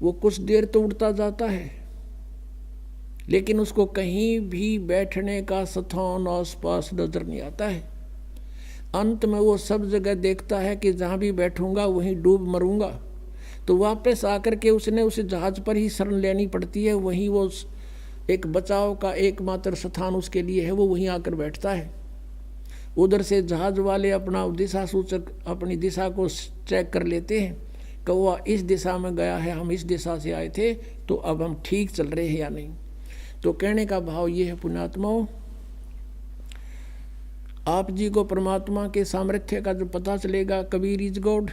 वो कुछ देर तो उड़ता जाता है, लेकिन उसको कहीं भी बैठने का स्थान आसपास नजर नहीं आता है। अंत में वो सब जगह देखता है कि जहाँ भी बैठूंगा वहीं डूब मरूंगा। तो वापस आकर के उसने उस जहाज पर ही शरण लेनी पड़ती है। वहीं वो एक बचाव का एकमात्र स्थान उसके लिए है, वो वहीं आकर बैठता है। उधर से जहाज वाले अपना दिशा सूचक अपनी दिशा को चेक कर लेते हैं, कौवा इस दिशा में गया है, हम इस दिशा से आए थे, तो अब हम ठीक चल रहे हैं या नहीं। तो कहने का भाव ये है पुण्यात्माओं, आप जी को परमात्मा के सामर्थ्य का जो पता चलेगा, कबीर इज गॉड,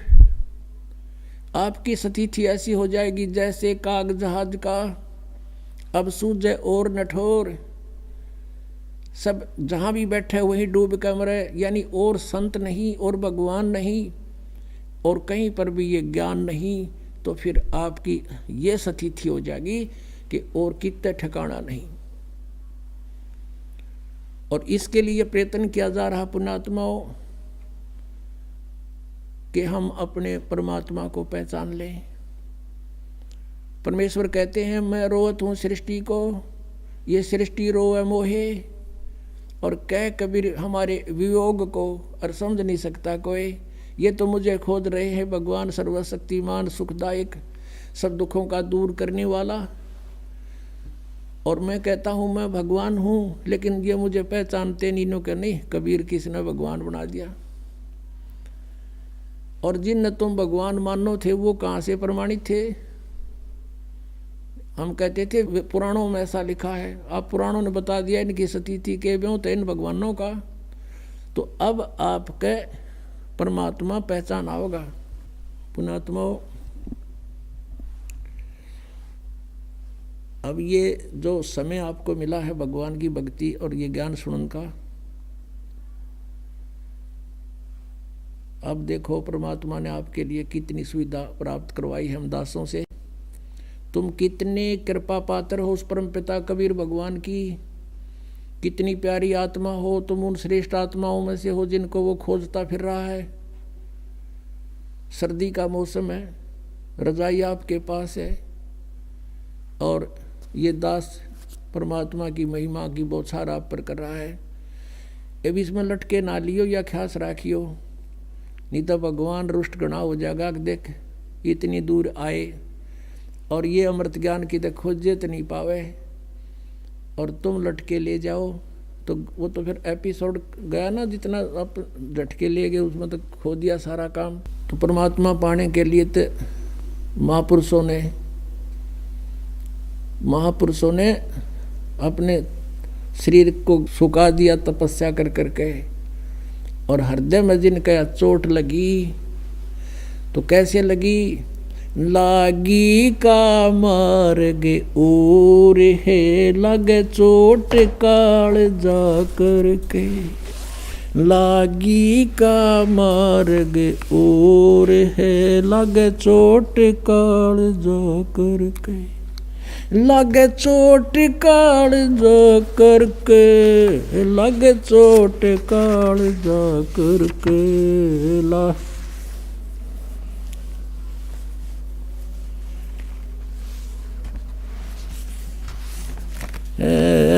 आपकी स्थिति ऐसी हो जाएगी जैसे काग जहाज का अब सूझे और नठोर, सब जहाँ भी बैठे वहीं डूब कर मरे। यानी और संत नहीं और भगवान नहीं और कहीं पर भी ये ज्ञान नहीं, तो फिर आपकी ये स्थिति हो जाएगी कि और कितने ठिकाना नहीं। और इसके लिए प्रयत्न किया जा रहा पुण्यात्माओं कि हम अपने परमात्मा को पहचान लें। परमेश्वर कहते हैं, मैं रोवत हूँ सृष्टि को, ये सृष्टि रोवे मोहे, और कह कबीर हमारे वियोग को, और समझ नहीं सकता कोई, ये तो मुझे खोज रहे हैं भगवान सर्वशक्तिमान सुखदायक सब दुखों का दूर करने वाला। और मैं कहता हूँ मैं भगवान हूँ, लेकिन ये मुझे पहचानते नहीं, के नहीं, कबीर किसने भगवान बना दिया। और जिन तुम भगवान मानो थे वो कहाँ से प्रमाणित थे। हम कहते थे पुराणों में ऐसा लिखा है, आप पुराणों ने बता दिया इनकी स्थिति के ब्यों थे इन भगवानों का। तो अब आपके परमात्मा पहचान आओगा। पुण्यात्माओं, अब ये जो समय आपको मिला है भगवान की भक्ति और ये ज्ञान सुनने का, अब देखो परमात्मा ने आपके लिए कितनी सुविधा प्राप्त करवाई है हम दासों से। तुम कितने कृपा पात्र हो उस परम पिता कबीर भगवान की, कितनी प्यारी आत्मा हो तुम, उन श्रेष्ठ आत्माओं में से हो जिनको वो खोजता फिर रहा है। सर्दी का मौसम है, रजाई आपके पास है, और ये दास परमात्मा की महिमा की बौछार आप पर कर रहा है। अब इसमें लटके ना लियो या ख्यास राखियो, नहीं तो भगवान रुष्ट गणा हो जाएगा। देख इतनी दूर आए और ये अमृत ज्ञान की तो खोजे तो नहीं पावे, और तुम लटके ले जाओ, तो वो तो फिर एपिसोड गया ना, जितना आप झटके ले गए उसमें तो खो दिया सारा काम। तो परमात्मा पाने के लिए तो महापुरुषों ने अपने शरीर को सुखा दिया तपस्या कर करके, और हृदय में जिनका चोट लगी तो कैसे लगी, लागी का मार्ग और है लगे चोट काल जा करके, लागी का मार्ग और है लगे चोट काल जा करके, लगे चोट काल जा करके, लगे चोट काल जा करके,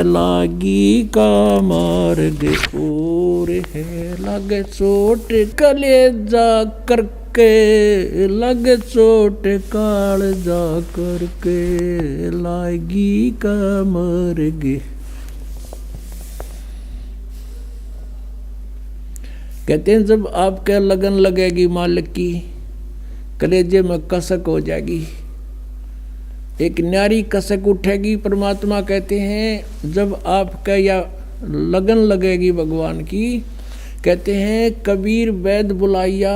लागी का मार्ग और है लगे चोट कले जा करके, लगे चोट काल जा करके, लागी का मार्ग। कहते हैं जब आपके लगन लगेगी मालिक की, कलेजे में कसक हो जाएगी, एक न्यारी कसक उठेगी। परमात्मा कहते हैं जब आपका या लगन लगेगी भगवान की, कहते हैं कबीर वैद बुलाइया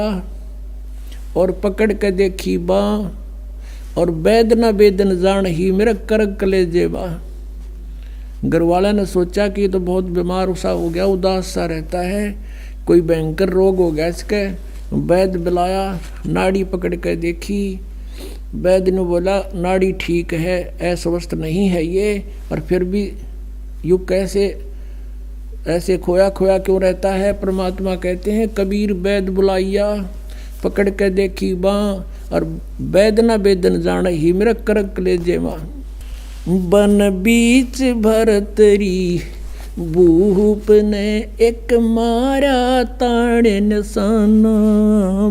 और पकड़ के देखी बा, और वैद न वेदन जान ही मेरा कर कलेजे बा। घरवाला ने सोचा कि तो बहुत बीमार सा हो गया, उदास सा रहता है, कोई भयंकर रोग हो गया इसके। वैद बुलाया, नाड़ी पकड़ के देखी, वैद्य ने बोला नाड़ी ठीक है, अस्वस्थ नहीं है ये, और फिर भी यू कैसे ऐसे खोया खोया क्यों रहता है। परमात्मा कहते हैं कबीर वैद्य बुलाइया पकड़ के देखी बाँ और वेदना वेदन जान ही मेरा करक कलेजे माँ। बन बीच भरतरी भूप ने एक मारा ताण निशाना।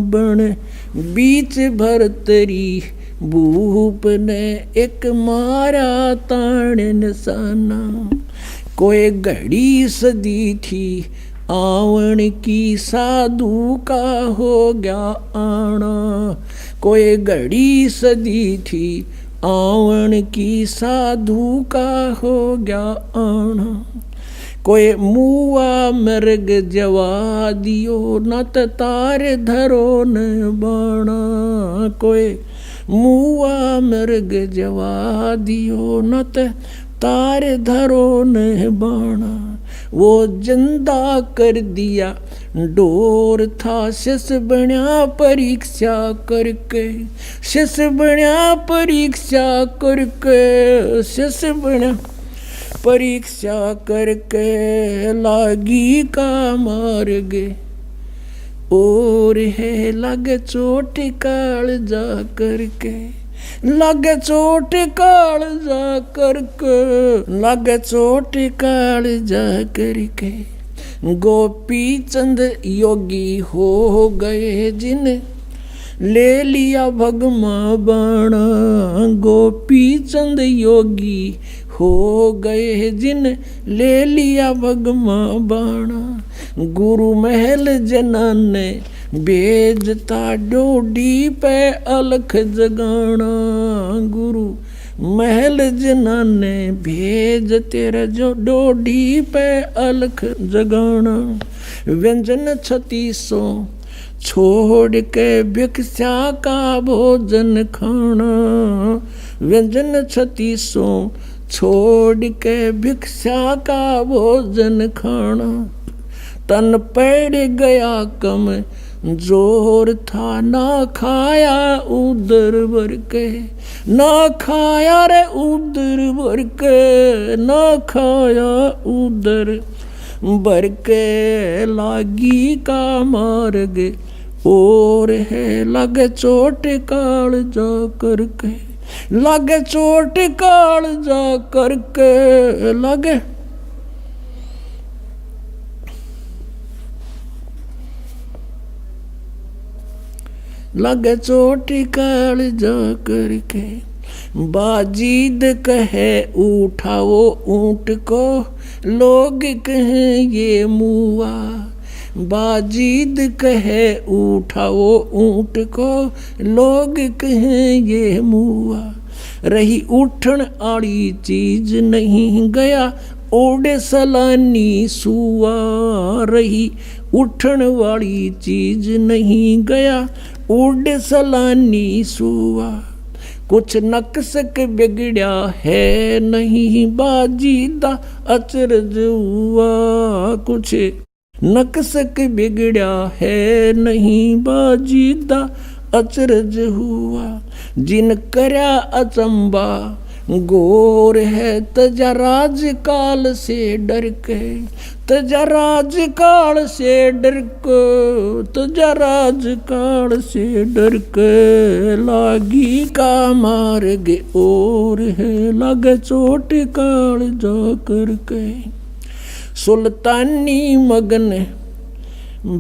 बन बीच भरतरी भूप ने एक मारा ताण निशाना। कोई घड़ी सदी थी आवन की साधु का हो गया आना। कोई घड़ी सदी थी आवन की साधु का हो गया आना। कोई मुआ मृग जवा दियो न तार धरो न बाणा। कोई मुआ मृग जवा दियो न तार धरो न बाणा। वो जिंदा कर दिया डोर था शिष बण्या परीक्षा करके। शिष बण्या परीक्षा करके। शिष बण्या परीक्षा करके लागी का मार्ग। और है लग चोट काल जा करके। लग चोट काल जा करके। लग चोट काल जा करके। गोपी चंद योगी हो गए जिन ले लिया भगमा बाणा। गोपी चंद योगी हो गए जिन ले लिया भगमा बाणा। गुरु महल जना ने भेजता डोडी पे अलख जगाना। गुरु महल जना ने भेज तेरे जो डोडी पे अलख जगाना। व्यंजन 3600 छोड़ के भिक्षा का भोजन खाना। व्यंजन 3600 छोड़ के भिक्षा का भोजन खाना। तन पड़ गया कम जोर था ना खाया उदर भर के। ना खाया रे उदर भर के। ना खाया उदर भर के लागी का मार्ग। और है लग चोट काल जा करके। लग चोट काल जा करके। लगे लग चोट काल जा करके। बाजीद कहे उठाओ ऊंट को लोग कहें ये मुआ। बाजीद कहे उठाओ ऊंट को लोग कहें ये मुआ। रही उठन आड़ी चीज नहीं गया ओडे सलानी सुआ। रही उठन वाली चीज नहीं गया ओडे सलानी सुआ। कुछ नक्सक बिगड़या है नहीं बाजीदा अचरज हुआ। कुछ नक्सक बिगड़या है नहीं बाजीदा अचरज हुआ। जिन करया अचंबा गोर है तजा राज काल से डर के। तजा राज काल से डर के। तजा राज काल से डर के लागी का मार्ग। और है लग चोट काल जा करके। सुल्तानी मगन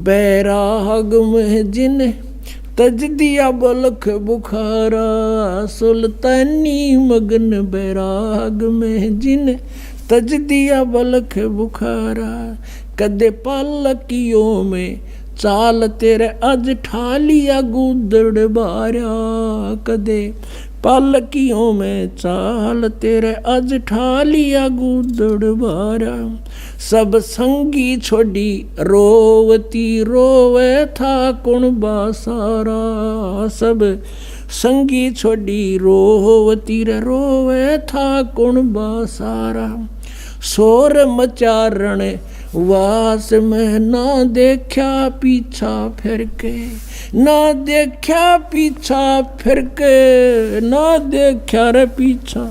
बैराग में जिन तज दिया बलख बुखारा। सुल्तानी मगन बैराग में जिन तज दिया बलख बुखारा। कदे पालकियों में चाल तेरे अज ठालिया गुदड़ बारा। कदे पालकियों में चाल तेरे अज ठालिया गुदड़ बारा। सब संगी छोड़ी रोवती रोवे था कुण बासारा। सब संगी छोड़ी रोवती रे रोवे था कुण बासारा। शोर मचारण वास में ना देखा पीछा फिर के। ना देखा पीछा फिर के। ना देखा रे पीछा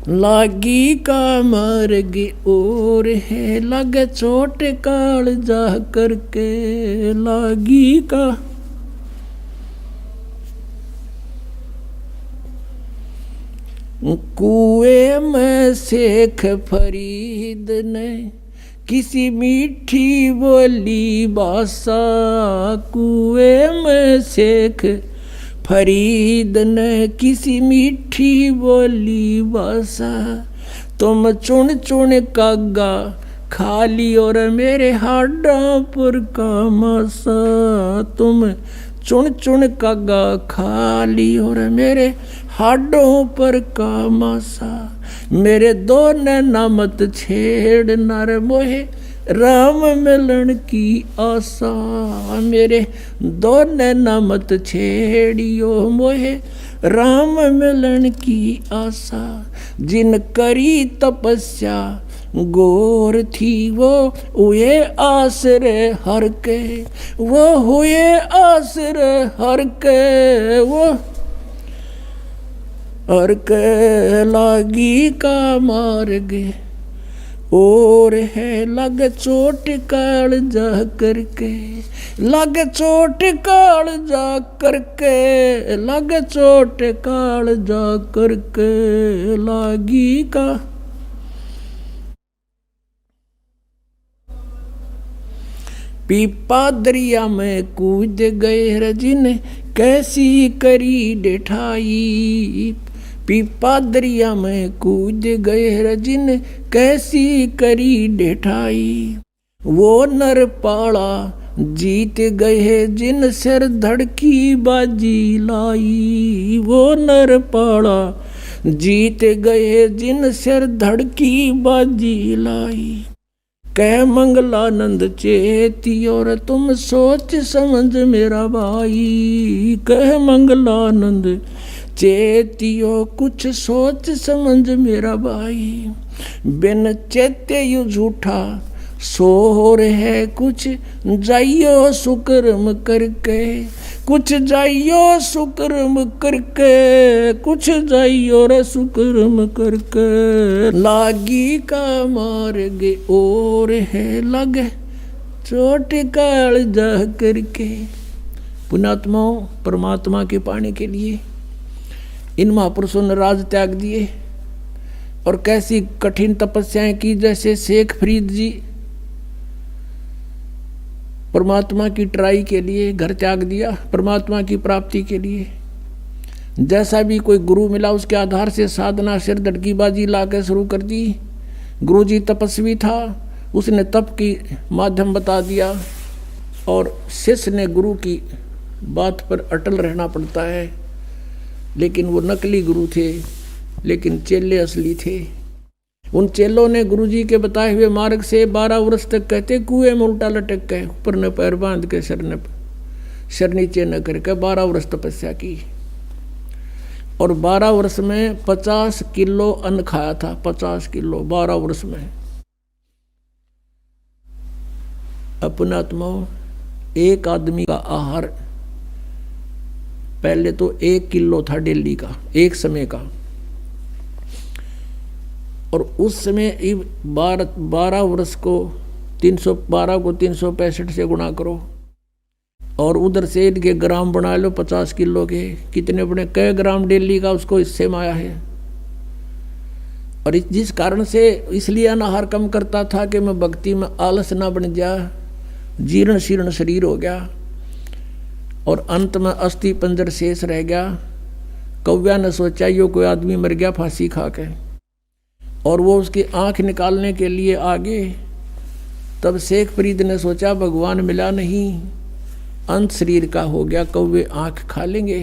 लागी का मार्ग और है, लगे चोट काल जा करके। लागी का कुएं में शेख फरीद ने किसी मीठी बोली भाषा। कुएं में शेख फरीद ने किसी मीठी बोली भाषा। तुम चुन चुन कागा खाली और मेरे हाडों पर का मासा। तुम चुन चुन कागा खाली और मेरे हाडों पर का मासा। मेरे दो नैना मत छेड़ नर मोहे राम मिलन की आशा। मेरे दो नैना मत छेड़ियो मोहे राम मिलन की आशा। जिन करी तपस्या गोर थी वो हुए आसरे हर के। वो हुए आसरे हर के। वो हर के लागी का मार्ग और है, लग चोट काल जा करके। लग चोट काल जा करके। लग चोट काल जा करके। लागी का पीपा दरिया में कूद गए रजिन कैसी करी डिठाई। पीपा दरिया में कूद गए रजिन कैसी करी डिठाई। वो नर पाड़ा जीत गए जिन सिर धड़की बाजी लाई। वो नर पाड़ा जीत गए जिन सिर धड़की बाजी लाई। कह मंगलानंद चेती और तुम सोच समझ मेरा भाई। कह मंगलानंद चेतियो कुछ सोच समझ मेरा भाई। बिन चेते यू झूठा सोर है कुछ जाइयो सुकर्म करके। कुछ जाइयो सुकर्म करके। कुछ जाइयो रे सुकर्म करके। लागी का मार्ग और है, लगे चोट काल जा करके। पुण्यात्माओं, परमात्मा के पाने के लिए इन महापुरुषों ने राज त्याग दिए और कैसी कठिन तपस्याएं की। जैसे शेख फरीद जी परमात्मा की ट्राई के लिए घर त्याग दिया परमात्मा की प्राप्ति के लिए। जैसा भी कोई गुरु मिला उसके आधार से साधना सिर धड़कीबाजी ला के शुरू कर दी। गुरु जी तपस्वी था, उसने तप की माध्यम बता दिया और शिष्य ने गुरु की बात पर अटल रहना पड़ता है। लेकिन वो नकली गुरु थे, लेकिन चेले असली थे। उन चेलों ने गुरुजी के बताए हुए मार्ग से 12 वर्ष तक कहते कुएं में उल्टा लटक गए, ऊपर न पैर बांध के सिर नीचे न करके 12 वर्ष तपस्या की। और 12 वर्ष में 50 किलो अन्न खाया था। 50 किलो 12 वर्ष में। अपनात्माओं, एक आदमी का आहार पहले तो 1 किलो था डेली का, एक समय का। और उस समय 12 वर्ष को 312 को 365 से गुणा करो और उधर से इनके ग्राम बना लो 50 किलो के। कितने बड़े कई ग्राम डेली का उसको इससे माया है। और जिस कारण से इसलिए अनाहार कम करता था कि मैं भक्ति में आलस ना बन जा, जीर्ण शीर्ण शरीर हो गया और अंत में अस्थि पंजर शेष रह गया। कौव्या ने सोचा यो कोई आदमी मर गया फांसी खा के, और वो उसकी आंख निकालने के लिए आगे। तब शेख फरीद ने सोचा भगवान मिला नहीं, अंत शरीर का हो गया, कौवे आंख खा लेंगे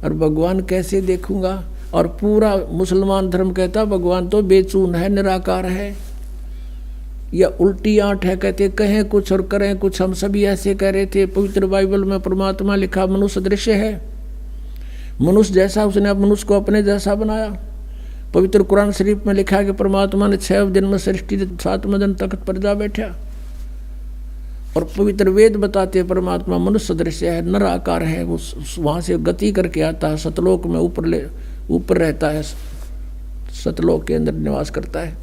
और भगवान कैसे देखूंगा। और पूरा मुसलमान धर्म कहता भगवान तो बेचून है, निराकार है, या उल्टी आंट है। कहते कहें कुछ और करें कुछ। हम सभी ऐसे कह रहे थे। पवित्र बाइबल में परमात्मा लिखा मनुष्य दृश्य है, मनुष्य जैसा उसने मनुष्य को अपने जैसा बनाया। पवित्र कुरान शरीफ में लिखा कि परमात्मा ने 6 दिन में सृष्टि 7वें दिन तख्त पर जा बैठा। और पवित्र वेद बताते हैं परमात्मा मनुष्य दृश्य है, निराकार है। वो वहाँ से गति करके आता है, सतलोक में ऊपर रहता है, सतलोक के अंदर निवास करता है।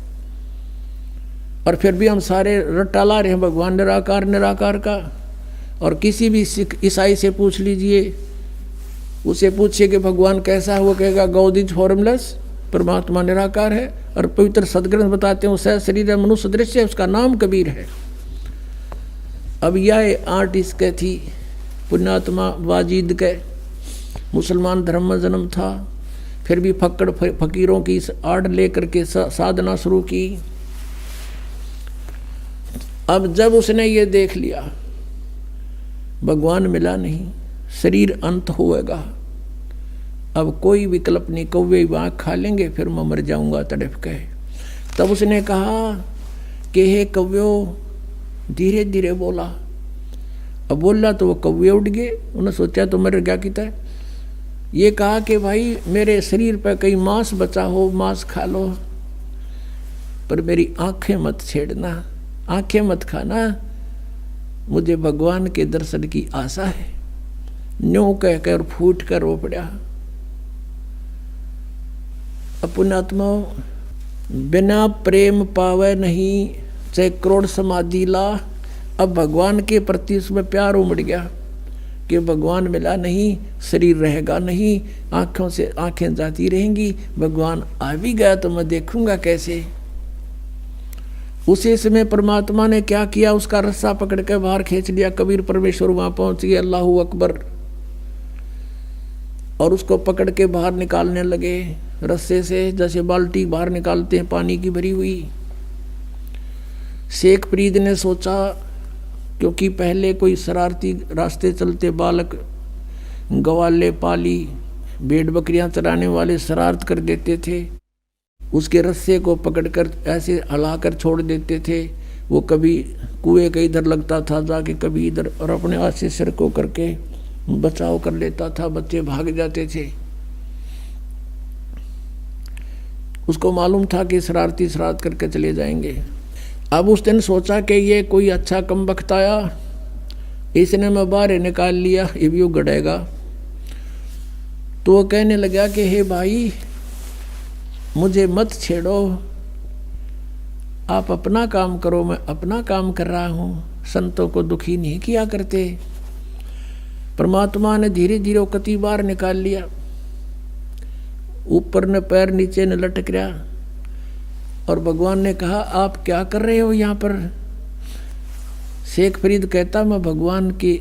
और फिर भी हम सारे रट्टा ला रहे हैं भगवान निराकार निराकार का। और किसी भी सिख ईसाई से पूछ लीजिए, उसे पूछिए कि भगवान कैसा है, वो कहेगा गॉड इज फॉर्मलेस, परमात्मा निराकार है। और पवित्र सदग्रंथ बताते हैं उसका शरीर है मनुष्य दृश्य है, उसका नाम कबीर है। अब यह आर्ट इसके थी पुण्यात्मा वाजिद के, मुसलमान धर्म में जन्म था, फिर भी फक्कड़ फकीरों की आड़ लेकर के साधना शुरू की। अब जब उसने ये देख लिया भगवान मिला नहीं, शरीर अंत होएगा, अब कोई विकल्प नहीं, कौवे आँख खा लेंगे, फिर मैं मर जाऊंगा तड़प के। तब उसने कहा कि हे कौव्यो, धीरे धीरे बोला। अब बोला तो वो कौवे उड़ गए, उन्होंने सोचा तो मर गया कितना। ये कहा कि भाई मेरे शरीर पर कहीं मांस बचा हो, मांस खा लो, पर मेरी आंखें मत छेड़ना, आंखें मत खाना, मुझे भगवान के दर्शन की आशा है। न्यों कहकर फूट कर रो पड़ा। पुण्यात्मा, बिना प्रेम पावे नहीं, चाहे करोड़ समाधि ला। अब भगवान के प्रति उसमें प्यार उमड़ गया कि भगवान मिला नहीं, शरीर रहेगा नहीं, आंखों से आंखें जाती रहेंगी, भगवान आ भी गया तो मैं देखूंगा कैसे। उसी समय परमात्मा ने क्या किया, उसका रस्सा पकड़ के बाहर खींच लिया। कबीर परमेश्वर वहां पहुंच गए, अल्लाहू अकबर, और उसको पकड़ के बाहर निकालने लगे रस्से से, जैसे बाल्टी बाहर निकालते हैं पानी की भरी हुई। शेख फरीद ने सोचा, क्योंकि पहले कोई शरारती रास्ते चलते बालक गवाले पाली भेड़ बकरियां चराने वाले शरारत कर देते थे, उसके रस्से को पकड़कर ऐसे हिलाकर छोड़ देते थे। वो कभी कुएं के इधर लगता था जाके, कभी इधर, और अपने हाथ से सिर को करके बचाव कर लेता था, बच्चे भाग जाते थे। उसको मालूम था कि शरारती शरारत करके चले जाएंगे। अब उस दिन सोचा कि ये कोई अच्छा कम बख्त आया, इसने मैं बाहर निकाल लिया, ये भी गड़ेगा। तो वो कहने लगा कि हे भाई मुझे मत छेड़ो, आप अपना काम करो, मैं अपना काम कर रहा हूँ, संतों को दुखी नहीं किया करते। परमात्मा ने धीरे धीरे कति बार निकाल लिया, ऊपर ने पैर नीचे ने लटक रहा। और भगवान ने कहा आप क्या कर रहे हो यहाँ पर। शेख फरीद कहता मैं भगवान के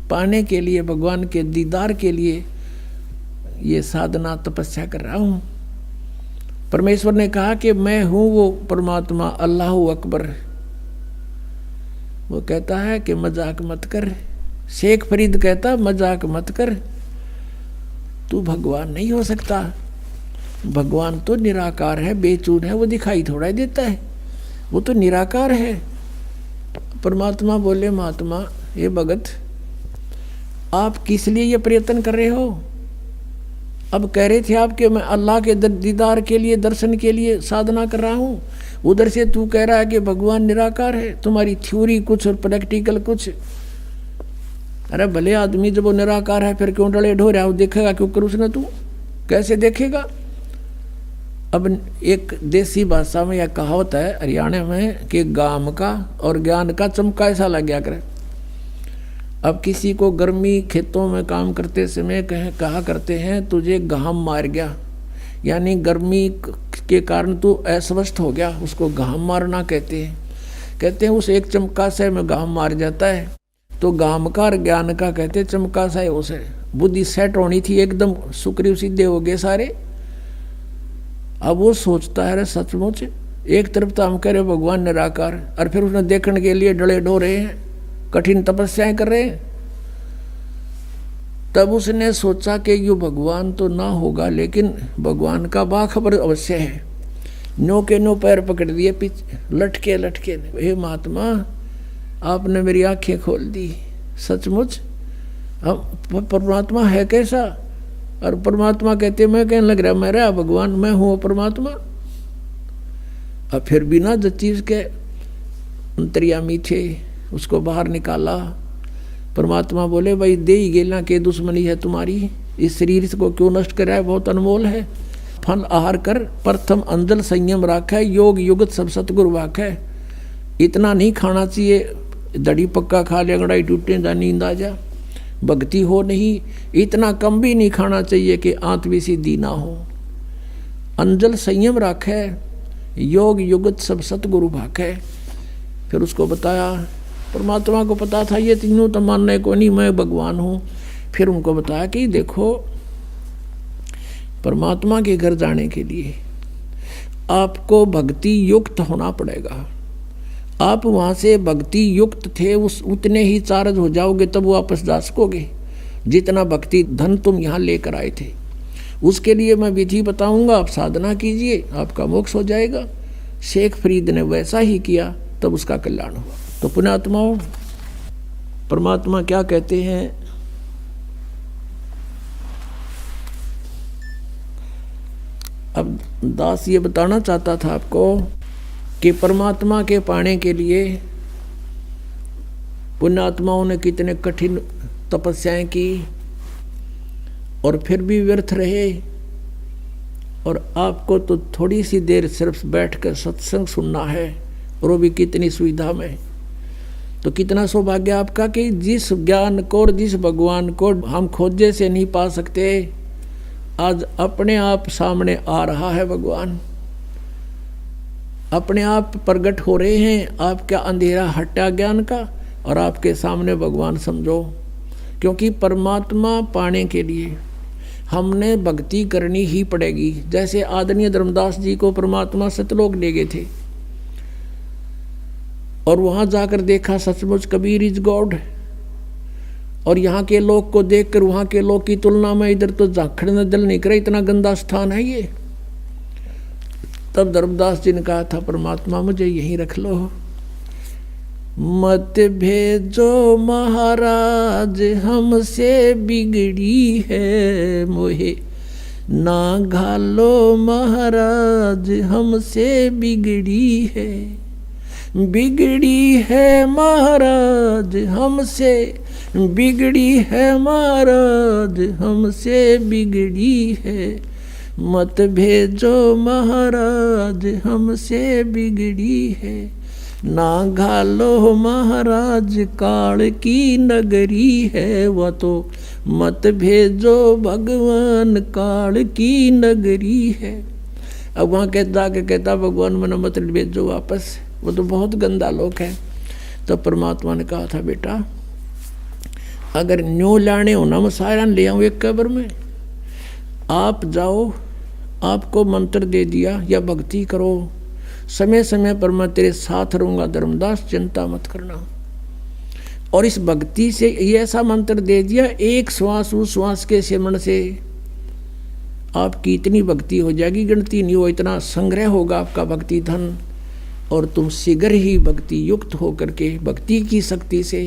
पाने के लिए, भगवान के दीदार के लिए ये साधना तपस्या कर रहा हूँ। परमेश्वर ने कहा कि मैं हूँ वो परमात्मा, अल्लाहू अकबर। वो कहता है कि मजाक मत कर। शेख फरीद कहता मजाक मत कर, तू भगवान नहीं हो सकता, भगवान तो निराकार है, बेचून है, वो दिखाई थोड़ा ही देता है, वो तो निराकार है। परमात्मा बोले महात्मा ये भगत आप किस लिए ये प्रयत्न कर रहे हो। अब कह रहे थे आप कि मैं अल्लाह के दीदार के लिए, दर्शन के लिए साधना कर रहा हूँ, उधर से तू कह रहा है कि भगवान निराकार है। तुम्हारी थ्योरी कुछ और प्रैक्टिकल कुछ। अरे भले आदमी जब वो निराकार है फिर क्यों डले ढो रहा है, वो देखेगा क्यों कर उसने, तू कैसे देखेगा। अब एक देसी भाषा में यह कहावत है हरियाणा में कि गाम का और ज्ञान का चमका ऐसा लग गया करे। अब किसी को गर्मी खेतों में काम करते समय कहा करते हैं तुझे घाम मार गया, यानी गर्मी के कारण तू अस्वस्थ हो गया, उसको घाम मारना कहते हैं। कहते हैं उस एक चमका से में घाम मार जाता है। तो घाम का और ज्ञान का कहते चमका सा है, उसे बुद्धि सेट होनी थी, एकदम सुक्रिय सीधे हो गए सारे। अब वो सोचता है अरे सचमुच एक तरफ तो हम कह रहे भगवान निराकार, और फिर उसने देखने के लिए डले डो रहे हैं, कठिन तपस्याएं कर रहे हैं। तब उसने सोचा कि यो भगवान तो ना होगा, लेकिन भगवान का बाखबर अवश्य है। नो के नो पैर पकड़ दिए पीछे, लटके लटके, हे महात्मा आपने मेरी आंखें खोल दी, सचमुच हम परमात्मा है कैसा। और परमात्मा कहते मैं कहने लग रहा मैं रहा भगवान, मैं हूँ परमात्मा। अब फिर बिना जिस चीज के अंतर्यामी थे उसको बाहर निकाला। परमात्मा बोले भाई दे ही गेला के दुश्मनी है तुम्हारी, इस शरीर को क्यों नष्ट कर रहा है, बहुत अनमोल है। फल आहार कर, प्रथम अंजल संयम राखै, योग युगत सब सतगुरु वाखै। इतना नहीं खाना चाहिए, दड़ी पक्का खा लिया गड़ाई टूटे जा नींद आ जा, भक्ति हो नहीं। इतना कम भी नहीं खाना चाहिए कि आंत भी सीधी ना हो। अंजल संयम राखै, योग युगत सब सतगुरु भाखै। फिर उसको बताया, परमात्मा को पता था ये तीनों तो मानने को नहीं, मैं भगवान हूँ। फिर उनको बताया कि देखो, परमात्मा के घर जाने के लिए आपको भक्ति युक्त होना पड़ेगा। आप वहाँ से भक्ति युक्त थे, उस उतने ही चार्ज हो जाओगे तब वापस जा सकोगे जितना भक्ति धन तुम यहाँ लेकर आए थे। उसके लिए मैं विधि बताऊंगा, आप साधना कीजिए, आपका मोक्ष हो जाएगा। शेख फरीद ने वैसा ही किया, तब उसका कल्याण हुआ। तो पुण्यात्माओं, परमात्मा क्या कहते हैं, अब दास ये बताना चाहता था आपको कि परमात्मा के पाने के लिए पुण्यात्माओं ने कितने कठिन तपस्याएं की और फिर भी व्यर्थ रहे। और आपको तो थोड़ी सी देर सिर्फ बैठकर सत्संग सुनना है, और वो भी कितनी सुविधा में। तो कितना सौभाग्य आपका कि जिस ज्ञान को और जिस भगवान को हम खोजे से नहीं पा सकते, आज अपने आप सामने आ रहा है भगवान, अपने आप प्रकट हो रहे हैं। आपका अंधेरा हटा ज्ञान का और आपके सामने भगवान समझो। क्योंकि परमात्मा पाने के लिए हमने भक्ति करनी ही पड़ेगी। जैसे आदरणीय धर्मदास जी को परमात्मा सतलोक ले गए थे और वहां जाकर देखा सचमुच कबीर इज गॉड, और यहाँ के लोग को देखकर वहाँ के लोग की तुलना में इधर तो झांखड़ न दिल नहीं करे, इतना गंदा स्थान है ये। तब धर्मदास जी ने कहा था, परमात्मा मुझे यहीं रख लो, मत भेजो महाराज हमसे बिगड़ी है मोहे, ना घालो महाराज हमसे बिगड़ी है, बिगड़ी है महाराज हमसे, बिगड़ी है महाराज हमसे बिगड़ी है, मत भेजो महाराज हमसे बिगड़ी है, ना घालो महाराज काल की नगरी है, वह तो मत भेजो भगवान काल की नगरी है। अब वहाँ कहता के कहता भगवान मना मत भेजो वापस, वो तो बहुत गंदा लोक है। तो परमात्मा ने कहा था, बेटा अगर न्यू लाने हो ना, मैं सारा ले आऊँ एक कब्र में, आप जाओ, आपको मंत्र दे दिया या भक्ति करो, समय समय पर मैं तेरे साथ रहूँगा धर्मदास, चिंता मत करना। और इस भक्ति से ये ऐसा मंत्र दे दिया, एक श्वास उस श्वास के सिमरण से आपकी इतनी भक्ति हो जाएगी, गिनती नहीं हो, इतना संग्रह होगा आपका भक्ति धन, और तुम शीघ्र ही भक्ति युक्त होकर के भक्ति की शक्ति से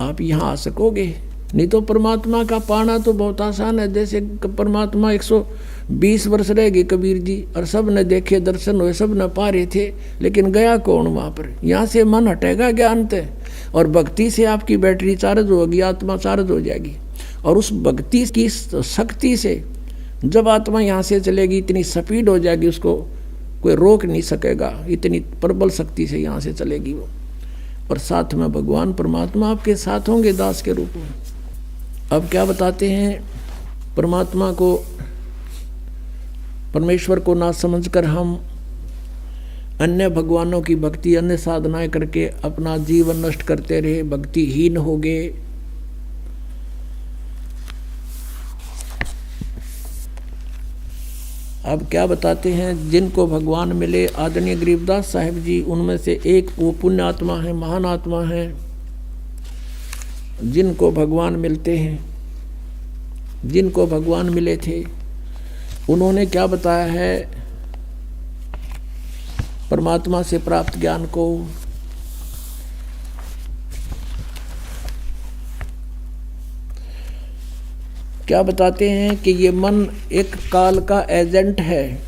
आप यहाँ आ सकोगे। नहीं तो परमात्मा का पाना तो बहुत आसान है। जैसे परमात्मा 120 वर्ष रह गए कबीर जी, और सब ने देखे दर्शन हुए, सब न पा रहे थे, लेकिन गया कौन वहाँ पर। यहाँ से मन हटेगा ज्ञान तय, और भक्ति से आपकी बैटरी चार्ज होगी, आत्मा चार्ज हो जाएगी, और उस भक्ति की शक्ति से जब आत्मा यहाँ से चलेगी, इतनी स्पीड हो जाएगी, उसको कोई रोक नहीं सकेगा, इतनी प्रबल शक्ति से यहाँ से चलेगी वो। और साथ में भगवान परमात्मा आपके साथ होंगे दास के रूप में। अब क्या बताते हैं, परमात्मा को, परमेश्वर को ना समझकर हम अन्य भगवानों की भक्ति, अन्य साधनाएं करके अपना जीवन नष्ट करते रहे, भक्तिहीन हो गए। अब क्या बताते हैं, जिनको भगवान मिले, आदरणीय गरीबदास साहिब जी उनमें से एक वो पुण्य आत्मा है, महान आत्मा है, जिनको भगवान मिलते हैं, जिनको भगवान मिले थे, उन्होंने क्या बताया है परमात्मा से प्राप्त ज्ञान को। क्या बताते हैं कि ये मन एक काल का एजेंट है,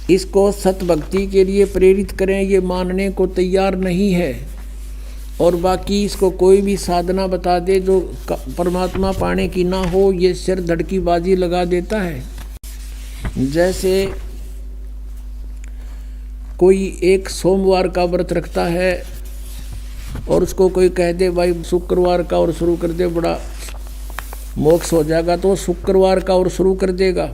इसको सतभक्ति के लिए प्रेरित करें ये मानने को तैयार नहीं है, और बाकी इसको कोई भी साधना बता दे जो परमात्मा पाने की ना हो, ये सिर धड़की बाजी लगा देता है। जैसे कोई एक सोमवार का व्रत रखता है और उसको कोई कह दे भाई शुक्रवार का और शुरू कर दे, बड़ा मोक्ष हो जाएगा, तो शुक्रवार का और शुरू कर देगा।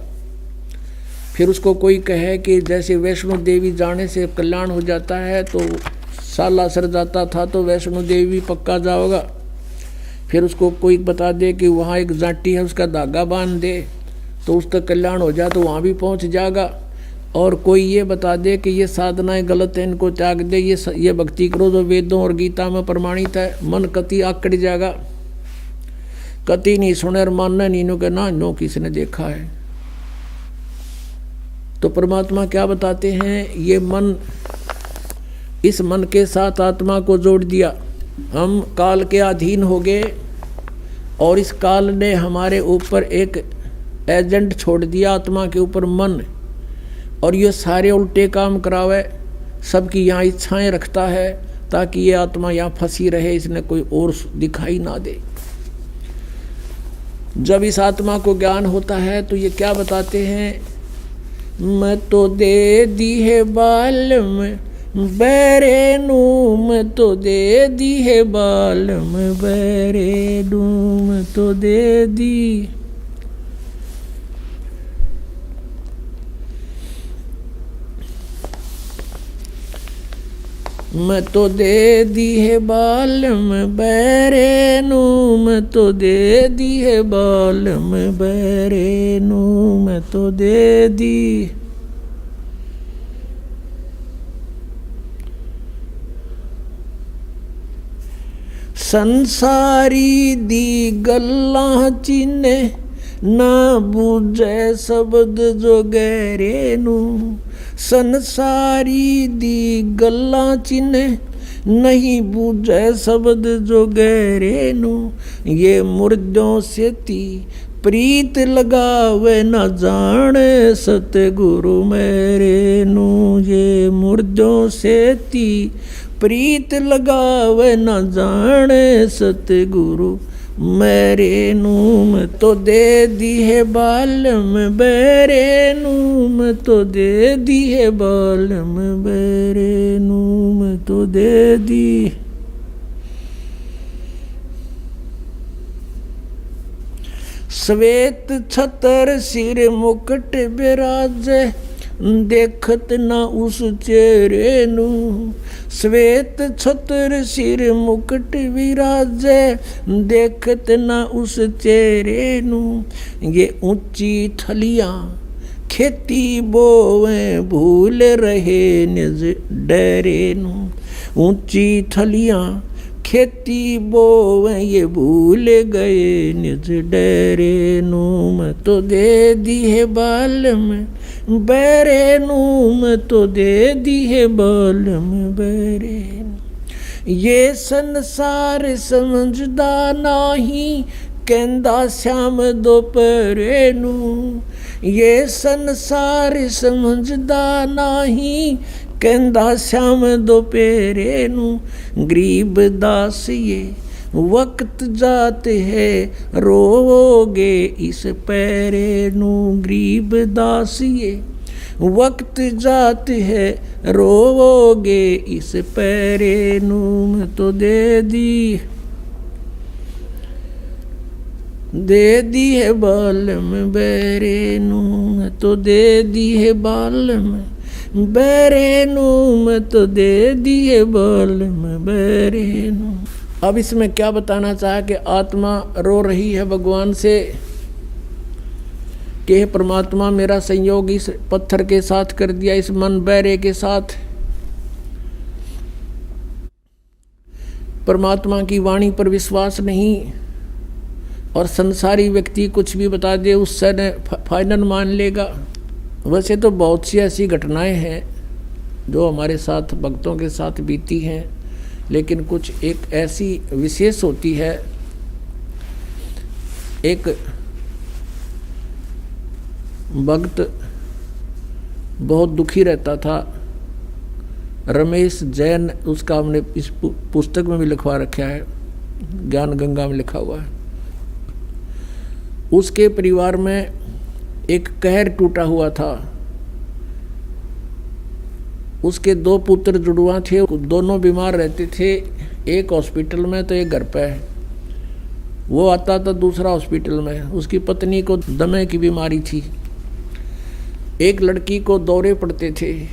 फिर उसको कोई कहे कि जैसे वैष्णो देवी जाने से कल्याण हो जाता है, तो साला सर जाता था तो वैष्णो देवी पक्का जाओगा। फिर उसको कोई बता दे कि वहाँ एक जाटी है, उसका धागा बांध दे तो उसका कल्याण हो जाए, तो वहाँ भी पहुँच जाएगा। और कोई ये बता दे कि ये साधनाएं गलत है, इनको त्याग दे, ये भक्ति करो जो वेदों और गीता में प्रमाणित है, मन कति आकड़ जाएगा, कति नहीं सुने और मानना नहीं, नो के ना नो किसने देखा है। तो परमात्मा क्या बताते हैं, ये मन, इस मन के साथ आत्मा को जोड़ दिया, हम काल के अधीन हो गए और इस काल ने हमारे ऊपर एक एजेंट छोड़ दिया, आत्मा के ऊपर मन, और ये सारे उल्टे काम करावे, सबकी यहाँ इच्छाएं रखता है ताकि ये आत्मा यहाँ फंसी रहे, इसने कोई और दिखाई ना दे। जब इस आत्मा को ज्ञान होता है तो ये क्या बताते हैं, मैं तो दे दी है बाल में बैरे नू, मैं तो दे दी है बाल में बैरे नू, मैं तो दे दी। मैं तो दे दी है बाल में बैरे नू, मैं तो दे दी है बाल में बैरे नू, मैं तो दे दी। संसारी दी गल्लां चिन्ने ना बूझे शब्द जो गहरे नू, संसारी दी गल्लां चिन्ने नहीं बूझे शब्द जो गहरे नू, ये मुर्दों से ती प्रीत लगावे न जाने सतगुरु मेरे नू, ये मुर्दों से ती प्रीत लगावे न जाने सतगुरु मेरे नू, मैं तो दे दी है बाल में बैरे नू, मैं तो दे दी है बाल में बैरे नू, मैं तो दे दी। श्वेत छतर सिर मुकुट बिराजे देखत ना उस चेहरे नू, श्वेत छतर सिर मुकुट विराजे देखत ना उस चेहरे नू, ये ऊंची थलियां खेती बोवे भूल रहे निज डेरे नू, ऊंची थलियां खेती बोवे ये भूल गए निज डेरे नू, मैं तो दे दी है बाल में बैरे नू, मैं तो दे दी है बाल में बैरे नू, ये संसार समझदा नाही कहंदा श्याम दोपहरे नू, ये संसार समझदा नाही कहंदा श्याम दोपहरे नू, गरीब दास ये वक्त जाते है रोगे इस पैरे नू, गरीब दास ये वक्त जाते है रोगे इस पैरे नू, मैं तो दे दी है बाल में बैरे नू, मैं तो दे दी है बाल में बैरे नू, मैं तो दे दी है बाल में बैरे नू। अब इसमें क्या बताना चाहा कि आत्मा रो रही है भगवान से कि परमात्मा मेरा संयोग इस पत्थर के साथ कर दिया, इस मन बैरे के साथ। परमात्मा की वाणी पर विश्वास नहीं और संसारी व्यक्ति कुछ भी बता दे उससे ने फाइनल मान लेगा। वैसे तो बहुत सी ऐसी घटनाएं हैं जो हमारे साथ भक्तों के साथ बीती हैं, लेकिन कुछ एक ऐसी विशेष होती है। एक भक्त बहुत दुखी रहता था, रमेश जैन, उसका हमने इस पुस्तक में भी लिखवा रखा है, ज्ञान गंगा में लिखा हुआ है। उसके परिवार में एक कहर टूटा हुआ था। उसके 2 पुत्र जुड़वा थे, दोनों बीमार रहते थे, एक हॉस्पिटल में तो एक घर पे। वो आता था दूसरा हॉस्पिटल में। उसकी पत्नी को दमे की बीमारी थी। एक लड़की को दौरे पड़ते थे।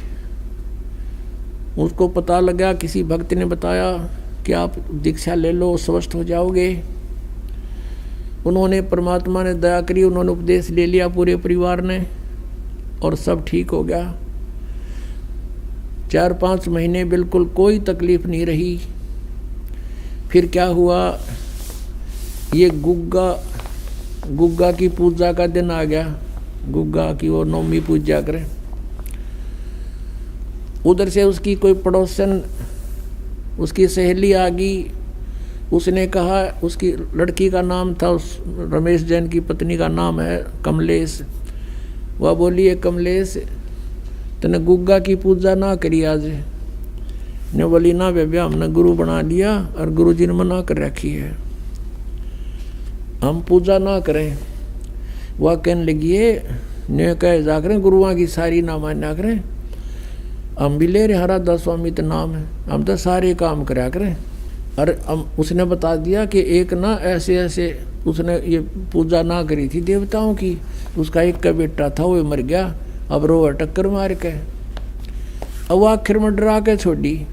उसको पता लगा, किसी भक्त ने बताया कि आप दीक्षा ले लो, स्वस्थ हो जाओगे। उन्होंने, परमात्मा ने दया करी, उन्होंने उपदेश ले लिया पूरे परिवार ने और सब ठीक हो गया। 4-5 महीने बिल्कुल कोई तकलीफ नहीं रही। फिर क्या हुआ, ये गुग्गा की पूजा का दिन आ गया। गुग्गा की वो नवमी पूजा करें। उधर से उसकी कोई पड़ोसन, उसकी सहेली आ गई। उसने कहा, उसकी लड़की का नाम था, उस रमेश जैन की पत्नी का नाम है कमलेश। वह बोली, है कमलेश, तने गुग्गा की पूजा ना करी आज। ने बोली, ना बेबे, हमने गुरु बना लिया और गुरु जी ने मना कर रखी है, हम पूजा ना करें। वह कहने लगी है, ने कहे जा करें गुरुआ की सारी ना मान्या करें, हम भी ले रहे हरा स्वामी तो नाम है, हम तो सारे काम करा करें। और उसने बता दिया कि एक ना ऐसे ऐसे उसने ये पूजा ना करी थी देवताओं की, उसका एक का बेटा था वो मर गया, अब रो टक्कर मार के। अब वो आखिर में डरा के छोड़ी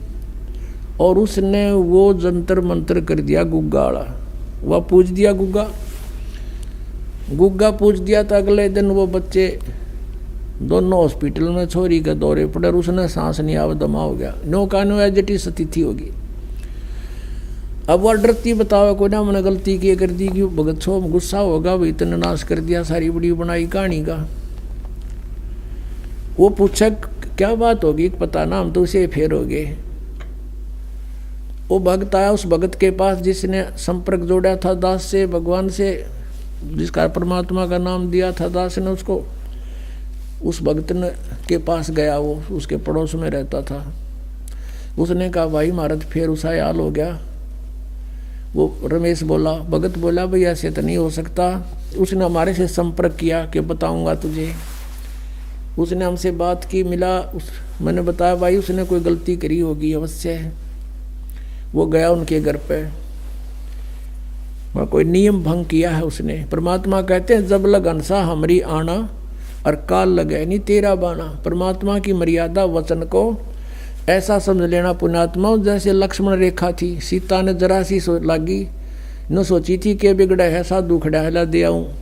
और उसने वो जंतर मंत्र कर दिया गुग्गा वाला। वह पूज दिया गुग्गा पूज दिया। तो अगले दिन वो बच्चे दोनों हॉस्पिटल में छोरी के दौरे पड़े और उसने सांस नहीं आवा, दमा हो गया। नो कानो एजिटिस तिथि होगी। अब वह डरती, बताओ कोई ना मैंने गलती की कर दी कि भगत छो गुस्सा होगा, भाई इतने नाश कर दिया, सारी बड़ी बनाई कहानी का। वो पूछा क्या बात होगी, पता ना, हम तो उसे फेर हो गए। वो भक्त आया उस भगत के पास जिसने संपर्क जोड़ा था दास से, भगवान से, जिसका परमात्मा का नाम दिया था दास ने उसको। उस भक्त ने के पास गया, वो उसके पड़ोस में रहता था। उसने कहा, भाई महाराज फिर उसा हाल हो गया। वो रमेश बोला, भगत बोला, भाई ऐसे तो नहीं हो सकता। उसने हमारे से संपर्क किया कि बताऊंगा तुझे। उसने हमसे बात की, मिला, मैंने बताया भाई उसने कोई गलती करी होगी अवश्य। वो गया उनके घर पे, वह कोई नियम भंग किया है उसने। परमात्मा कहते हैं, जब लग अंसा हमरी आना और काल लगे नहीं तेरा बाना। परमात्मा की मर्यादा वचन को ऐसा समझ लेना पुण्यात्मा, जैसे लक्ष्मण रेखा थी। सीता ने जरा सी लागी न सोची थी कि बिगड़ा है, साधु खड़ा है, ला दे आऊँ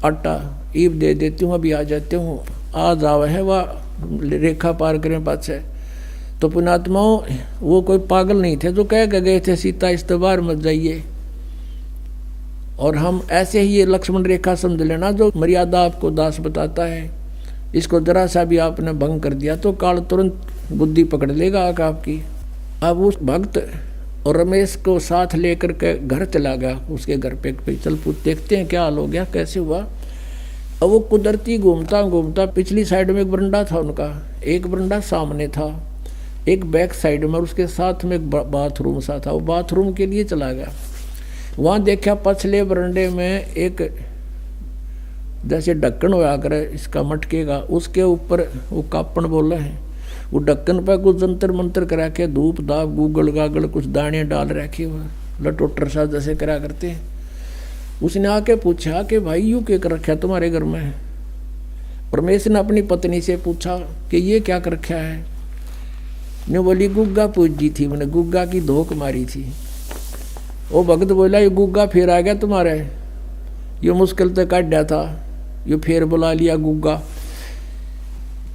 आटा, ईब दे देती हूँ, अभी आ जाते हूँ, आ जाव है वह रेखा पार करें पाछे। तो पुण्यात्माओं, वो कोई पागल नहीं थे जो कह के गए थे सीता इस बार मत जाइए। और हम ऐसे ही ये लक्ष्मण रेखा समझ लेना, जो मर्यादा आपको दास बताता है, इसको जरा सा भी आपने भंग कर दिया तो काल तुरंत बुद्धि पकड़ लेगा आपकी। अब उस भक्त और रमेश को साथ लेकर के घर चला गया। उसके घर पे चल पूछ देखते हैं क्या हाल हो गया, कैसे हुआ। अब वो कुदरती घूमता घूमता पिछली साइड में एक बरंडा था उनका, एक बरंडा सामने था, एक बैक साइड में, और उसके साथ में एक बाथरूम सा था। वो बाथरूम के लिए चला गया। वहाँ देखा पछले बरंडे में एक जैसे ढक्कन होया करे इसका मटके का, उसके ऊपर वो कापण बोला है, वो ढक्कन पर कुछ जंतर मंतर करा के धूप दाप गूगल गागल कुछ दाने डाल रखे हुए, लटोटर सा जैसे करा करते हैं। उसने आके पूछा कि भाई यूँ क्या कर रखा तुम्हारे घर में। परमेश ने अपनी पत्नी से पूछा कि ये क्या कर रखा है। ने बोली गुग्गा पूजी थी, मैंने गुग्गा की धोख मारी थी। वो भगत बोला, ये गुग्गा फिर आ गया तुम्हारे, ये मुश्किल तो काट दिया था, ये फिर बुला लिया गुग्गा।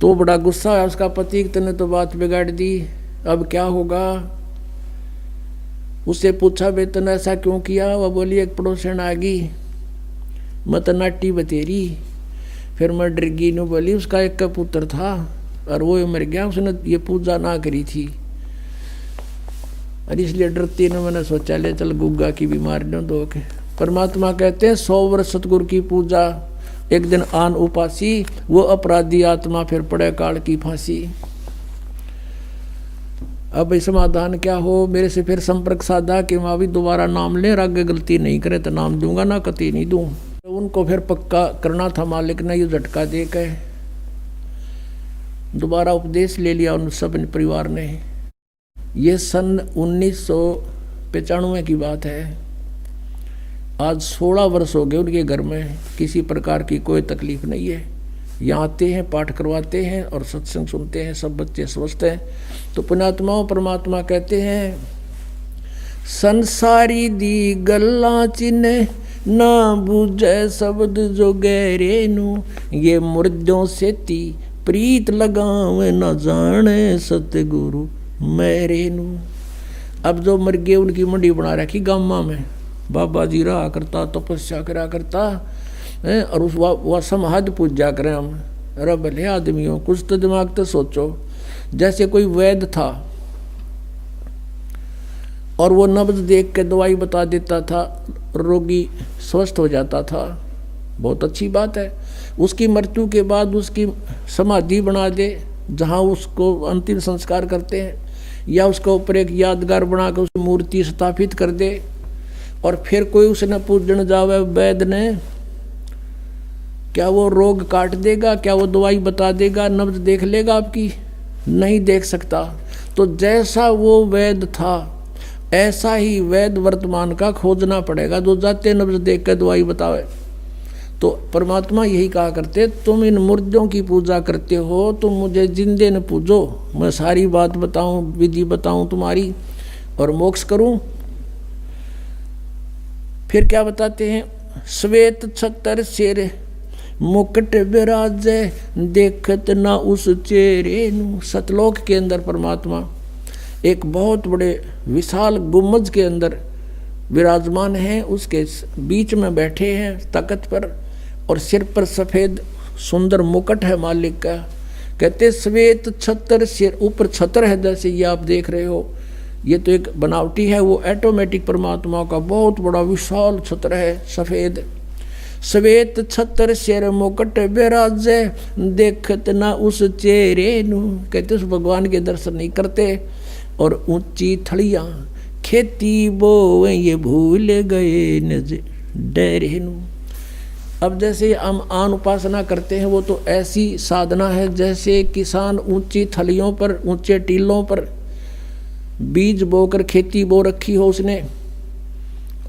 तो बड़ा गुस्सा है उसका पति, तने तो बात बिगाड़ दी, अब क्या होगा। उससे पूछा बे तने ऐसा क्यों किया। वह बोली एक पड़ोसन आ गई, मत नाटी बतेरी, फिर मैं डर गई। ने बोली उसका एक का पुत्र था और वो मर गया, उसने ये पूजा ना करी थी, और इसलिए डरती ने मैंने सोचा ले चल गुग्गा की बीमारी न दो के। परमात्मा कहते हैं 100 वर्ष सतगुरु की पूजा, एक दिन आन उपासी, वो अपराधी आत्मा फिर पड़े काल की फांसी। अब समाधान क्या हो, मेरे से फिर संपर्क साधा कि माँ भी दोबारा नाम ले, आगे गलती नहीं करे तो नाम दूंगा ना कति नहीं दूं। उनको फिर पक्का करना था मालिक ने ये झटका दे के। दोबारा उपदेश ले लिया उन सब परिवार ने। ये सन 1995 की बात है। आज 16 वर्ष हो गए उनके घर में किसी प्रकार की कोई तकलीफ नहीं है। यहाँ आते हैं, पाठ करवाते हैं और सत्संग सुनते हैं, सब बच्चे समझते हैं। तो पुण्यात्माओं परमात्मा कहते हैं, संसारी दी गल्ला चिन्ह ना बूझे शब्द जो गहरे नू, ये मुर्दों से ती प्रीत लगावे न जाने सतगुरु मेरे नू। अब जो मर गए उनकी मंडी बना रखी गामा में, बाबा जी रहा करता, तपस्या करा करता है, और उस वह समाध पूजा करें हम। अरे भले आदमियों, कुछ तो दिमाग तो सोचो। जैसे कोई वैद्य था और वो नब्ज देख के दवाई बता देता था, रोगी स्वस्थ हो जाता था, बहुत अच्छी बात है। उसकी मृत्यु के बाद उसकी समाधि बना दे, जहाँ उसको अंतिम संस्कार करते हैं, या उसके ऊपर एक यादगार बनाकर उसकी मूर्ति स्थापित कर दे, और फिर कोई उसने पूजन जावे वैद्य ने, क्या वो रोग काट देगा? क्या वो दवाई बता देगा? नब्ज देख लेगा आपकी? नहीं देख सकता। तो जैसा वो वैद्य था, ऐसा ही वैद्य वर्तमान का खोजना पड़ेगा, जो जाते नब्ज देख कर दवाई बतावे। तो परमात्मा यही कहा करते, तुम इन मुर्दों की पूजा करते हो, तुम मुझे जिंदे न पूजो, मैं सारी बात बताऊं, विधि बताऊं तुम्हारी, और मोक्ष करूं। फिर क्या बताते हैं, श्वेत छतर सिर मुकुट विराजे, देखत ना उस चेहरे नू। सतलोक के अंदर परमात्मा एक बहुत बड़े विशाल गुम्बज के अंदर विराजमान है, उसके बीच में बैठे हैं तख्त पर, और सिर पर सफ़ेद सुंदर मुकुट है मालिक का। कहते श्वेत छतर सिर, ऊपर छतर है जैसे ये आप देख रहे हो, ये तो एक बनावटी है, वो ऑटोमेटिक परमात्मा का बहुत बड़ा विशाल छत्र है सफ़ेद। श्वेत छतर सिर मुकुट विराजे, देखत ना उस चेहरे नू। कहते उस भगवान के दर्शन नहीं करते, और ऊंची थड़ियाँ खेती बोए ये भूल गए नज डरे नू। अब जैसे हम आन उपासना करते हैं, वो तो ऐसी साधना है जैसे किसान ऊंची थलियों पर, ऊंचे टीलों पर बीज बोकर खेती बो रखी हो उसने,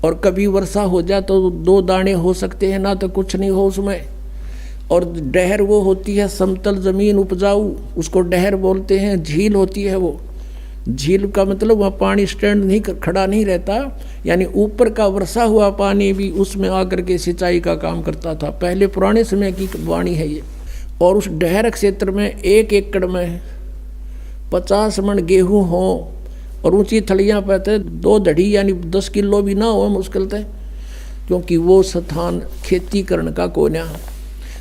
और कभी वर्षा हो जाए तो 2 दाने हो सकते हैं, ना तो कुछ नहीं हो उसमें। और डहर वो होती है समतल जमीन उपजाऊ, उसको डहर बोलते हैं। झील होती है वो, झील का मतलब वहाँ पानी स्टैंड नहीं खड़ा नहीं रहता, यानी ऊपर का वर्षा हुआ पानी भी उसमें आकर के सिंचाई का काम करता था। पहले पुराने समय की वाणी है ये। और उस डहर क्षेत्र में 1 एकड़ में 50 मन गेहूँ हो, और ऊंची थलियाँ पाते 2 धड़ी यानी 10 किलो भी ना हो मुश्किल थे, क्योंकि वो स्थान खेती करने का कोन्या।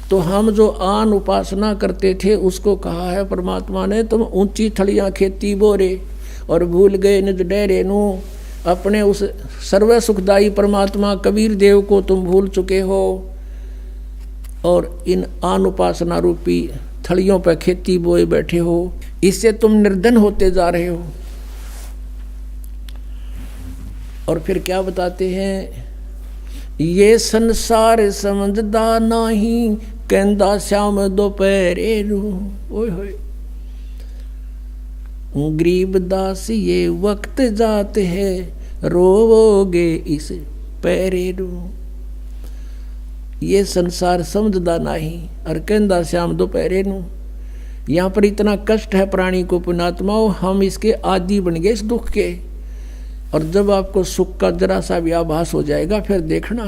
तो हम जो आन उपासना करते थे उसको कहा है परमात्मा ने, तुम ऊंची थलियाँ खेती बोरे और भूल गए निज डेरे नू। अपने उस सर्व सुखदायी परमात्मा कबीर देव को तुम भूल चुके हो, और इन आन उपासना रूपी थलियों पर खेती बोए बैठे हो। इससे तुम निर्धन होते जा रहे हो। और फिर क्या बताते हैं, ये संसार समझदा नहीं, कहंदा श्याम दोपहरे रू। ओए होए, गरीब दास ये वक्त जात है, रोवोगे इस पैरे रू। ये संसार समझदा नहीं, और कहंदा श्याम दोपहरे नू। यहाँ पर इतना कष्ट है प्राणी को पुण्यात्माओं, हम इसके आदी बन गए इस दुख के। और जब आपको सुख का जरा सा भी आभास हो जाएगा, फिर देखना।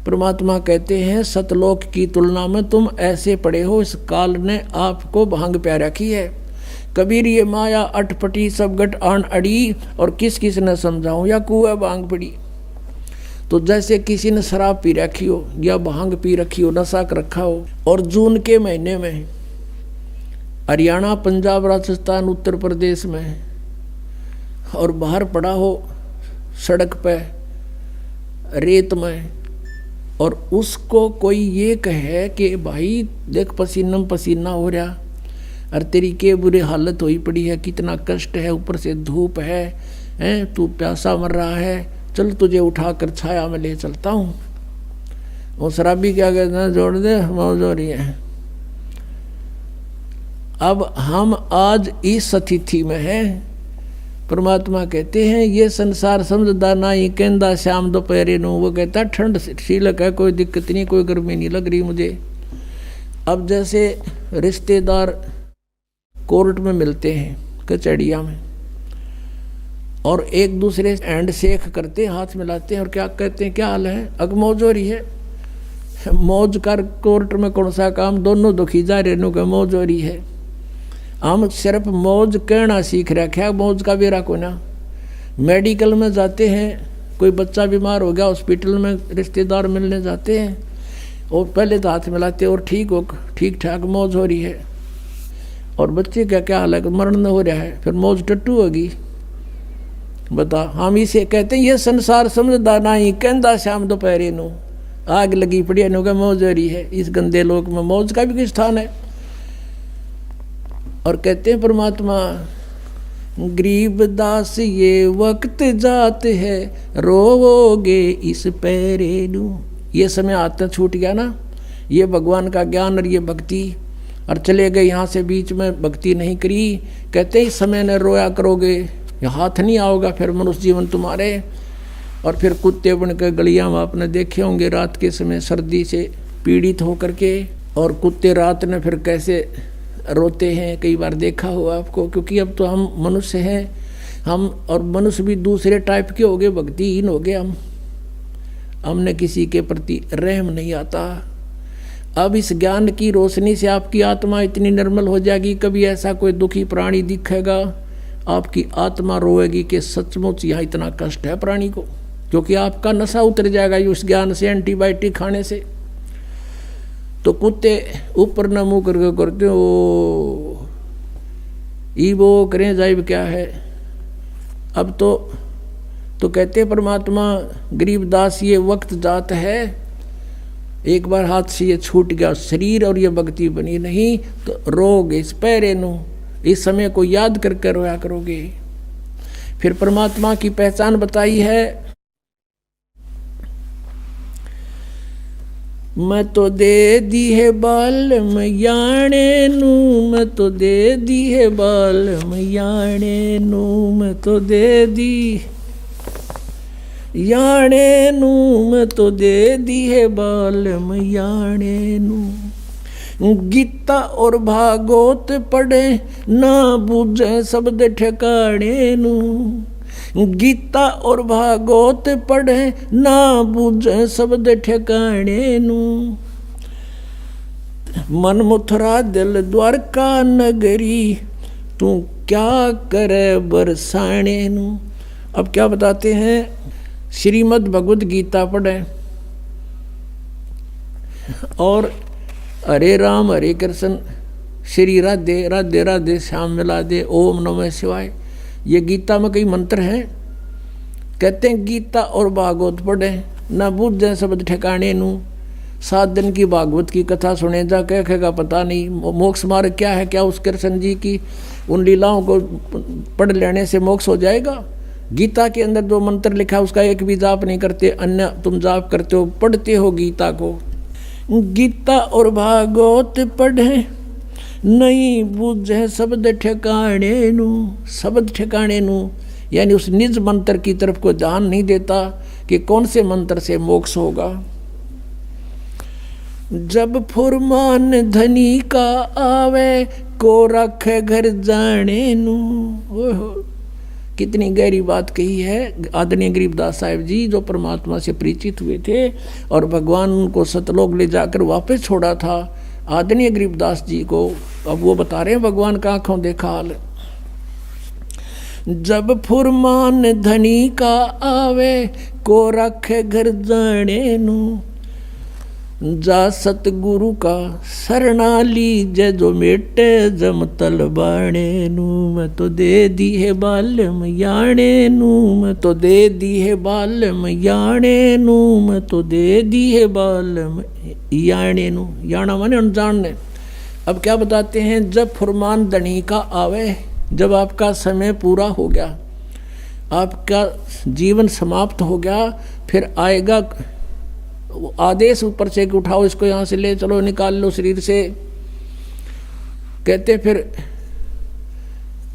परमात्मा कहते हैं, सतलोक की तुलना में तुम ऐसे पड़े हो, इस काल ने आपको भांग प्या रखी है। कबीर ये माया अटपटी सब गट आन अड़ी, और किस किस ने समझाऊं, या कुआ भांग पड़ी। तो जैसे किसी ने शराब पी रखी हो, या भांग पी रखी हो, नशा कर रखा हो, और जून के महीने में हरियाणा, पंजाब, राजस्थान, उत्तर प्रदेश में, और बाहर पड़ा हो सड़क पे रेत में, और उसको कोई ये कहे कि भाई देख पसीना पसीना हो रहा, और तेरी के बुरी हालत हुई पड़ी है, कितना कष्ट है, ऊपर से धूप है, तू प्यासा मर रहा है, चल तुझे उठाकर छाया में ले चलता हूँ। वो शराबी क्या कहते हैं, जोड़ दे मौज हो रही है। अब हम आज इस स्थिति में हैं। परमात्मा कहते हैं ये संसार समझदा ना ही कहंदा शाम दोपहरे नू। वो कहता ठंड शीलक है, कोई दिक्कत नहीं, कोई गर्मी नहीं लग रही मुझे। अब जैसे रिश्तेदार कोर्ट में मिलते हैं, कचहरिया में, और एक दूसरे हैंड शेक करते हैं, हाथ मिलाते हैं और क्या कहते हैं, क्या हाल है, अग मौज हो रही है। मौज कर कोर्ट में कौन सा काम, दोनों दुखी जा रहे का मौज हो रही है। हम सिर्फ मौज कहना सीख रखे हैं, मौज का बेरा को ना। मेडिकल में जाते हैं, कोई बच्चा बीमार हो गया, हॉस्पिटल में रिश्तेदार मिलने जाते हैं और पहले तो हाथ मिलाते हैं और ठीक ठाक मौज हो रही है। और बच्चे का क्या हाल है, मरण हो रहा है, फिर मौज टट्टू होगी। बता, हम इसे कहते हैं ये संसार समझदा ना ही कहंदा शाम दोपहरे नू। आग लगी पड़ी नु का मौज हो रही है। इस गंदे लोक में मौज का भी कोई स्थान है। और कहते हैं परमात्मा, गरीब दास ये वक्त जाते है, रोवोगे इस पैरे नू। ये समय आते छूट गया ना, ये भगवान का ज्ञान और ये भक्ति, और चले गए यहाँ से, बीच में भक्ति नहीं करी। कहते हैं इस समय न रोया करोगे, हाथ नहीं आओगा फिर मनुष्य जीवन तुम्हारे। और फिर कुत्ते बन कर गलियाँ में आपने देखे होंगे रात के समय सर्दी से पीड़ित होकर के, और कुत्ते रात में फिर कैसे रोते हैं, कई बार देखा हो आपको। क्योंकि अब तो हम मनुष्य हैं, हम और मनुष्य भी दूसरे टाइप के हो गए, भक्तिहीन हो गए हमने किसी के प्रति रहम नहीं आता। अब इस ज्ञान की रोशनी से आपकी आत्मा इतनी निर्मल हो जाएगी, कभी ऐसा कोई दुखी प्राणी दिखेगा, आपकी आत्मा रोएगी कि सचमुच यहाँ इतना कष्ट है प्राणी को, क्योंकि आपका नशा उतर जाएगा उस ज्ञान से, एंटीबायोटिक खाने से। तो कुत्ते ऊपर न मुँह करके करते हो, ई वो करें जाइब क्या है। अब तो कहते परमात्मा, गरीब दास ये वक्त जात है, एक बार हाथ से ये छूट गया शरीर और ये भक्ति बनी नहीं, तो रोगे इस पैरे नू। इस समय को याद करके रोया करोगे। फिर परमात्मा की पहचान बताई है, मैं तो दे दी है बाल मैयाणे नू, मैं तो दे दी है बाल मैयाणे नू, मैं तो दे दी याणे नू, मैं तो दे दी है बाल मैयाणे नू। गीता और भागवत पढ़े ना बूझे शब्द ठिकाने नू। गीता और भागवत पढ़े ना बूझे शब्द ठिकाने नू। मन मथुरा दिल द्वारका नगरी, तू क्या करे बरसाने नू। अब क्या बताते हैं, श्रीमद् भगवद गीता पढ़े और हरे राम हरे कृष्ण, श्री राधे राधे राधे श्याम मिला दे, ओम नमः शिवाय, ये गीता में कई मंत्र हैं। कहते हैं गीता और भागवत पढ़े ना बूझे शब्द ठिकाने नू। 7 दिन की भागवत की कथा सुने जा, कहेगा पता नहीं मोक्ष मार्ग क्या है, क्या उस कृष्ण जी की उन लीलाओं को पढ़ लेने से मोक्ष हो जाएगा। गीता के अंदर जो मंत्र लिखा उसका एक भी जाप नहीं करते, अन्य तुम जाप करते हो, पढ़ते हो गीता को। गीता और भागवत पढ़े नहीं बूझे शब्द ठिकाने नू। शब्द ठिकाने नू यानी उस निज मंत्र की तरफ को ध्यान नहीं देता कि कौन से मंत्र से मोक्ष होगा। जब फुरमान धनी का आवे, को रखे घर जाने नू। ओहो, कितनी गहरी बात कही है आदरणीय गरीबदास साहिब जी, जो परमात्मा से परिचित हुए थे और भगवान उनको सतलोक ले जाकर वापस छोड़ा था आदरणीय गरीबदास जी को। अब वो बता रहे हैं भगवान का आंखों देखा हाल। जब फुरमान धनी का आवे, को रखे घर जाने नू। जा सतगुरु का शरणा लीजे, जो मेटे जम तल बाणे नू। मैं तो दे दी है बाल मैयाणे नू, मैं तो दे दी है बाल मैयाणे नू, मैं तो दे दी है बाल याणे नू। याना माने अनजान। अब क्या बताते हैं, जब फुरमान धनी का आवे, जब आपका समय पूरा हो गया, आपका जीवन समाप्त हो गया, फिर आएगा आदेश ऊपर से कि उठाओ इसको, यहाँ से ले चलो, निकाल लो शरीर से। कहते फिर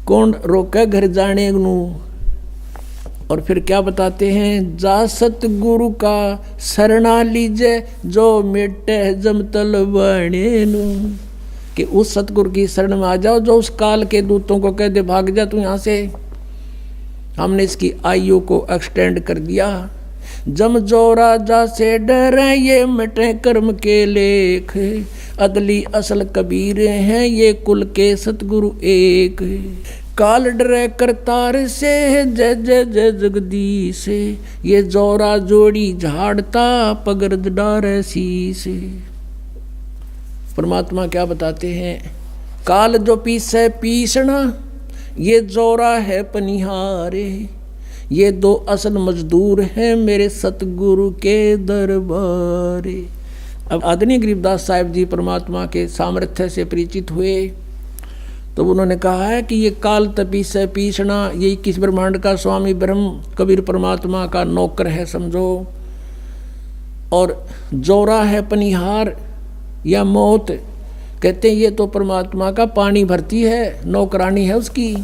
कौन रोके घर जाने नू। और फिर क्या बताते हैं, जा सतगुरु का शरणा लीजे जो मेटे जमतल बने नू, कि उस सतगुरु की शरण में आ जाओ जो उस काल के दूतों को कह दे भाग जा तू यहाँ से। हमने इसकी आयु को एक्सटेंड कर दिया। जम जो राजा से डरे ये मिटे कर्म के लेख, अदली असल कबीर हैं ये कुल के सतगुरु एक। काल डरे करतार से जय जय जय जगदीश, ये जोरा जोड़ी झाड़ता पगर्द डारे शीश। परमात्मा क्या बताते हैं, काल जो पीसे पीसना, ये जोरा है पनिहारे, ये दो असल मजदूर हैं मेरे सतगुरु के दरबारे। अब आदरणीय गरीबदास साहिब जी परमात्मा के सामर्थ्य से परिचित हुए तो उन्होंने कहा है कि ये काल तपी से पीसना, ये 21 ब्रह्मांड का स्वामी ब्रह्म कबीर परमात्मा का नौकर है समझो। और जोरा है पनिहार या मौत, कहते हैं ये तो परमात्मा का पानी भरती है, नौकरानी है उसकी।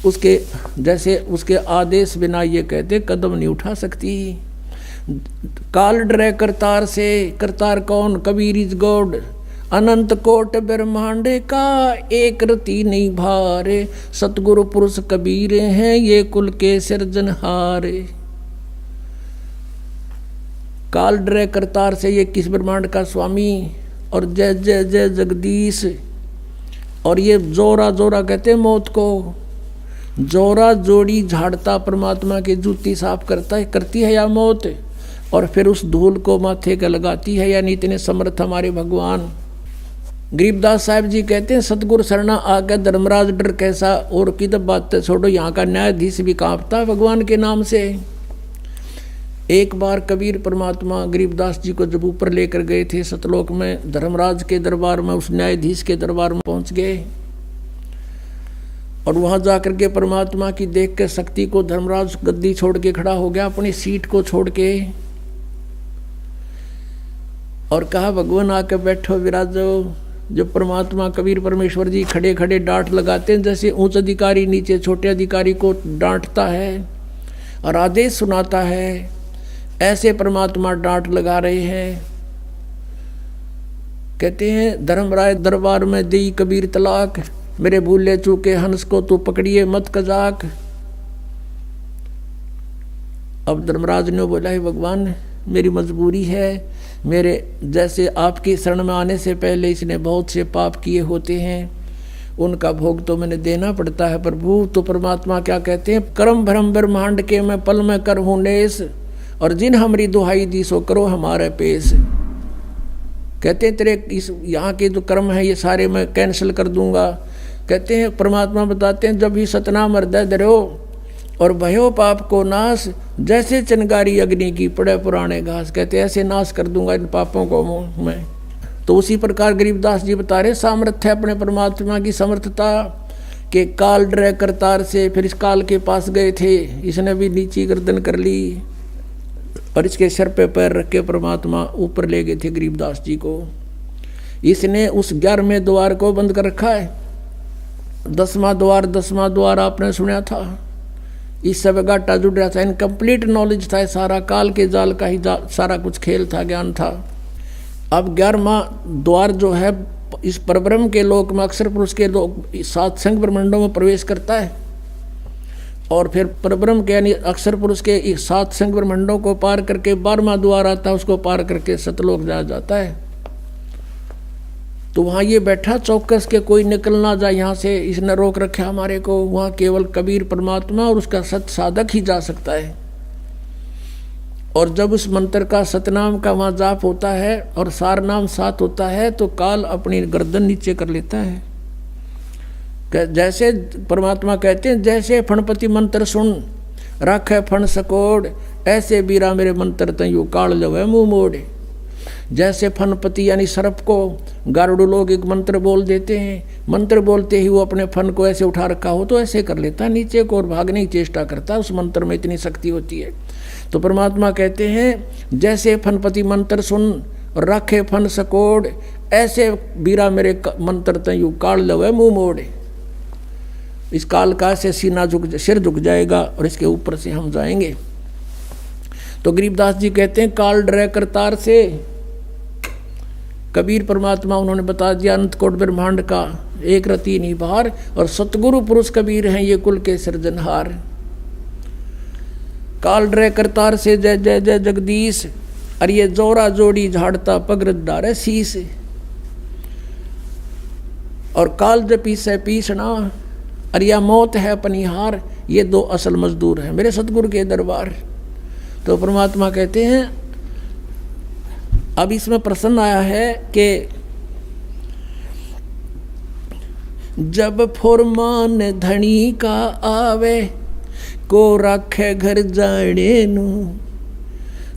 उसके जैसे उसके आदेश बिना ये कहते कदम नहीं उठा सकती। काल डरे करतार से, करतार कौन, कबीर इज गॉड। अनंत कोट ब्रह्मांडे का एक रति नहीं भारे, सतगुरु पुरुष कबीर हैं ये कुल के सिरजनहारे। काल डरे करतार से, ये किस ब्रह्मांड का स्वामी, और जय जय जय जगदीश। और ये जोरा जोरा कहते हैं मौत को, जोरा जोड़ी झाड़ता परमात्मा की जूती साफ करता है, करती है या मौत, और फिर उस धूल को माथे का लगाती है, यानी इतने समर्थ हमारे भगवान। गरीबदास साहिब जी कहते हैं सतगुरु शरणा आकर धर्मराज डर कैसा, और की तो बात छोड़ो यहाँ का न्यायाधीश भी कांपता है भगवान के नाम से। एक बार कबीर परमात्मा गरीबदास जी को जब ऊपर लेकर गए थे सतलोक में, धर्मराज के दरबार में, उस न्यायाधीश के दरबार में पहुंच गए। और वहां जाकर के परमात्मा की देख के शक्ति को धर्मराज गद्दी छोड़ के खड़ा हो गया, अपनी सीट को छोड़ के, और कहा भगवान आके बैठो विराजो। जब परमात्मा कबीर परमेश्वर जी खड़े खड़े डांट लगाते हैं, जैसे उच्च अधिकारी नीचे छोटे अधिकारी को डांटता है और आदेश सुनाता है, ऐसे परमात्मा डांट लगा रहे हैं। कहते हैं धर्मराय दरबार में दी कबीर तलाक, मेरे भूले चूके हंस को तू पकड़िए मत कजाक। अब धर्मराज ने बोला है भगवान मेरी मजबूरी है, मेरे जैसे आपकी शरण में आने से पहले इसने बहुत से पाप किए होते हैं, उनका भोग तो मैंने देना पड़ता है प्रभु। तो परमात्मा क्या कहते हैं, कर्म भ्रम ब्रह्मांड के मैं पल में कर हूँ नेस, और जिन हमारी दुहाई दी सो करो हमारे पेश। कहते हैं तेरे इस यहाँ के जो कर्म है ये सारे मैं कैंसिल कर दूंगा। कहते हैं परमात्मा बताते हैं जब ही सतनाम हृदय धरो और भयो पाप को नाश, जैसे चिनगारी अग्नि की पड़े पुराने घास, कहते ऐसे नाश कर दूंगा इन पापों को मैं। तो उसी प्रकार गरीबदास जी बता रहे सामर्थ्य अपने परमात्मा की समर्थता के। काल डरे करतार से, फिर इस काल के पास गए थे, इसने भी नीची गर्दन कर ली और इसके सिर पे पैर रख के परमात्मा ऊपर ले गए थे गरीबदास जी को। इसने उस 11वें द्वार को बंद कर रखा है। 10वां द्वार आपने सुना था, इस सब घाटा जुड़ रहा था, इनकम्प्लीट नॉलेज था, सारा काल के जाल का ही सारा कुछ खेल था, ज्ञान था। अब 11वां द्वार जो है इस परब्रह्म के लोक में अक्षर पुरुष के लोक 7 संग ब्रह्मांडों में प्रवेश करता है, और फिर परब्रह्म के यानी अक्षर पुरुष के 7 संग ब्रह्मांडों को पार करके 12वां द्वार आता है, उसको पार करके सतलोक जाया जाता है। तो वहाँ ये बैठा चौकस के कोई निकल ना जाए यहाँ से, इसने रोक रखा हमारे को। वहाँ केवल कबीर परमात्मा और उसका सत साधक ही जा सकता है। और जब उस मंत्र का सतनाम का वहाँ जाप होता है और सार नाम साथ होता है तो काल अपनी गर्दन नीचे कर लेता है। जैसे परमात्मा कहते हैं जैसे फणपति मंत्र सुन रखे फण सकोड़, ऐसे बीरा मेरे मंत्र तयू काल लवे मुँह मोड़े। जैसे फनपति यानी सर्प को गारुड़ लोग एक मंत्र बोल देते हैं, मंत्र बोलते ही वो अपने फन को ऐसे उठा रखा हो तो ऐसे कर लेता नीचे को और भागने की चेष्टा करता है, उस मंत्र में इतनी शक्ति होती है। तो परमात्मा कहते हैं जैसे फनपति मंत्र सुन और रखे फन सकोड़, ऐसे बीरा मेरे मंत्र तयू काल लवे मुंह मोड़े। इस काल का से सिर झुक जाएगा और इसके ऊपर से हम जाएंगे। तो गरीबदास जी कहते हैं काल डरे करतार से। कबीर परमात्मा उन्होंने बता दिया अनंत कोट ब्रह्मांड का एक रति नहीं बाहर, और सतगुरु पुरुष कबीर हैं ये कुल के सृजनहार। काल डरे करतार से जय जय जय जगदीश, और ये जोरा जोड़ी झाड़ता पगरत डारे शीस। और काल जपी से पीसना, और यह मौत है पनिहार, ये दो असल मजदूर हैं मेरे सतगुरु के दरबार। तो परमात्मा कहते हैं अब इसमें प्रश्न आया है कि जब फुरमान धनी का आवे, को राखे घर जाने नू,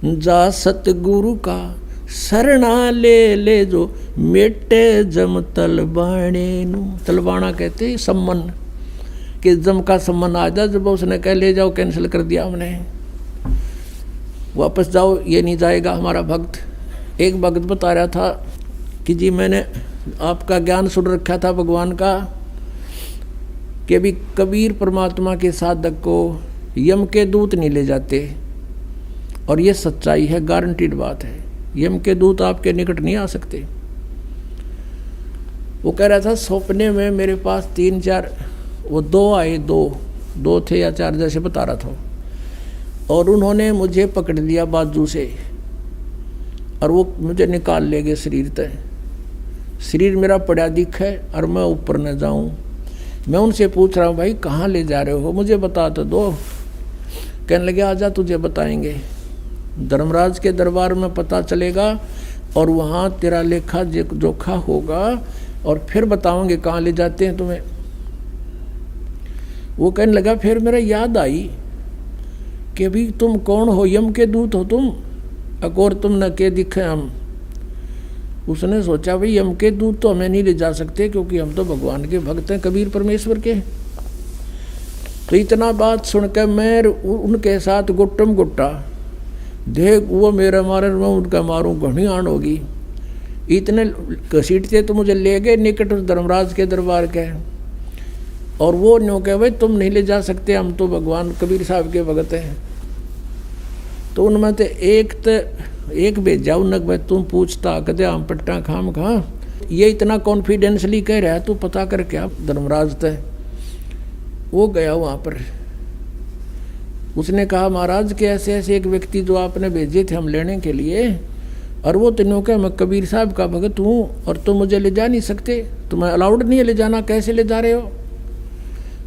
जा सतगुरु का शरणा ले ले जो मेटे जम तलबाणे नू। तलबाना कहते सम्मन, कि जम का सम्मन आ जा। जब उसने कह ले जाओ, कैंसिल कर दिया हमने, वापस जाओ, ये नहीं जाएगा हमारा भक्त। एक भक्त बता रहा था कि जी मैंने आपका ज्ञान सुन रखा था भगवान का, कि अभी कबीर परमात्मा के साधक को यम के दूत नहीं ले जाते, और ये सच्चाई है, गारंटीड बात है। यम के दूत आपके निकट नहीं आ सकते। वो कह रहा था सपने में मेरे पास 3-4, वो 2 आए, 2 थे या 4 जैसे बता रहा था, और उन्होंने मुझे पकड़ लिया बाजू से, और वो मुझे निकाल ले गए शरीर तक। शरीर मेरा पड़ा दिखे और मैं ऊपर न जाऊं। मैं उनसे पूछ रहा हूँ भाई कहाँ ले जा रहे हो, मुझे बता तो दो। कहने लगे आजा तुझे बताएंगे, धर्मराज के दरबार में पता चलेगा, और वहाँ तेरा लेखा जोखा होगा, और फिर बताओगे कहाँ ले जाते हैं तुम्हें। वो कहने लगा फिर मेरा याद आई कि अभी तुम कौन हो, यम के दूत हो तुम, अकोर तुम न के दिखे हम। उसने सोचा भाई यम के दूत तो हमें नहीं ले जा सकते, क्योंकि हम तो भगवान के भक्त हैं, कबीर परमेश्वर के। तो इतना बात सुनकर मैं उनके साथ गुट्टम गुट्टा, देख वो मेरा मारे मैं उनका मारूं, घनी आन होगी। इतने घसीटते तो मुझे ले गए निकट उस धर्मराज के दरबार के, और वो न्यों कहे भाई तुम नहीं ले जा सकते, हम तो भगवान कबीर साहब के भगत हैं। तो उनमें तो एक भेजा उनक भाई तुम पूछता कदे हम पट्टा खाम कहाँ, ये इतना कॉन्फिडेंसली कह रहा है तू पता कर क्या धर्मराज तय। वो गया वहाँ पर, उसने कहा महाराज के ऐसे ऐसे एक व्यक्ति जो आपने भेजे थे हम लेने के लिए, और वो तीनों का मैं कबीर साहब का भगत हूँ, और तुम मुझे ले जा नहीं सकते, तुम्हें अलाउड नहीं है ले जाना, कैसे ले जा रहे हो।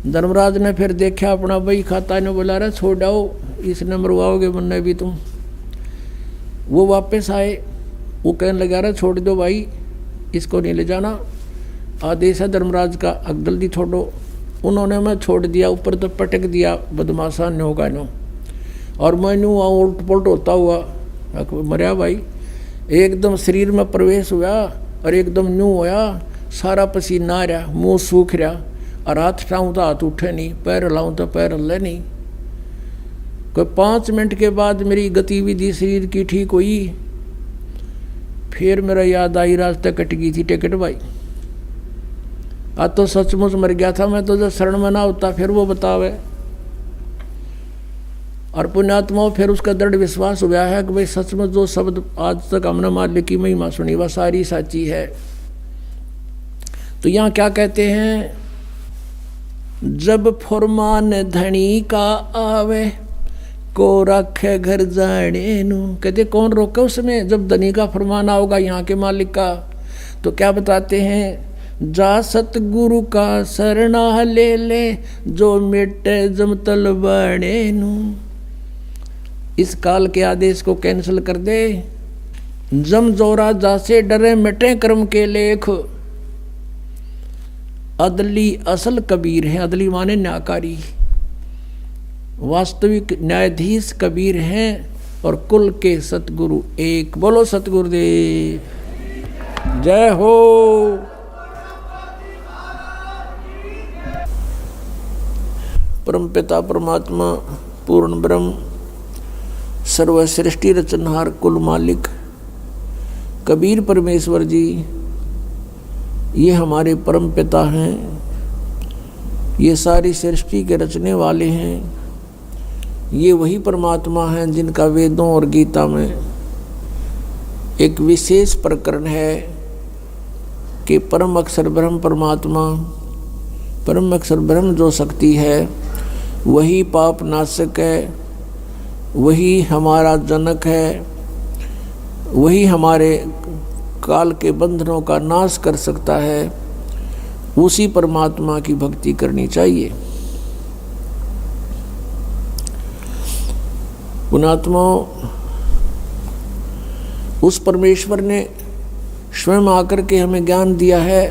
धर्मराज ने फिर देखा अपना बही खाता, ने बोला रहा छोड़ आओ, इसने मरवाओगे मुन्ने भी तुम। वो वापस आए, वो कहने लगा रहा छोड़ दो भाई, इसको नहीं ले जाना, आदेश है धर्मराज का, अब जल्दी छोड़ो। उन्होंने मैं छोड़ दिया, ऊपर तो पटक दिया बदमाशा न्यो का न्यो, और मैं न्यू उल्ट पुलट होता हुआ मरिया भाई। एकदम शरीर में प्रवेश हुआ और एकदम न्यू होया, सारा पसीना आ रहा, मुँह सूख रहा, और हाथ उठाऊँ तो हाथ उठे नहीं, पैर हिलाऊँ तो पैर हिले नहीं। कोई 5 मिनट के बाद मेरी गतिविधि शरीर की ठीक हुई। फिर मेरा याद आई रास्ते कट गई थी टिकट भाई, आज तो सचमुच मर गया था मैं, तो जो शरण में ना होता फिर वो बतावे। और पुण्यात्मा फिर उसका दृढ़ विश्वास हुआ है कि भाई सचमुच जो शब्द आज तक हमने मालिक की महिमा सुनी वह सारी साची है। तो यहाँ क्या कहते हैं, जब फुरमान धनी का आवे, को रखे घर जाने नू। कहते कौन रोके उसमें, जब धनी का फरमान आओगा यहाँ के मालिक का। तो क्या बताते हैं, जा सतगुरु का शरणा ले ले, जो मिटे जम तलबाणे नू। इस काल के आदेश को कैंसिल कर दे। जम जोरा जासे डरे मिटे कर्म के लेख। अदली असल कबीर है, अदली माने न्यायकारी, वास्तविक न्यायाधीश कबीर हैं, और कुल के सतगुरु एक। बोलो सतगुरुदेव जय हो। परमपिता परमात्मा पूर्ण ब्रह्म सर्व सृष्टि रचनहार कुल मालिक कबीर परमेश्वर जी, ये हमारे परम पिता हैं, ये सारी सृष्टि के रचने वाले हैं। ये वही परमात्मा हैं जिनका वेदों और गीता में एक विशेष प्रकरण है कि परम अक्षर ब्रह्म परमात्मा, परम अक्षर ब्रह्म जो शक्ति है वही पाप नाशक है, वही हमारा जनक है, वही हमारे काल के बंधनों का नाश कर सकता है। उसी परमात्मा की भक्ति करनी चाहिए। पुणात्मा, उस परमेश्वर ने स्वयं आकर के हमें ज्ञान दिया है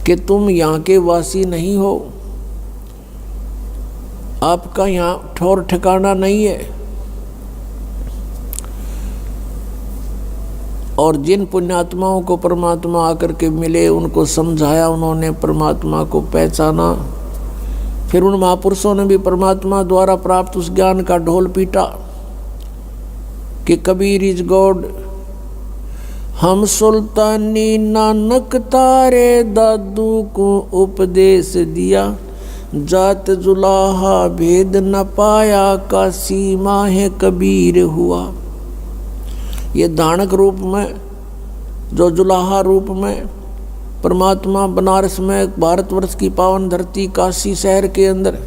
कि तुम यहाँ के वासी नहीं हो, आपका यहाँ ठौर ठिकाना नहीं है। और जिन पुण्यात्माओं को परमात्मा आकर के मिले, उनको समझाया, उन्होंने परमात्मा को पहचाना, फिर उन महापुरुषों ने भी परमात्मा द्वारा प्राप्त उस ज्ञान का ढोल पीटा कि कबीर इज गॉड। हम सुल्तानी नानक तारे दादू को उपदेश दिया, जात जुलाहा भेद न पाया, काशी माहे कबीर हुआ। ये धानक रूप में, जो जुलाहा रूप में परमात्मा बनारस में, भारतवर्ष की पावन धरती काशी शहर के अंदर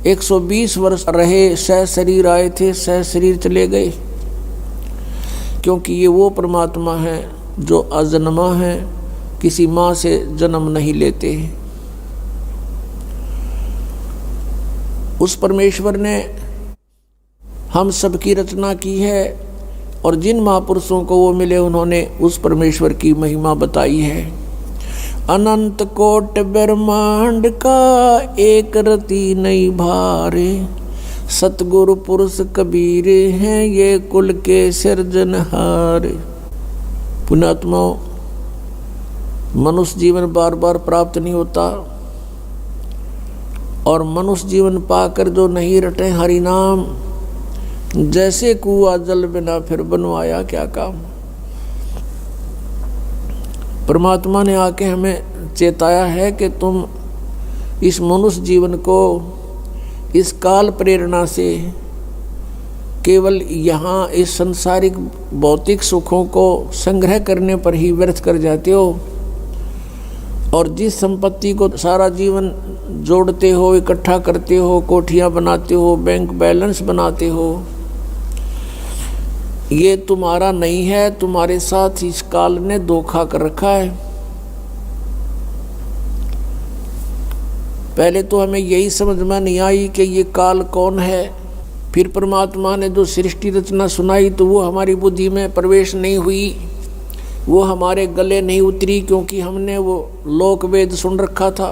120 वर्ष रहे, सह शरीर आए थे, सह शरीर चले गए, क्योंकि ये वो परमात्मा है जो अजन्मा है, किसी माँ से जन्म नहीं लेते। उस परमेश्वर ने हम सबकी रचना की है और जिन महापुरुषों को वो मिले उन्होंने उस परमेश्वर की महिमा बताई है। अनंत कोट ब्रह्मांड का एक रति नहीं भारे, सतगुरु पुरुष कबीर हैं ये कुल के सिरजनहार। पुण्यात्मा, मनुष्य जीवन बार बार प्राप्त नहीं होता और मनुष्य जीवन पाकर जो नहीं रटे हरि नाम, जैसे कुआ जल बिना फिर बनवाया क्या काम। परमात्मा ने आके हमें चेताया है कि तुम इस मनुष्य जीवन को इस काल प्रेरणा से केवल यहाँ इस सांसारिक भौतिक सुखों को संग्रह करने पर ही व्यर्थ कर जाते हो और जिस संपत्ति को सारा जीवन जोड़ते हो, इकट्ठा करते हो, कोठियाँ बनाते हो, बैंक बैलेंस बनाते हो, ये तुम्हारा नहीं है, तुम्हारे साथ इस काल ने धोखा कर रखा है। पहले तो हमें यही समझ में नहीं आई कि ये काल कौन है। फिर परमात्मा ने जो सृष्टि रचना सुनाई तो वो हमारी बुद्धि में प्रवेश नहीं हुई, वो हमारे गले नहीं उतरी, क्योंकि हमने वो लोक वेद सुन रखा था।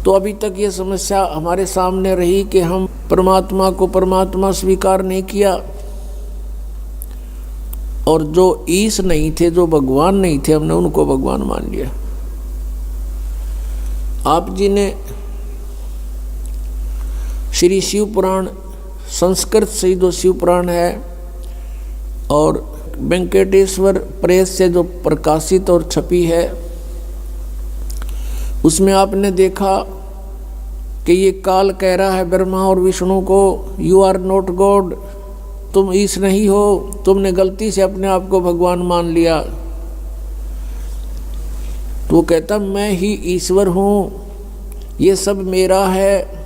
तो अभी तक ये समस्या हमारे सामने रही कि हम परमात्मा को परमात्मा स्वीकार नहीं किया और जो ईश नहीं थे, जो भगवान नहीं थे, हमने उनको भगवान मान लिया। आप जी ने श्री शिव पुराण, संस्कृत से जो शिव पुराण है और वेंकटेश्वर प्रेस से जो प्रकाशित और छपी है, उसमें आपने देखा कि ये काल कह रहा है ब्रह्मा और विष्णु को, यू आर नॉट गॉड, तुम ईश नहीं हो, तुमने गलती से अपने आप को भगवान मान लिया। तो वो कहता मैं ही ईश्वर हूँ, ये सब मेरा है।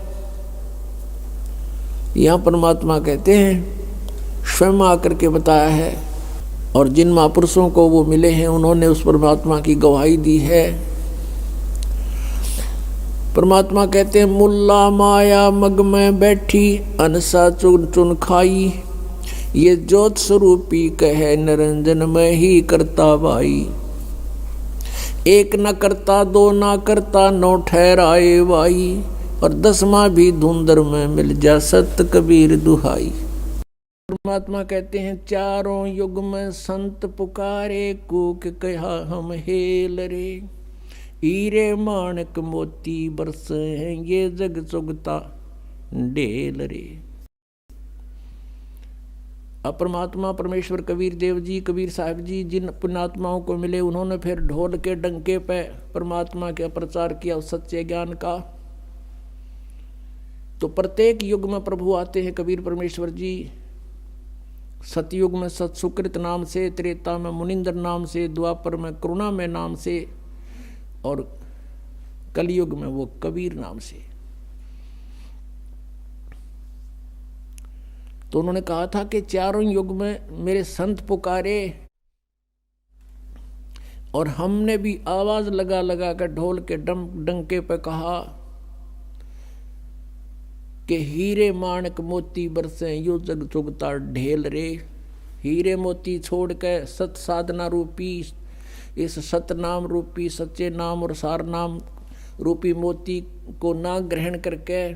यहाँ परमात्मा कहते हैं स्वयं आकर के बताया है और जिन महापुरुषों को वो मिले हैं उन्होंने उस परमात्मा की गवाही दी है। परमात्मा कहते हैं मुल्ला माया मग में बैठी अनसा चुन चुन खाई, ये ज्योत स्वरूपी कहे निरंजन में ही करता भाई। एक न करता दो ना करता नौ ठहराए भाई, और 10वां भी धुंधर में मिल जा सत कबीर दुहाई। परमात्मा कहते हैं चारों युग में संत पुकारे, कूक कहा हम हेल रे, हीरे माणक मोती बरस हैं ये जग चुगता ढेल रे। अब परमात्मा परमेश्वर कबीर देव जी, कबीर साहब जी जिन पुण्यात्माओं को मिले, उन्होंने फिर ढोल के डंके पे परमात्मा के प्रचार किया उस सच्चे ज्ञान का। तो प्रत्येक युग में प्रभु आते हैं कबीर परमेश्वर जी। सतयुग में सत्सुकृत नाम से, त्रेता में मुनिंदर नाम से, द्वापर में करुणा में नाम से, और कलयुग में वो कबीर नाम से। तो उन्होंने कहा था कि चारों युग में मेरे संत पुकारे, और हमने भी आवाज लगा लगा कर ढोल के डंके पे कहा कि हीरे माणक मोती बरसे यो जग चुगता ढेल रे। हीरे मोती छोड़ के सत साधना रूपी, इस सतनाम रूपी सच्चे नाम और सार नाम रूपी मोती को ना ग्रहण करके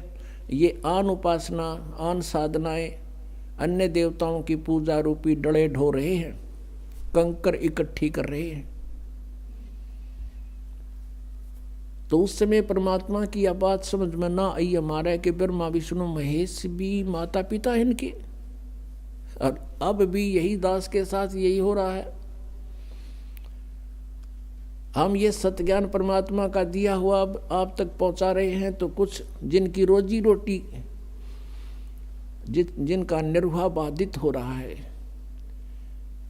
ये आन उपासना, आन साधनाएं, अन्य देवताओं की पूजा रूपी डड़े ढो रहे हैं, कंकर इकट्ठी कर रहे हैं। तो उस समय परमात्मा की यह बात समझ में ना आई हमारा कि ब्रह्मा विष्णु महेश भी माता पिता हैं इनके, और अब भी यही दास के साथ यही हो रहा है। हम ये सत्य ज्ञान परमात्मा का दिया हुआ अब आप तक पहुंचा रहे हैं, तो कुछ जिनकी रोजी रोटी, जिनका निर्वाह बाधित हो रहा है,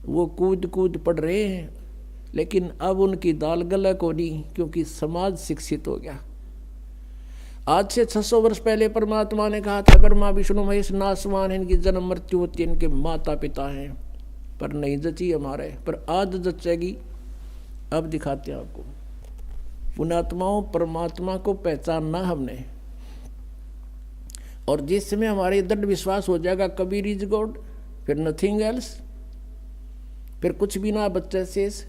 वो कूद कूद पड़ रहे हैं, लेकिन अब उनकी दाल गला को नहीं, क्योंकि समाज शिक्षित हो गया। आज से 600 वर्ष पहले परमात्मा ने कहा था ब्रह्मा विष्णु महेश नासवान है, इनकी जन्म मृत्यु होती है, इनके माता पिता हैं, पर नहीं जची हमारे, पर आज जचेगी। अब दिखाते हैं आपको। पुण्यात्माओं, परमात्मा को पहचानना हमने, और जिस समय हमारे दृढ़ विश्वास हो जाएगा कबीर इज गॉड, फिर नथिंग एल्स, फिर कुछ भी ना बच्चे शेष,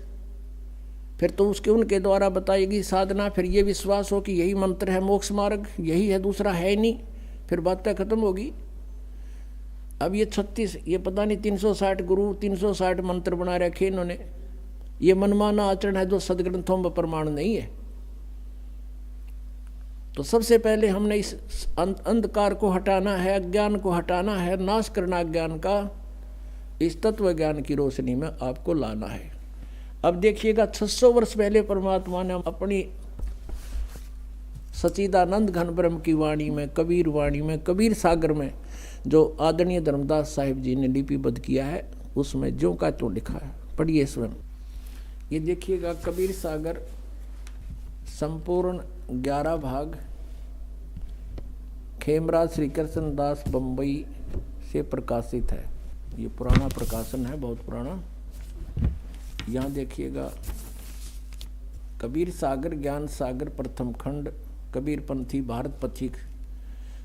फिर तो उसके उनके द्वारा बताएगी साधना, फिर ये विश्वास हो कि यही मंत्र है मोक्ष मार्ग, यही है, दूसरा है नहीं, फिर बातें खत्म होगी। अब ये 36, ये पता नहीं 360 गुरु, 360 मंत्र बना रखे इन्होंने। ये मनमाना आचरण है जो सदग्रंथों में प्रमाण नहीं है। तो सबसे पहले हमने इस अंधकार को हटाना है, अज्ञान को हटाना है, नाश करना अज्ञान का, इस तत्व ज्ञान की रोशनी में आपको लाना है। अब देखिएगा 600 वर्ष पहले परमात्मा ने अपनी सच्चिदानंद घन ब्रह्म की वाणी में, कबीर वाणी में, कबीर सागर में, जो आदरणीय धर्मदास साहिब जी ने लिपिबद्ध किया है, उसमें जो का तो लिखा है, पढ़िए स्वयं। ये देखिएगा कबीर सागर संपूर्ण 11 भाग, खेमराज श्री कृष्ण दास बम्बई से प्रकाशित है। ये पुराना प्रकाशन है, बहुत पुराना। यहाँ देखिएगा कबीर सागर ज्ञान सागर प्रथम खंड, कबीर पंथी भारत पथिक,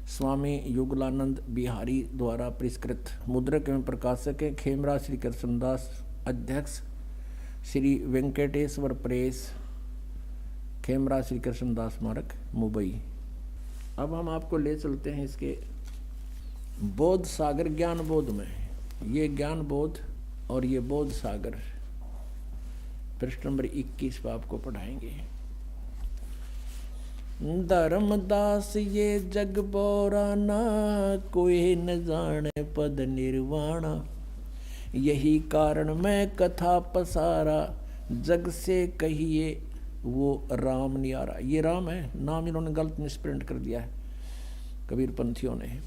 स्वामी युगलानंद बिहारी द्वारा परिष्कृत, मुद्रक एवं प्रकाशक है खेमराज श्री कृष्णदास, अध्यक्ष श्री वेंकटेश्वर प्रेस, खेमराज श्री कृष्णदास स्मारक मुंबई। अब हम आपको ले चलते हैं इसके बोध सागर ज्ञान बोध में। ये ज्ञान बोध और ये बोध सागर पृष्ठ नंबर 21 पर आपको पढ़ाएंगे। धर्मदास ये जग बोराना, कोई न जाने पद निर्वाणा, यही कारण मैं कथा पसारा, जग से कहिए वो राम नियारा। ये राम है, नाम इन्होंने गलत मिसप्रिंट कर दिया है कबीर पंथियों ने।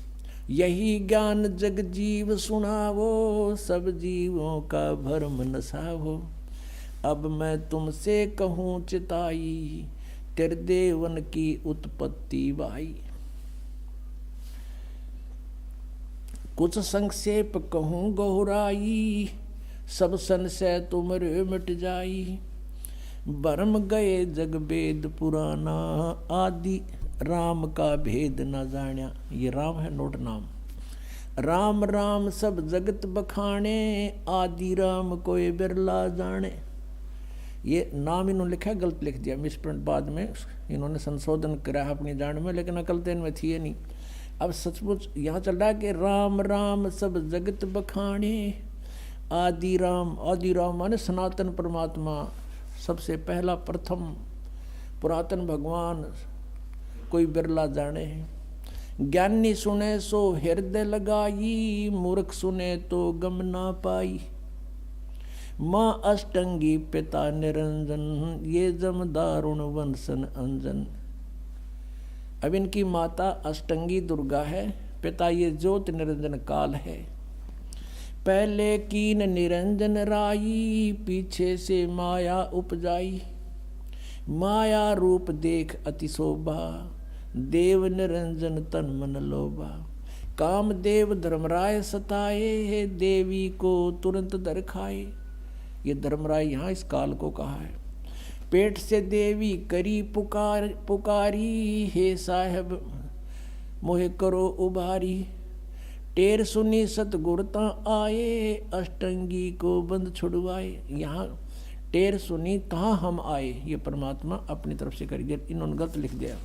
यही ज्ञान जग जीव सुनावो, सब जीवों का भरम नसावो, अब मैं तुमसे कहूँ चिताई, तेरे देवन की उत्पत्ति वाई। कुछ संक्षेप कहूँ गहराई, सब संशय तुमरे मिट जाई। भरम गए जग वेद पुराना, आदि राम का भेद न जान्या। ये राम है, नोट नाम। राम राम सब जगत बखाने, आदि राम कोई बिरला जाने। ये नाम इन्होंने लिखा, गलत लिख दिया, मिसप्रिंट बाद में इन्होंने संशोधन करा अपनी जान में, लेकिन अकल तो इनमें थी नहीं। अब सचमुच यहाँ चल रहा है कि राम राम सब जगत बखाने, आदि राम माने सनातन परमात्मा, सबसे पहला प्रथम पुरातन भगवान कोई बिरला जाने। ज्ञानी सुने सो हृदय लगाई, मूर्ख सुने तो गम ना पाई। माँ अष्टंगी पिता निरंजन, ये जम दारुण वंशन अंजन। अब इनकी माता अष्टंगी दुर्गा है, पिता ये ज्योत निरंजन काल है। पहले कीन निरंजन राई, पीछे से माया उपजाई। माया रूप देख अति शोभा, देव निरंजन तन मन लोभा। काम देव धर्मराय सताए, देवी को तुरंत दर खाए। ये धर्मराय यहाँ इस काल को कहा है। पेट से देवी करी पुकारी, हे साहब मोहे करो उबारी। टेर सुनी सतगुरता आए, अष्टंगी को बंद छुड़वाए। यहाँ टेर सुनी कहाँ हम आए, ये परमात्मा अपनी तरफ से कर दिया, इन्होंने गलत लिख दिया।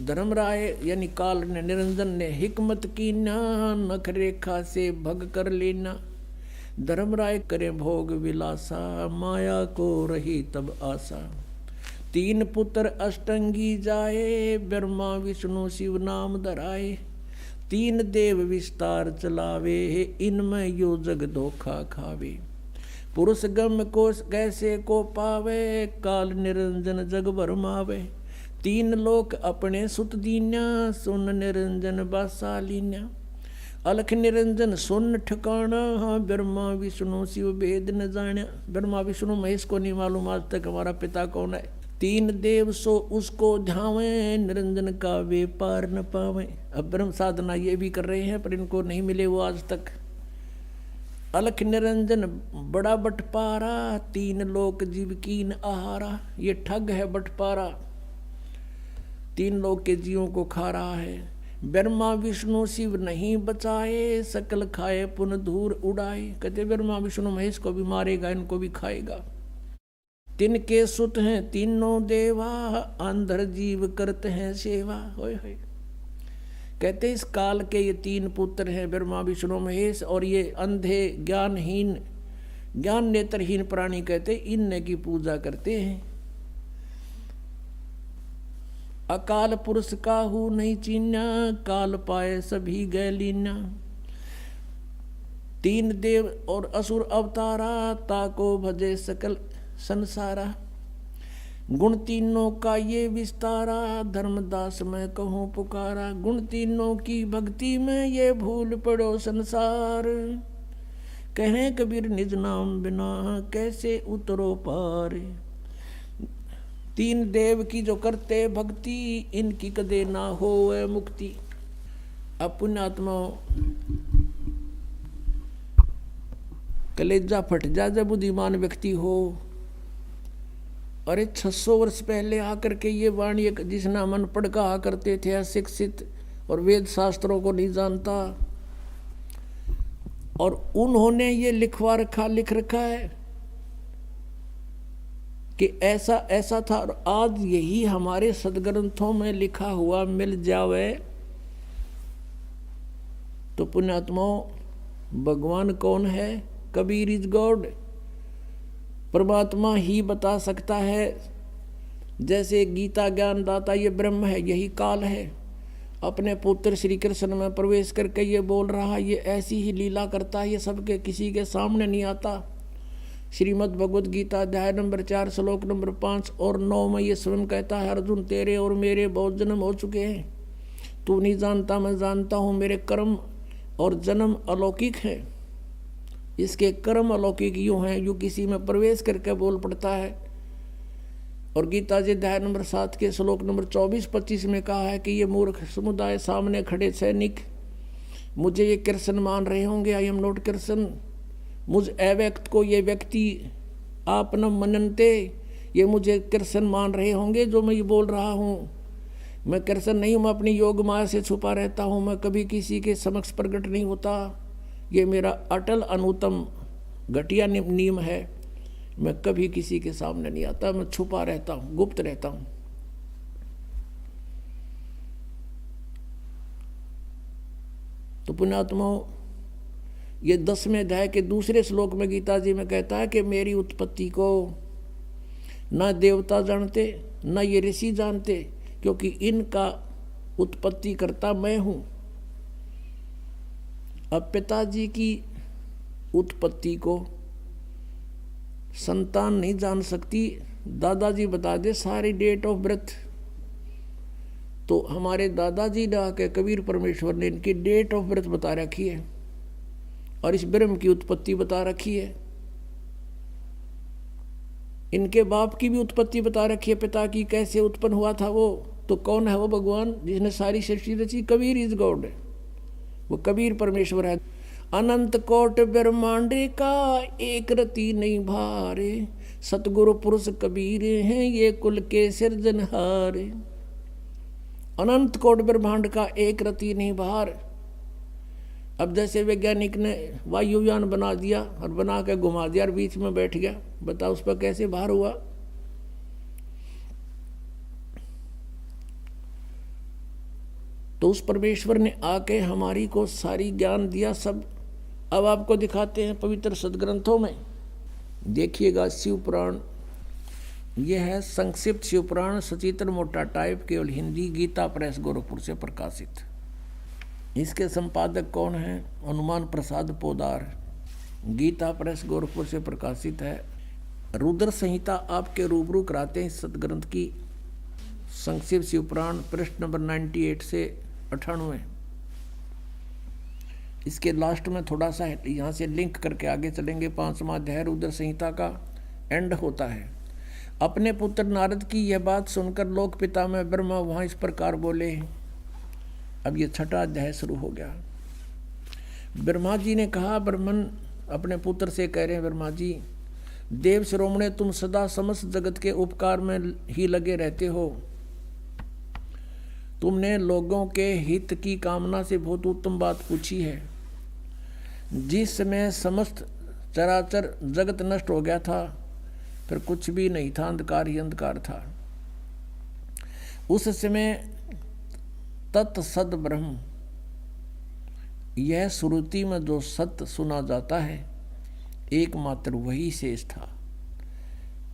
धर्मराय यानी काल ने निरंजन ने हिकमत की ना, नख रेखा से भग कर लेना। धर्मराय करे भोग विलासा, माया को रही तब आशा। तीन पुत्र अष्टंगी जाए, ब्रह्मा विष्णु शिव नाम धराए। तीन देव विस्तार चलावे, इनमें यो जग धोखा खावे। पुरुष गम को कैसे को पावे, काल निरंजन जग भरमावे। तीन लोक अपने सुत दीन्या, सुन निरंजन बासालीन्या। अलख निरंजन सुन ठिकाना, ब्रह्मा विष्णु शिव भेद न जाना। ब्रह्मा विष्णु महेश को नहीं मालूम आज तक हमारा पिता कौन है। तीन देव सो उसको ध्यावे, निरंजन का वे पार न पावे। अब ब्रह्म साधना ये भी कर रहे हैं पर इनको नहीं मिले वो आज तक। अलख निरंजन बड़ा बटपारा, तीन लोक जीव कीन आहारा। ये ठग है बटपारा, तीन लोक के जीवों को खा रहा है। ब्रह्मा विष्णु शिव नहीं बचाए, सकल खाए पुन धूर उड़ाए। कहते ब्रह्मा विष्णु महेश को भी मारेगा, इनको भी खाएगा। तिनके सुत हैं तीनों देवा, अंधर जीव करते हैं सेवा। होय होय। कहते इस काल के ये तीन पुत्र हैं ब्रह्मा विष्णु महेश, और ये अंधे ज्ञानहीन ज्ञान नेत्रहीन प्राणी कहते इनने की पूजा करते हैं। अकाल पुरुष काहू नहीं चीन्या, काल पाए सभी गए लीन्या। तीन देव और असुर अवतारा, ताको भजे सकल संसारा। गुण तीनों का ये विस्तारा, धर्मदास मैं कहूँ पुकारा। गुण तीनों की भक्ति में ये भूल पड़ो संसार, कहें कबीर निज नाम बिना कैसे उतरो पार। तीन देव की जो करते भक्ति, इनकी कदे ना हो मुक्ति। अब पुण्यात्माओं कलेजा फट जा जब बुद्धिमान व्यक्ति हो। अरे 600 वर्ष पहले आकर के ये वाणी जिसना मन पढ़ कहा करते थे अशिक्षित और वेद शास्त्रों को नहीं जानता, और उन्होंने ये लिख रखा है कि ऐसा ऐसा था, और आज यही हमारे सदग्रंथों में लिखा हुआ मिल जावे तो पुण्यात्माओं भगवान कौन है? कबीर इज गॉड, परमात्मा ही बता सकता है। जैसे गीता ज्ञान दाता ये ब्रह्म है, यही काल है, अपने पुत्र श्री कृष्ण में प्रवेश करके ये बोल रहा, ये ऐसी ही लीला करता है, ये सबके किसी के सामने नहीं आता। श्रीमद् भगवद गीता अध्याय नंबर 4 श्लोक नंबर 5 और 9 में ये स्वयं कहता है, अर्जुन तेरे और मेरे बहुत जन्म हो चुके हैं, तू नहीं जानता मैं जानता हूँ, मेरे कर्म और जन्म अलौकिक है। इसके कर्म अलौकिक यूँ हैं, यूँ किसी में प्रवेश करके बोल पड़ता है। और गीता जी अध्याय नंबर 7 के श्लोक नंबर 24-25 में कहा है कि ये मूर्ख समुदाय सामने खड़े सैनिक मुझे ये कृष्ण मान रहे होंगे, आई एम नॉट कृष्ण। मुझ अव्यक्त को ये व्यक्ति आप न मननते, ये मुझे कृष्ण मान रहे होंगे जो मैं ये बोल रहा हूँ। मैं कृष्ण नहीं हूँ, मैं अपनी योग माया से छुपा रहता हूँ, मैं कभी किसी के समक्ष प्रकट नहीं होता। ये मेरा अटल अनुतम घटिया नियम है, मैं कभी किसी के सामने नहीं आता, मैं छुपा रहता हूँ, गुप्त रहता हूँ। तो पुण्यात्माओं ये 10वें अध्याय के दूसरे श्लोक में गीता जी में कहता है कि मेरी उत्पत्ति को ना देवता जानते ना ये ऋषि जानते, क्योंकि इनका उत्पत्ति करता मैं हूं। अब पिताजी की उत्पत्ति को संतान नहीं जान सकती, दादाजी बता दे सारी डेट ऑफ बर्थ। तो हमारे दादाजी ने आके कबीर परमेश्वर ने इनकी डेट ऑफ बर्थ बता रखी है और इस ब्रह्म की उत्पत्ति बता रखी है। इनके बाप की भी उत्पत्ति बता रखी है, पिता की कैसे उत्पन्न हुआ था वो। तो कौन है वो भगवान जिसने सारी सृष्टि रची? कबीर इज गॉड, वो कबीर परमेश्वर है। अनंत कोट ब्रह्मांड का एक रति नहीं भारे, सतगुरु पुरुष कबीर हैं ये कुल के सिरजनहार। अनंत कोट ब्रह्मांड का एक रति नहीं भार। अब जैसे वैज्ञानिक ने वायुयान बना दिया और बना के घुमा दिया और बीच में बैठ गया, बताओ उस पर कैसे भार हुआ? तो उस परमेश्वर ने आके हमारी को सारी ज्ञान दिया सब। अब आपको दिखाते हैं पवित्र सदग्रंथों में, देखिएगा शिव पुराण। यह है संक्षिप्त शिव पुराण, सचित्र मोटा टाइप, केवल हिंदी, गीता प्रेस गोरखपुर से प्रकाशित। इसके संपादक कौन हैं? हनुमान प्रसाद पोदार, गीता प्रेस गोरखपुर से प्रकाशित है। रुद्र संहिता आपके रूबरू कराते हैं इस सदग्रंथ की। संक्षिप्त शिव पुराण पृष्ठ नंबर 98 से 98। इसके लास्ट में थोड़ा सा यहाँ से लिंक करके आगे चलेंगे। 5वां अध्याय रुद्र संहिता का एंड होता है। अपने पुत्र नारद की यह बात सुनकर लोक पिता में ब्रह्मा वहाँ इस प्रकार बोले। अब ये 6वां अध्याय शुरू हो गया। ब्रह्मा जी ने कहा, ब्रह्मन अपने पुत्र से कह रहे हैं, ब्रह्मा जी देव शिरोमणे तुम सदा समस्त जगत के उपकार में ही लगे रहते हो। तुमने लोगों के हित की कामना से बहुत उत्तम बात पूछी है। जिस समय समस्त चराचर जगत नष्ट हो गया था, फिर कुछ भी नहीं था, अंधकार ही अंधकार था। उस समय तत्सद ब्रह्म, यह श्रुति में जो सत्य सुना जाता है एकमात्र वही शेष था।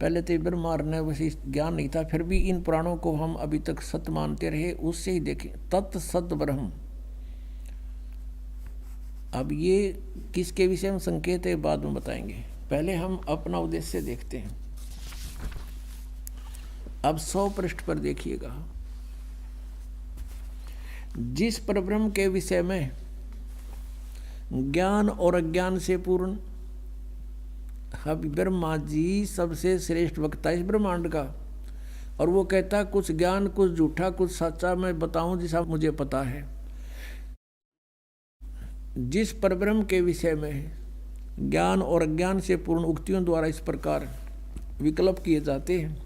पहले तो ब्रह्मा ने वैसे ज्ञान नहीं था, फिर भी इन पुराणों को हम अभी तक सत्य मानते रहे, उससे ही देखें तत्सद ब्रह्म। अब ये किसके विषय में संकेत है बाद में बताएंगे, पहले हम अपना उद्देश्य देखते हैं। अब 100 पृष्ठ पर देखिएगा। जिस परब्रह्म के विषय में ज्ञान और अज्ञान से पूर्ण, अब ब्रह्मा जी सबसे श्रेष्ठ वक्ता इस ब्रह्मांड का, और वो कहता कुछ ज्ञान कुछ झूठा कुछ सच्चा मैं बताऊं जिसा मुझे पता है। जिस परब्रह्म के विषय में ज्ञान और अज्ञान से पूर्ण उक्तियों द्वारा इस प्रकार विकल्प किए जाते हैं,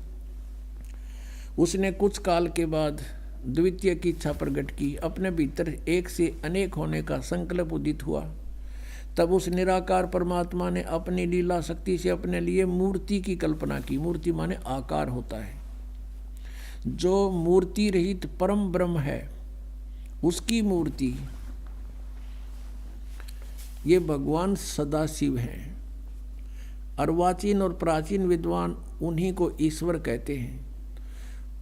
उसने कुछ काल के बाद द्वितीय की इच्छा प्रकट की। अपने भीतर एक से अनेक होने का संकल्प उदित हुआ। तब उस निराकार परमात्मा ने अपनी लीला शक्ति से अपने लिए मूर्ति की कल्पना की। मूर्ति माने आकार होता है। जो मूर्ति रहित परम ब्रह्म है उसकी मूर्ति, ये भगवान सदाशिव हैं। अर्वाचीन और प्राचीन विद्वान उन्हीं को ईश्वर कहते हैं।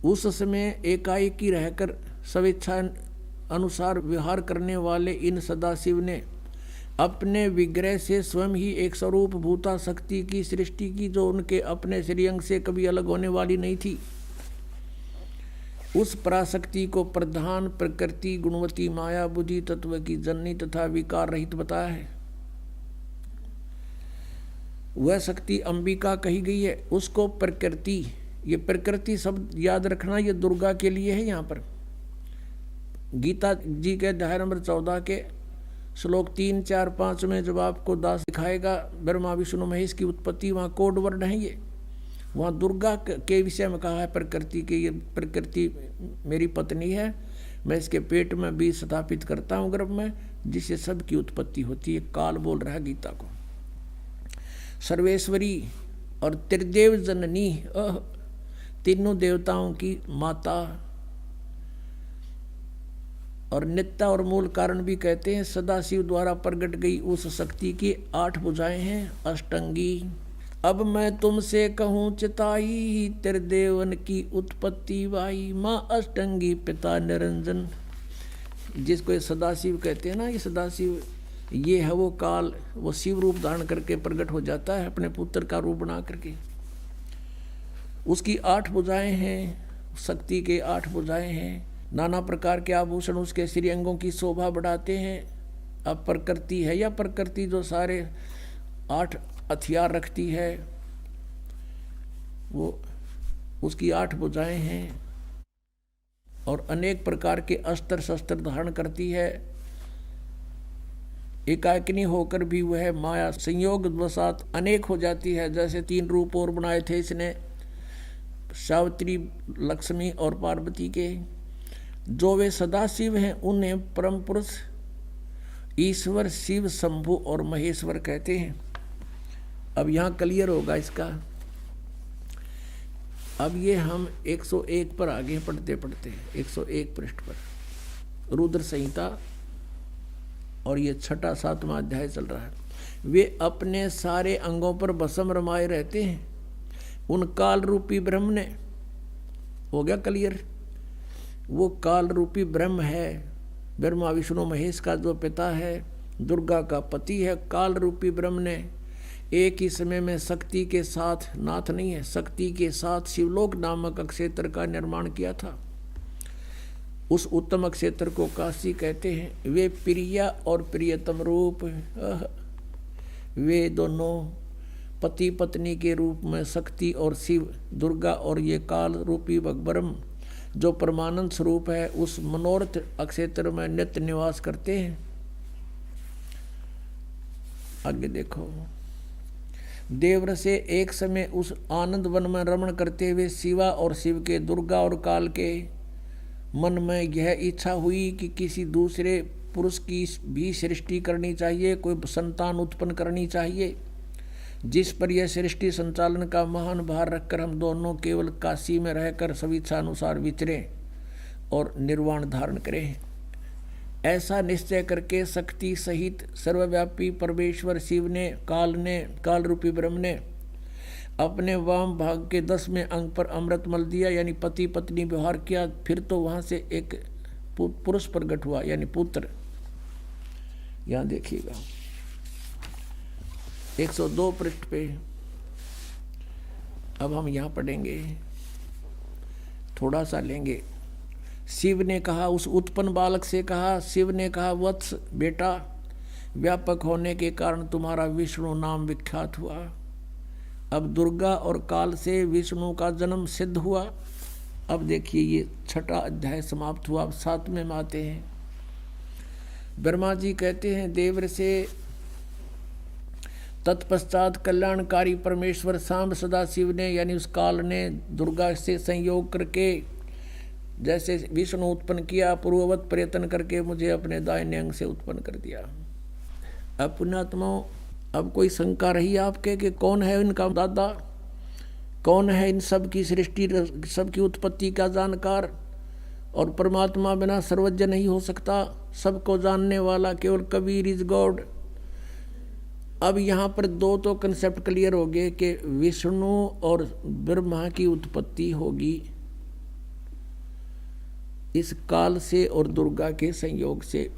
उस समय एकाएकी रहकर स्वेच्छा अनुसार विहार करने वाले इन सदाशिव ने अपने विग्रह से स्वयं ही एक स्वरूप भूता शक्ति की सृष्टि की, जो उनके अपने श्रीअंग से कभी अलग होने वाली नहीं थी। उस पराशक्ति को प्रधान प्रकृति गुणवती माया बुद्धि तत्व की जननी तथा विकार रहित बताया है। वह शक्ति अंबिका कही गई है। उसको प्रकृति, ये प्रकृति शब्द याद रखना, ये दुर्गा के लिए है। यहाँ पर गीता जी के अध्याय नंबर 14 के श्लोक 3, 4, 5 में जब आपको दास दिखाएगा ब्रह्मा विष्णु महेश की उत्पत्ति, वहाँ कोड वर्ड है। ये वहाँ दुर्गा के विषय में कहा है प्रकृति के, ये प्रकृति मेरी पत्नी है, मैं इसके पेट में बीज स्थापित करता हूँ गर्भ में, जिससे सबकी उत्पत्ति होती है। काल बोल रहा है गीता को। सर्वेश्वरी और त्रिदेव जननी, तीनों देवताओं की माता, और नित्या और मूल कारण भी कहते हैं। सदाशिव द्वारा प्रकट गई उस शक्ति की 8 भुजाएं हैं, अष्टंगी। अब मैं तुमसे कहूँ चिताई, त्रिदेवन की उत्पत्ति वाई, माँ अष्टंगी पिता निरंजन। जिसको ये सदाशिव कहते हैं ना, ये सदाशिव, ये है वो काल, वो शिव रूप धारण करके प्रकट हो जाता है अपने पुत्र का रूप बना करके। उसकी 8 भुजाएं हैं, शक्ति के 8 भुजाएं हैं, नाना प्रकार के आभूषण उसके श्री अंगों की शोभा बढ़ाते हैं। अब प्रकृति है या प्रकृति जो सारे 8 हथियार रखती है, वो उसकी 8 भुजाएं हैं और अनेक प्रकार के अस्त्र शस्त्र धारण करती है। एकाकिनी होकर भी वह माया संयोग वसात अनेक हो जाती है। जैसे 3 रूप और बनाए थे इसने, सावित्री, लक्ष्मी और पार्वती के। जो वे सदाशिव हैं उन्हें परम पुरुष ईश्वर, शिव, शंभु और महेश्वर कहते हैं। अब यहाँ क्लियर होगा इसका। अब ये हम 101 पर आगे पढ़ते पढ़ते 101 पृष्ठ पर रुद्र संहिता, और ये 6वां 7वां अध्याय चल रहा है। वे अपने सारे अंगों पर भस्म रमाए रहते हैं। उन काल रूपी ब्रह्म ने, हो गया क्लियर, वो काल रूपी ब्रह्म है, ब्रह्मा विष्णु महेश का जो पिता है, दुर्गा का पति है। काल रूपी ब्रह्म ने एक ही समय में शक्ति के साथ, नाथ नहीं है, शक्ति के साथ शिवलोक नामक क्षेत्र का निर्माण किया था। उस उत्तम क्षेत्र को काशी कहते हैं। वे प्रिया और प्रियतम रूप, वे दोनों पति पत्नी के रूप में शक्ति और शिव, दुर्गा और ये काल रूपी ब्रह्म जो परमानंद स्वरूप है, उस मनोरथ क्षेत्र में नित्य निवास करते हैं। आगे देखो, देवर से एक समय उस आनंद वन में रमण करते हुए शिवा और शिव के, दुर्गा और काल के मन में यह इच्छा हुई कि किसी दूसरे पुरुष की भी सृष्टि करनी चाहिए, कोई संतान उत्पन्न करनी चाहिए। जिस पर यह सृष्टि संचालन का महान भार रखकर हम दोनों केवल काशी में रहकर स्वेच्छा अनुसार विचरें और निर्वाण धारण करें। ऐसा निश्चय करके शक्ति सहित सर्वव्यापी परमेश्वर शिव ने, काल रूपी ब्रह्म ने अपने वाम भाग के 10वें अंग पर अमृत मल दिया, यानी पति पत्नी व्यवहार किया। फिर तो वहां से एक पुरुष प्रकट हुआ, यानी पुत्र। यहां देखिएगा 102 पृष्ठ पे। अब हम यहाँ पढ़ेंगे, थोड़ा सा लेंगे। शिव ने कहा, उस उत्पन्न बालक से कहा, शिव ने कहा, वत्स बेटा, व्यापक होने के कारण तुम्हारा विष्णु नाम विख्यात हुआ। अब दुर्गा और काल से विष्णु का जन्म सिद्ध हुआ। अब देखिए ये 6वां अध्याय समाप्त हुआ। अब 7वें में आते हैं। ब्रह्मा जी कहते हैं देवर से, तत्पश्चात कल्याणकारी परमेश्वर सांब सदाशिव ने, यानी उस काल ने पुर्गा से संयोग करके जैसे विष्णु उत्पन्न किया, पूर्ववत प्रयत्न करके मुझे अपने दाहिने अंग से उत्पन्न कर दिया। अब पुण्यात्माओं, अब कोई शंका रही आपके कि कौन है इनका दादा, कौन है इन सब की सृष्टि, सबकी उत्पत्ति का जानकार? और परमात्मा बिना सर्वज्ञ नहीं हो सकता, सबको जानने वाला केवल कबीर इज गॉड। अब यहाँ पर 2 तो कंसेप्ट क्लियर हो गए कि विष्णु और ब्रह्मा की उत्पत्ति होगी इस काल से और दुर्गा के संयोग से,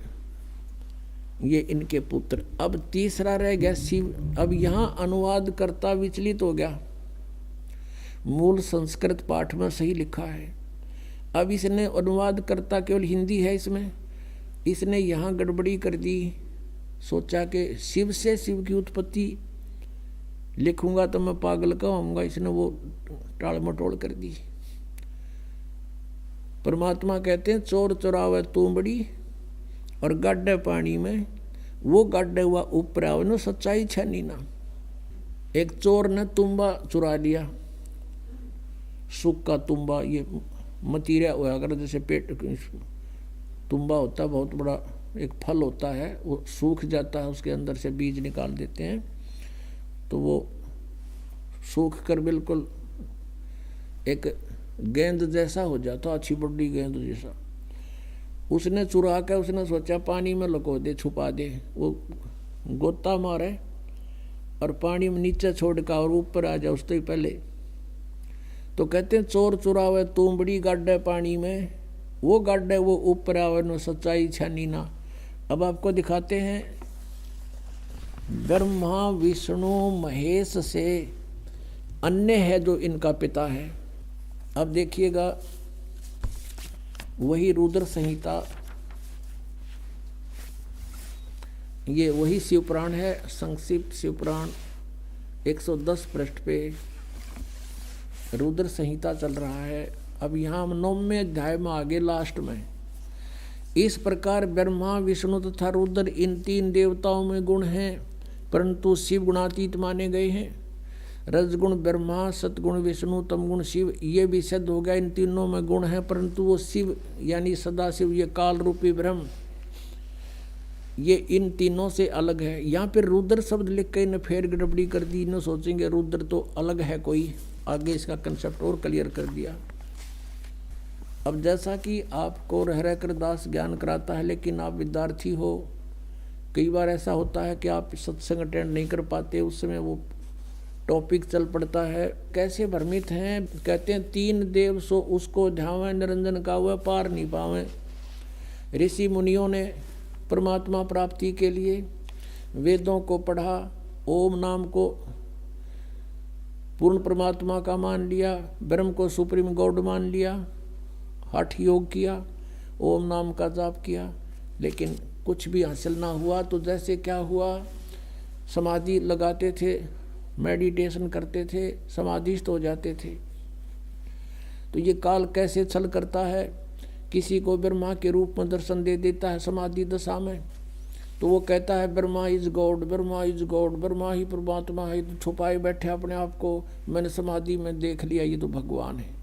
ये इनके पुत्र। अब तीसरा रह गया शिव। अब यहाँ अनुवाद करता विचलित हो गया। मूल संस्कृत पाठ में सही लिखा है, अब इसने अनुवाद करता केवल हिंदी है इसमें, इसने यहाँ गड़बड़ी कर दी। सोचा कि शिव से शिव की उत्पत्ति लिखूंगा तो मैं पागल कहूँगा, इसने वो टाल मटोल कर दी। परमात्मा कहते हैं चोर चुरावे तुमड़ी और गाड्डे पानी में, वो गाड्डे हुआ ऊपर आवे न सच्चाई छनी ना। एक चोर ने तुम्बा चुरा लिया, सूखा तुम्बा, ये मतीरा हुआ अगर जैसे पेट तुम्बा होता है, बहुत बड़ा एक फल होता है, वो सूख जाता है, उसके अंदर से बीज निकाल देते हैं तो वो सूख कर बिल्कुल एक गेंद जैसा हो जाता, अच्छी बड़ी गेंद जैसा। उसने चुरा कर उसने सोचा पानी में लुको दे, छुपा दे, वो गोता मारे और पानी में नीचे छोड़ का और ऊपर आ जाए उससे ही पहले। तो कहते हैं चोर चुरावे तुम बड़ी गाड्डे पानी में वो गाड्डे वो ऊपर आवे नो सच्चाई छानी ना। अब आपको दिखाते हैं ब्रह्मा विष्णु महेश से अन्य है जो इनका पिता है। अब देखिएगा वही रुद्र संहिता, ये वही शिवपुराण है, संक्षिप्त शिवपुराण 110 पृष्ठ पे रुद्र संहिता चल रहा है। अब यहाँ हम 9वें अध्याय में आगे लास्ट में, इस प्रकार ब्रह्मा विष्णु तथा रुद्र इन 3 देवताओं में गुण हैं, परंतु शिव गुणातीत माने गए हैं। रजगुण ब्रह्मा, सतगुण विष्णु, तमगुण शिव, ये भी सिद्ध हो गया इन तीनों में गुण है, परंतु वो शिव यानी सदाशिव, ये काल रूपी ब्रह्म, ये इन तीनों से अलग है। यहाँ पर रुद्र शब्द लिख के इन्हें फेर गड़बड़ी कर दी, इन्हें सोचेंगे रुद्र तो अलग है कोई, आगे इसका कंसेप्ट और क्लियर कर दिया। अब जैसा कि आपको रह रह कर दास ज्ञान कराता है, लेकिन आप विद्यार्थी हो, कई बार ऐसा होता है कि आप सत्संग अटेंड नहीं कर पाते, उस समय वो टॉपिक चल पड़ता है। कैसे भ्रमित हैं, कहते हैं 3 देव सो उसको ध्यावें, निरंजन का हुआ पार नहीं पावें। ऋषि मुनियों ने परमात्मा प्राप्ति के लिए वेदों को पढ़ा, ओम नाम को पूर्ण परमात्मा का मान लिया, ब्रह्म को सुप्रीम गॉड मान लिया, हठ योग किया, ओम नाम का जाप किया, लेकिन कुछ भी हासिल ना हुआ। तो जैसे क्या हुआ, समाधि लगाते थे, मेडिटेशन करते थे, समाधिस्थ हो जाते थे। तो ये काल कैसे छल करता है, किसी को ब्रह्मा के रूप में दर्शन दे देता है समाधि दशा में, तो वो कहता है Brahma is God, Brahma is God, Brahma ही परमात्मा है, तो छुपाए बैठे अपने आप को, मैंने समाधि में देख लिया ये तो भगवान है।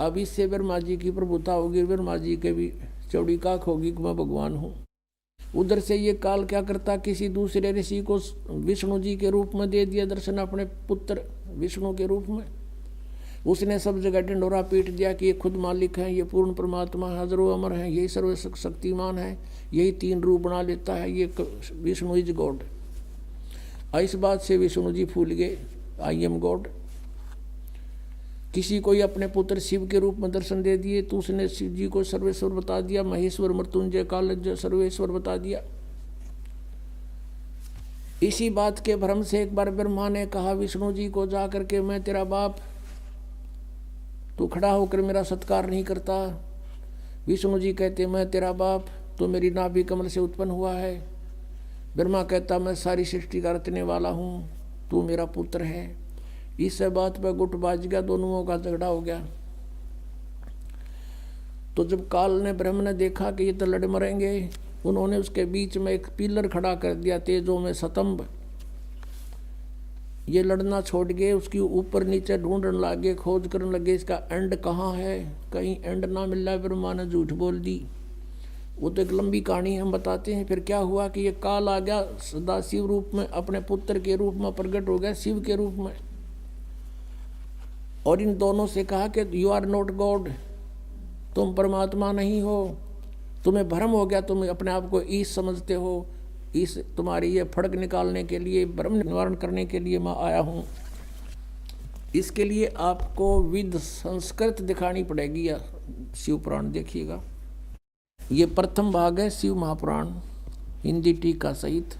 अब इससे ब्रह्मा जी की प्रभुता होगी, ब्रह्मा जी के भी चौड़ी काख होगी कि मैं भगवान हूँ। उधर से ये काल क्या करता, किसी दूसरे ऋषि को विष्णु जी के रूप में दे दिया दर्शन, अपने पुत्र विष्णु के रूप में। उसने सब जगह ढिंढोरा पीट दिया कि ये खुद मालिक है, ये पूर्ण परमात्मा है, हजरो अमर है, यही सर्वशक्तिमान है, यही 3 रूप बना लेता है, ये विष्णु इज गॉड। इस बात से विष्णु जी फूल गए, आई एम गॉड। किसी को ही अपने पुत्र शिव के रूप में दर्शन दे दिए, तो उसने शिव जी को सर्वेश्वर बता दिया, महेश्वर मृत्युंजय कालज्ञ सर्वेश्वर बता दिया। इसी बात के भ्रम से एक बार ब्रह्मा ने कहा विष्णु जी को जा करके, मैं तेरा बाप, तू खड़ा होकर मेरा सत्कार नहीं करता। विष्णु जी कहते मैं तेरा बाप, तो मेरी नाभि कमल से उत्पन्न हुआ है। ब्रह्मा कहता मैं सारी सृष्टि का रचने वाला हूँ, तू मेरा पुत्र है। इस बात पर गुट बाज गया, दोनों का झगड़ा हो गया। तो जब काल ने ब्रह्म ने देखा कि ये तो लड़ मरेंगे, उन्होंने उसके बीच में एक पिलर खड़ा कर दिया, तेजों में स्तंभ। ये लड़ना छोड़ गए, उसकी ऊपर नीचे ढूंढने लगे, खोज करने लगे इसका एंड कहाँ है, कहीं एंड ना मिल रहा। ब्रह्मा ने झूठ बोल दी। वो तो एक लंबी कहानी हम बताते हैं। फिर क्या हुआ कि ये काल आ गया सदाशिव रूप में, अपने पुत्र के रूप में प्रकट हो गया, शिव के रूप में, और इन दोनों से कहा कि यू आर नॉट गॉड, तुम परमात्मा नहीं हो, तुम्हें भ्रम हो गया, तुम अपने आप को ईश समझते हो, इस तुम्हारी ये फड़क निकालने के लिए, भ्रम निवारण करने के लिए मैं आया हूँ। इसके लिए आपको विद संस्कृत दिखानी पड़ेगी। या शिव पुराण देखिएगा, ये प्रथम भाग है शिव महापुराण हिंदी टीका सहित।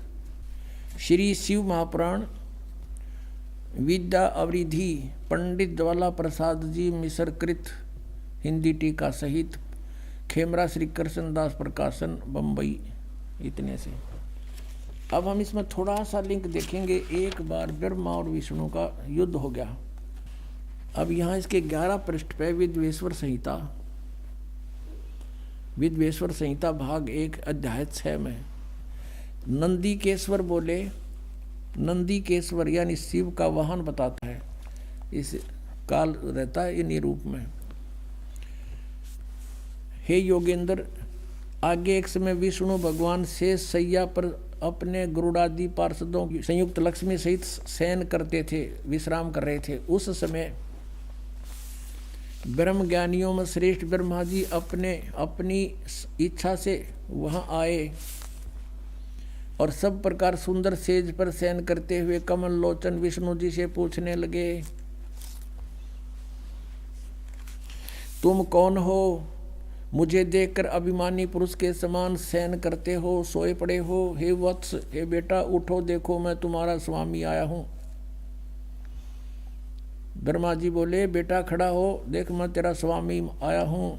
श्री शिव महापुराण विद्या अवरिधि पंडित ज्वाला प्रसाद जी मिश्र कृत हिंदी टीका सहित, खेमरा श्री कृष्ण दास प्रकाशन बम्बई। इतने से अब हम इसमें थोड़ा सा लिंक देखेंगे। एक बार ब्रह्मा और विष्णु का युद्ध हो गया। अब यहाँ इसके 11 पृष्ठ पे विद्वेश्वर संहिता, विद्वेश्वर संहिता भाग 1 अध्याय 6 में नंदीकेश्वर बोले, नंदीकेश्वर यानी शिव का वाहन बताता है। इस काल रहता है इन्हीं रूप में। हे योगेंद्र, आगे एक समय विष्णु भगवान शेष सैया पर अपने गरुड़ादि पार्षदों की संयुक्त लक्ष्मी सहित शयन करते थे, विश्राम कर रहे थे। उस समय ब्रह्म ज्ञानियों में श्रेष्ठ ब्रह्मा जी अपनी इच्छा से वहां आए और सब प्रकार सुंदर सेज पर शयन करते हुए कमल लोचन विष्णु जी से पूछने लगे, तुम कौन हो? मुझे देखकर अभिमानी पुरुष के समान शयन करते हो, सोए पड़े हो। हे वत्स, हे बेटा उठो, देखो मैं तुम्हारा स्वामी आया हूं। ब्रह्मा जी बोले, बेटा खड़ा हो, देख मैं तेरा स्वामी आया हूं।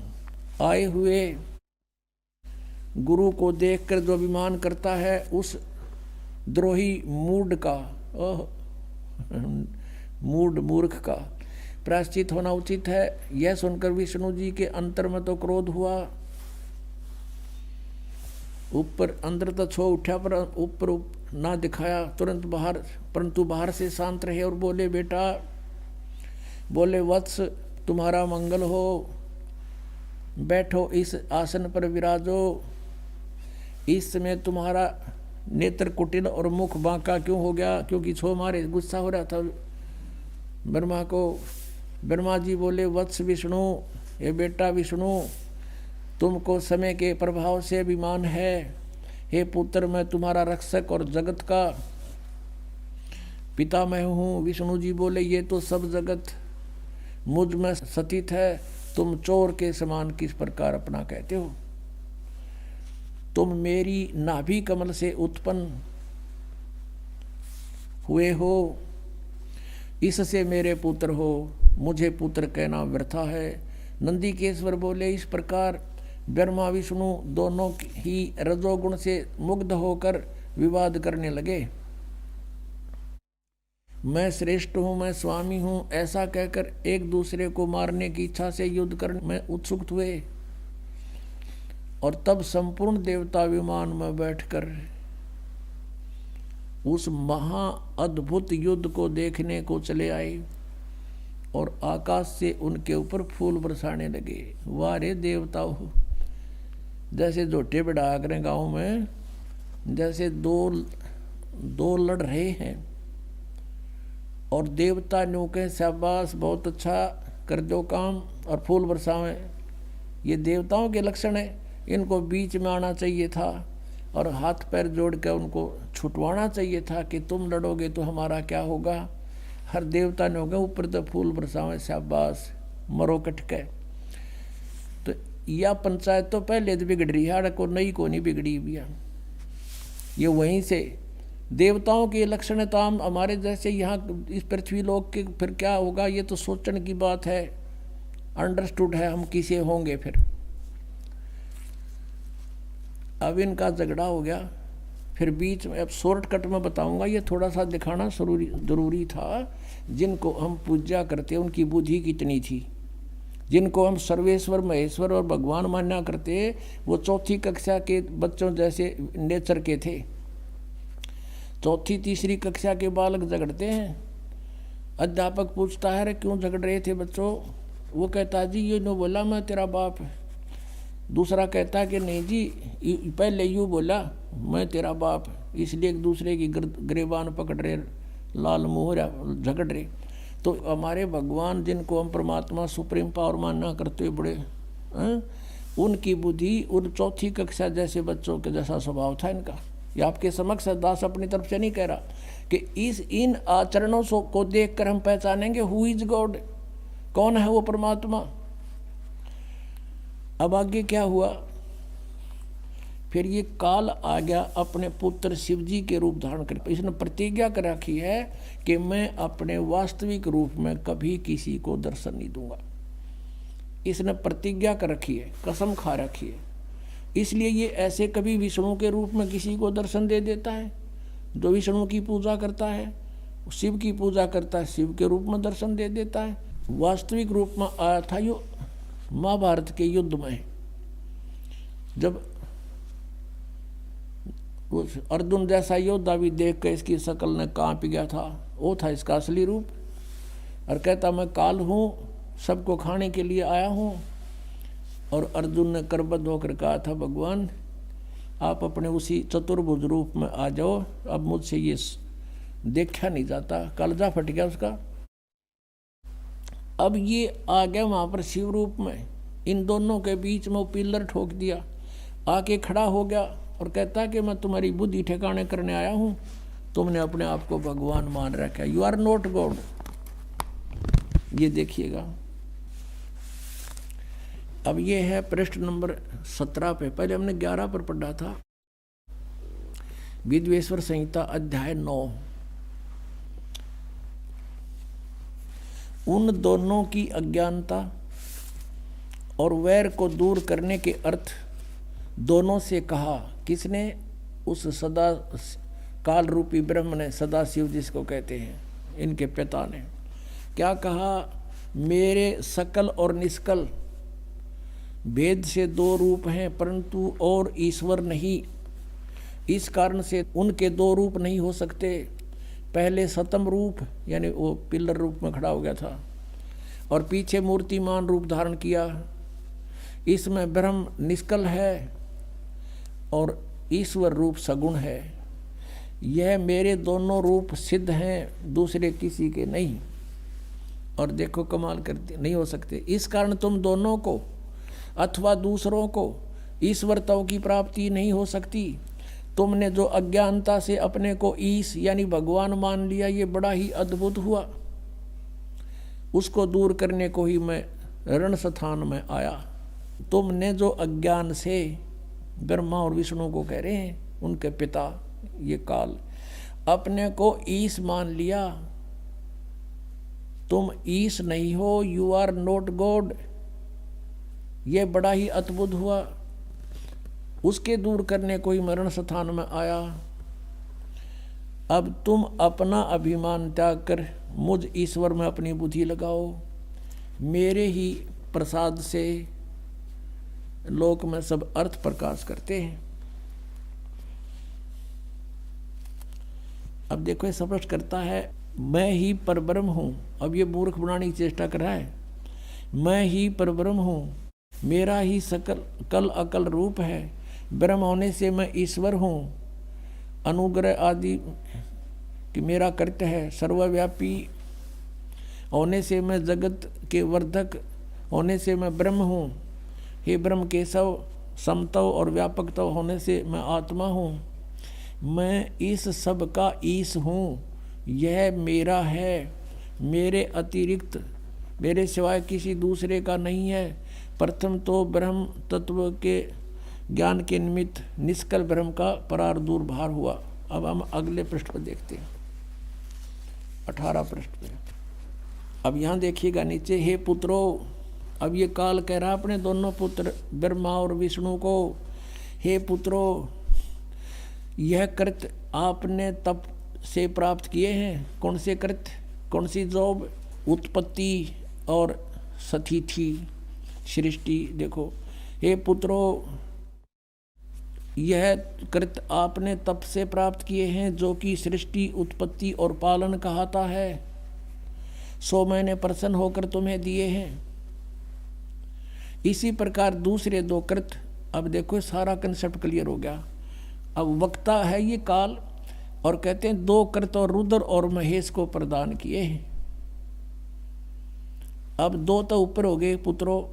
आए हुए गुरु को देखकर जो अभिमान करता है उस द्रोही मूढ़ का, मूर्ख का प्रायश्चित होना उचित है। यह सुनकर विष्णु जी के अंतर में तो क्रोध हुआ, ऊपर अंदर तो छो उठा पर ऊपर ना दिखाया तुरंत बाहर, परंतु बाहर से शांत रहे और बोले, बेटा बोले वत्स तुम्हारा मंगल हो, बैठो इस आसन पर विराजो। इस समय तुम्हारा नेत्र कुटिल और मुख बांका क्यों हो गया? क्योंकि छो मारे गुस्सा हो रहा था ब्रह्मा को। ब्रह्मा जी बोले, वत्स विष्णु, ये बेटा विष्णु, तुमको समय के प्रभाव से अभिमान है। हे पुत्र, मैं तुम्हारा रक्षक और जगत का पिता मैं हूँ। विष्णु जी बोले, ये तो सब जगत मुझ में स्थित है, तुम चोर के समान किस प्रकार अपना कहते हो? तुम मेरी नाभि कमल से उत्पन्न हुए हो, इससे मेरे पुत्र हो, मुझे पुत्र कहना व्यर्था है। नंदीकेश्वर बोले, इस प्रकार ब्रह्मा विष्णु दोनों ही रजोगुण से मुग्ध होकर विवाद करने लगे। मैं श्रेष्ठ हूँ, मैं स्वामी हूँ, ऐसा कहकर एक दूसरे को मारने की इच्छा से युद्ध करने में उत्सुक हुए। और तब संपूर्ण देवता विमान में बैठकर उस महा अद्भुत युद्ध को देखने को चले आए और आकाश से उनके ऊपर फूल बरसाने लगे। वाह रे देवताओं, जैसे जोटे बढ़ा करें गाँव में, जैसे दो लड़ रहे हैं और देवता न्यू के शाबाश बहुत अच्छा कर दो काम और फूल बरसावें। ये देवताओं के लक्षण है, इनको बीच में आना चाहिए था और हाथ पैर जोड़ कर उनको छुटवाना चाहिए था कि तुम लड़ोगे तो हमारा क्या होगा। हर देवता ने हो गए ऊपर तो फूल बरसावें, शाबाश मरो कटके। तो यह पंचायत तो पहले तो बिगड़ रही है, को नई को नहीं बिगड़ी भी। ये वहीं से देवताओं के लक्षण ताम हमारे जैसे यहाँ इस पृथ्वी लोक के फिर क्या होगा, ये तो सोचने की बात है। अंडरस्टूड है हम किसे होंगे फिर। अब इनका झगड़ा हो गया, फिर बीच में अब शॉर्टकट में बताऊंगा, ये थोड़ा सा दिखाना जरूरी था। जिनको हम पूजा करते उनकी बुद्धि कितनी थी, जिनको हम सर्वेश्वर महेश्वर और भगवान मान्या करते वो चौथी कक्षा के बच्चों जैसे नेचर के थे। चौथी तीसरी कक्षा के बालक झगड़ते हैं। अध्यापक पूछता है, क्यों झगड़ रहे थे बच्चों? वो कहता जी ये नो बोला मैं तेरा बाप है। दूसरा कहता कि नहीं जी पहले यूँ बोला मैं तेरा बाप, इसलिए एक दूसरे की गिरबान पकड़ रहे, लाल मुँह झगड़ रहे। तो हमारे भगवान जिनको हम परमात्मा सुप्रीम पावर मानना करते बड़े उनकी बुद्धि उन चौथी कक्षा जैसे बच्चों के जैसा स्वभाव था इनका। ये आपके समक्ष दास अपनी तरफ से नहीं कह रहा कि इन आचरणों को देखकर हम पहचानेंगे हु इज गॉड, कौन है वो परमात्मा। अब आगे क्या हुआ, फिर ये काल आ गया अपने पुत्र शिव जी के रूप धारण कर। इसने प्रतिज्ञा कर रखी है कि मैं अपने वास्तविक रूप में कभी किसी को दर्शन नहीं दूंगा। इसने प्रतिज्ञा कर रखी है, कसम खा रखी है। इसलिए ये ऐसे कभी विष्णु के रूप में किसी को दर्शन दे देता है। जो विष्णु की पूजा करता है, शिव की पूजा करता है, शिव के रूप में दर्शन दे देता है। वास्तविक रूप में आया था यो महाभारत के युद्ध में, जब उस अर्जुन जैसा योद्धा भी देख कर इसकी शकल ने कांप गया था। वो था इसका असली रूप। और कहता मैं काल हूँ, सबको खाने के लिए आया हूँ। और अर्जुन ने करबद्ध होकर कहा था भगवान आप अपने उसी चतुर्भुज रूप में आ जाओ, अब मुझसे ये देखा नहीं जाता। कलजा फट गया उसका। अब ये आ गया वहाँ पर शिव रूप में, इन दोनों के बीच में वो पिलर ठोक दिया, आके खड़ा हो गया और कहता कि मैं तुम्हारी बुद्धि ठिकाने करने आया हूँ, तुमने अपने आप को भगवान मान रखा है, यू आर नॉट गॉड। ये देखिएगा अब ये है पृष्ठ नंबर 17 पे, पहले हमने 11 पर पढ़ा था। विद्वेश्वर संहिता अध्याय 9। उन दोनों की अज्ञानता और वैर को दूर करने के अर्थ दोनों से कहा। किसने? उस सदा काल रूपी ब्रह्म ने, सदाशिव जिसको कहते हैं, इनके पिता ने क्या कहा? मेरे सकल और निष्कल भेद से दो रूप हैं, परंतु और ईश्वर नहीं। इस कारण से उनके दो रूप नहीं हो सकते। पहले सतम रूप यानी वो पिल्लर रूप में खड़ा हो गया था, और पीछे मूर्तिमान रूप धारण किया। इसमें ब्रह्म निष्कल है और ईश्वर रूप सगुण है। यह मेरे दोनों रूप सिद्ध हैं, दूसरे किसी के नहीं। और देखो कमाल करते, नहीं हो सकते। इस कारण तुम दोनों को अथवा दूसरों को ईश्वरत्व की प्राप्ति नहीं हो सकती। तुमने जो अज्ञानता से अपने को ईश यानी भगवान मान लिया, ये बड़ा ही अद्भुत हुआ। उसको दूर करने को ही मैं रण स्थान में आया। तुमने जो अज्ञान से ब्रह्मा और विष्णु को कह रहे हैं, उनके पिता ये काल, अपने को ईश मान लिया। तुम ईश नहीं हो, यू आर नॉट गॉड। ये बड़ा ही अद्भुत हुआ। उसके दूर करने कोई मरण स्थान में आया। अब तुम अपना अभिमान त्याग कर मुझ ईश्वर में अपनी बुद्धि लगाओ। मेरे ही प्रसाद से लोक में सब अर्थ प्रकाश करते हैं। अब देखो ये स्पष्ट करता है, मैं ही परब्रह्म हूँ। अब ये मूर्ख बनाने की चेष्टा कर रहा है। मैं ही परब्रह्म हूँ, मेरा ही सकल कल अकल रूप है। ब्रह्म होने से मैं ईश्वर हूँ। अनुग्रह आदि कि मेरा कर्तव्य है। सर्वव्यापी होने से मैं जगत के वर्धक होने से मैं ब्रह्म हूँ। हे ब्रह्म केशव, समत्व और व्यापकत्व होने से मैं आत्मा हूँ। मैं इस सब का ईश हूँ। यह मेरा है, मेरे अतिरिक्त, मेरे सिवाय किसी दूसरे का नहीं है। प्रथम तो ब्रह्म तत्व के ज्ञान के निमित्त निष्कल ब्रह्म का परार दूर भार हुआ। अब हम अगले पृष्ठ पर देखते हैं, 18 पृष्ठ पे। अब यहाँ देखिएगा नीचे, हे पुत्रो, अब ये काल कह रहा अपने दोनों पुत्र ब्रह्मा और विष्णु को, हे पुत्रो, यह कृत आपने तप से प्राप्त किए हैं। कौन से कृत, कौन सी जॉब? उत्पत्ति और स्थिति, सृष्टि। देखो, हे पुत्रो, यह कृत आपने तप से प्राप्त किए हैं, जो कि सृष्टि, उत्पत्ति और पालन कहता है। सो मैंने प्रसन्न होकर तुम्हें दिए हैं। इसी प्रकार दूसरे दो कृत, अब देखो सारा कंसेप्ट क्लियर हो गया। अब वक्ता है ये काल, और कहते हैं दो कृत और रुद्र और महेश को प्रदान किए हैं। अब दो तो ऊपर हो गए पुत्रों,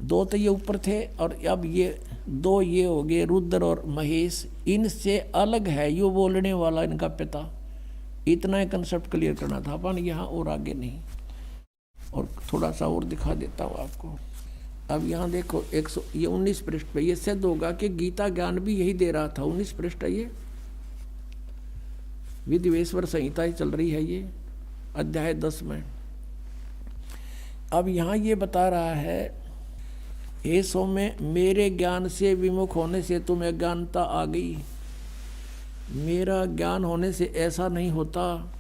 दो तो ये ऊपर थे, और अब ये दो ये हो गए रुद्र और महेश। इनसे अलग है यो बोलने वाला इनका पिता। इतना ही कंसेप्ट क्लियर करना था अपन, यहाँ और आगे नहीं। और थोड़ा सा और दिखा देता हूँ आपको। अब यहाँ देखो 19 पृष्ठ पे ये सिद्ध होगा कि गीता ज्ञान भी यही दे रहा था। 19 पृष्ठ है ये, विद्वेश्वर संहिता ही चल रही है ये, अध्याय 10 में। अब यहाँ ये बता रहा है, हे सौम्य, मेरे ज्ञान से विमुख होने से तुम्हें अज्ञानता आ गई। मेरा ज्ञान होने से ऐसा नहीं होता,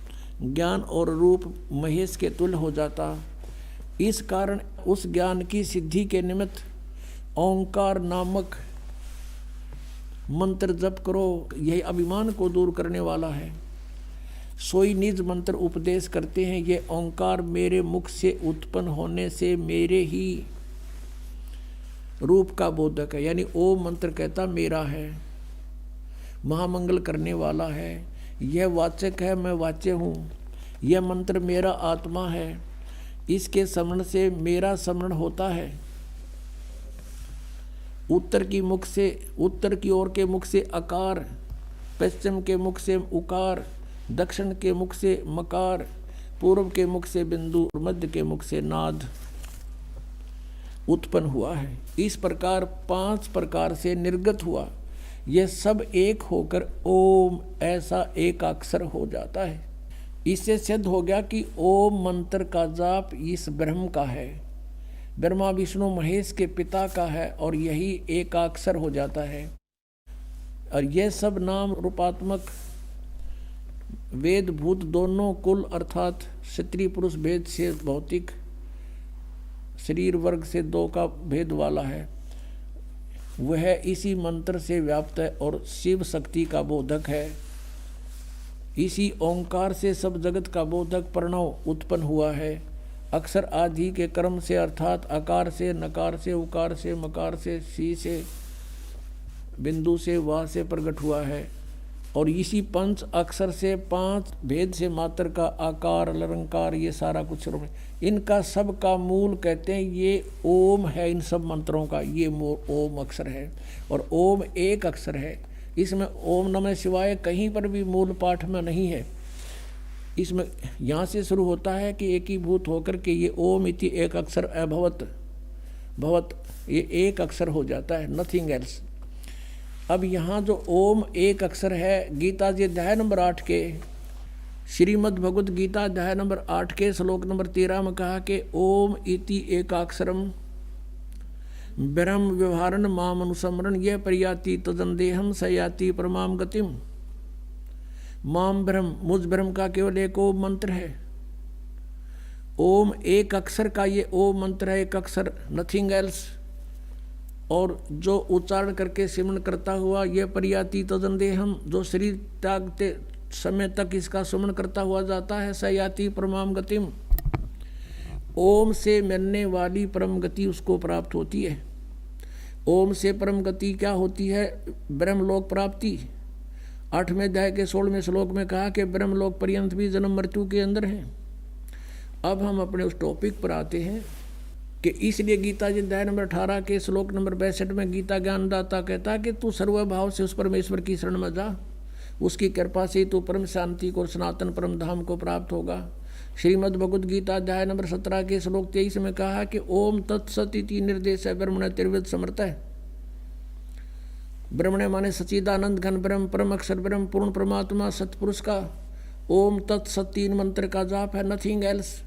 ज्ञान और रूप महेश के तुल्य हो जाता। इस कारण उस ज्ञान की सिद्धि के निमित्त ओंकार नामक मंत्र जप करो। यही अभिमान को दूर करने वाला है। सोई निज मंत्र उपदेश करते हैं। ये ओंकार मेरे मुख से उत्पन्न होने से मेरे ही रूप का बोधक है। यानी ओम मंत्र कहता मेरा है, महामंगल करने वाला है। यह वाचक है, मैं वाच्य हूँ। यह मंत्र मेरा आत्मा है। इसके स्मरण से मेरा स्मरण होता है। उत्तर की ओर के मुख से अकार, पश्चिम के मुख से उकार, दक्षिण के मुख से मकार, पूर्व के मुख से बिंदु और मध्य के मुख से नाद। उत्पन्न हुआ है। इस प्रकार 5 प्रकार से निर्गत हुआ। यह सब एक होकर ओम ऐसा एक अक्षर हो जाता है। इससे सिद्ध हो गया कि ओम मंत्र का जाप इस ब्रह्म का है, ब्रह्मा विष्णु महेश के पिता का है, और यही एक अक्षर हो जाता है। और यह सब नाम रूपात्मक वेद भूत दोनों कुल अर्थात स्त्री पुरुष भेद से भौतिक शरीर वर्ग से 2 का भेद वाला है, वह इसी मंत्र से व्याप्त है और शिव शक्ति का बोधक है। इसी ओंकार से सब जगत का बोधक प्रणव उत्पन्न हुआ है। अक्षर आदि के क्रम से अर्थात आकार से, नकार से, उकार से, मकार से, सी से, बिंदु से, वा से प्रकट हुआ है। और इसी 5 अक्षर से 5 भेद से मात्र का आकार, अलंकार, ये सारा कुछ इनका सब का मूल कहते हैं ये ओम है। इन सब मंत्रों का ये ओम अक्षर है, और ओम एक अक्षर है। इसमें ओम नमः शिवाय कहीं पर भी मूल पाठ में नहीं है। इसमें यहाँ से शुरू होता है कि एकीभूत होकर के ये ओम इति एक अक्षर अभवत भवत, ये एक अक्षर हो जाता है, नथिंग एल्स। अब यहाँ जो ओम एक अक्षर है, गीता जी अध्याय नंबर 8 के श्रीमद् भगवद गीता अध्याय नंबर 8 के श्लोक नंबर 13 में कहा कि ओम इति एकाक्षरम ब्रह्म व्यवहारन माम अनुसमरण यह प्रयाति तदंदेहम सयाति परमाम गतिम। माम ब्रह्म, मुझ ब्रह्म का केवल एक ओम मंत्र है। ओम एक अक्षर का ये ओम मंत्र है, एक अक्षर, नथिंग एल्स। और जो उच्चारण करके सिमरण करता हुआ यह प्रयाति तदंदेहम, जो शरीर त्यागते समय तक इसका सुमन करता हुआ जाता है, सयाति परमाम गतिम, ओम से मिलने वाली परम गति उसको प्राप्त होती है। ओम से परम गति क्या होती है? ब्रह्मलोक प्राप्ति। 8वें अध्याय के 16वें श्लोक में कहा कि ब्रह्मलोक पर्यंत भी जन्म मृत्यु के अंदर है। अब हम अपने उस टॉपिक पर आते हैं कि इसलिए गीता जी अध्याय नंबर 18 के श्लोक नंबर 62 में गीता ज्ञानदाता कहता है कि तू सर्वभाव से उस परमेश्वर की शरण में जा, उसकी कृपा से तू परम शांति को, सनातन परम धाम को प्राप्त होगा। श्रीमद् भगवद गीता अध्याय नंबर 17 के श्लोक 23 में कहा कि ओम तत्सत इति निर्देश है ब्रह्मण त्रिविध समर्थ है। ब्रह्मण माने सच्चिदानंद घन ब्रह्म, परम अक्षर ब्रह्म, पूर्ण परमात्मा सतपुरुष का ओम तत्सत 3 मंत्र का जाप है, नथिंग एल्स।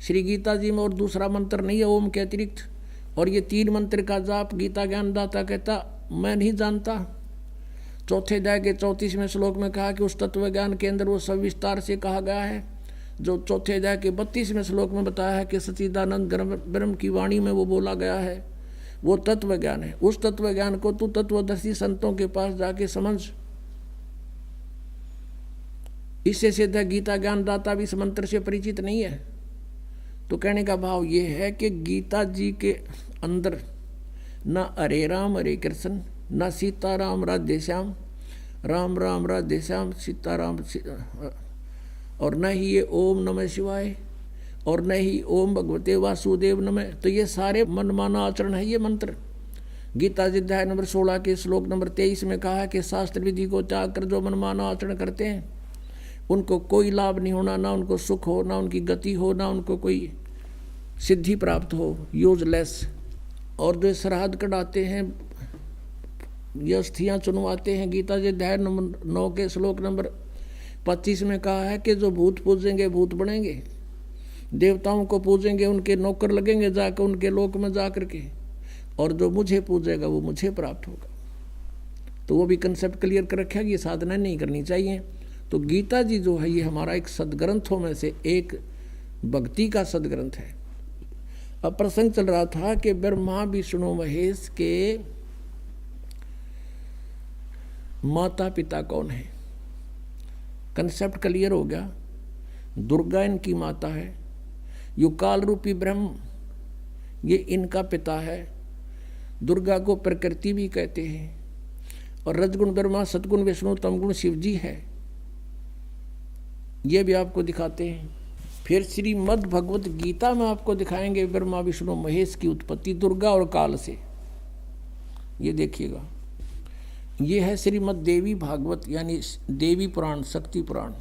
श्री गीता जी में और दूसरा मंत्र नहीं है ओम के अतिरिक्त। और ये 3 मंत्र का जाप गीता ज्ञानदाता कहता मैं नहीं जानता। 4थे अध्याय के 34वें श्लोक में कहा कि उस तत्व ज्ञान के अंदर वो सब विस्तार से कहा गया है, जो 4थे अध्याय के 32वें श्लोक में बताया है कि सच्चिदानंद ब्रह्म की वाणी में वो बोला गया है, वो तत्व ज्ञान है। उस तत्व ज्ञान को तू तत्वदर्शी संतों के पास जाके समझ। इससे सिद्ध है गीता ज्ञानदाता भी इस मंत्र से परिचित नहीं है। तो कहने का भाव ये है कि गीता जी के अंदर न हरे राम हरे कृष्ण, न सीताराम राधे श्याम, राम राम राधे श्याम सीताराम, और न ही ये ओम नमः शिवाय, और न ही ओम भगवते वासुदेव नमः। तो ये सारे मनमाना आचरण है ये मंत्र। गीता जी अध्याय नंबर 16 के श्लोक नंबर 23 में कहा है कि शास्त्र विधि को त्याग कर जो मनमाना आचरण करते हैं उनको कोई लाभ नहीं होना, ना उनको सुख हो, ना उनकी गति हो, ना उनको कोई सिद्धि प्राप्त हो, यूजलेस। और जो श्राद्ध कढ़ाते हैं, ये अस्थियाँ चुनवाते हैं, गीता जी अध्याय नंबर 9 के श्लोक नंबर 25 में कहा है कि जो भूत पूजेंगे भूत बनेंगे, देवताओं को पूजेंगे उनके नौकर लगेंगे जाकर उनके लोक में जा कर के, और जो मुझे पूजेगा वो मुझे प्राप्त होगा। तो वो भी कंसेप्ट क्लियर कर रखा कि ये साधना नहीं करनी चाहिए। तो गीता जी जो है ये हमारा एक सदग्रंथों में से एक भक्ति का सदग्रंथ है। अब प्रसंग चल रहा था कि ब्रह्मा विष्णु महेश के माता पिता कौन है। कंसेप्ट क्लियर हो गया। दुर्गा इनकी माता है, युकाल रूपी ब्रह्म ये इनका पिता है। दुर्गा को प्रकृति भी कहते हैं, और रजगुण ब्रह्मा, सतगुण विष्णु, तमगुण शिव जी है। ये भी आपको दिखाते हैं। फिर श्रीमद् भगवत गीता में आपको दिखाएंगे ब्रह्मा विष्णु महेश की उत्पत्ति दुर्गा और काल से। ये देखिएगा, ये है श्रीमद् देवी भागवत यानी देवी पुराण, शक्ति पुराण,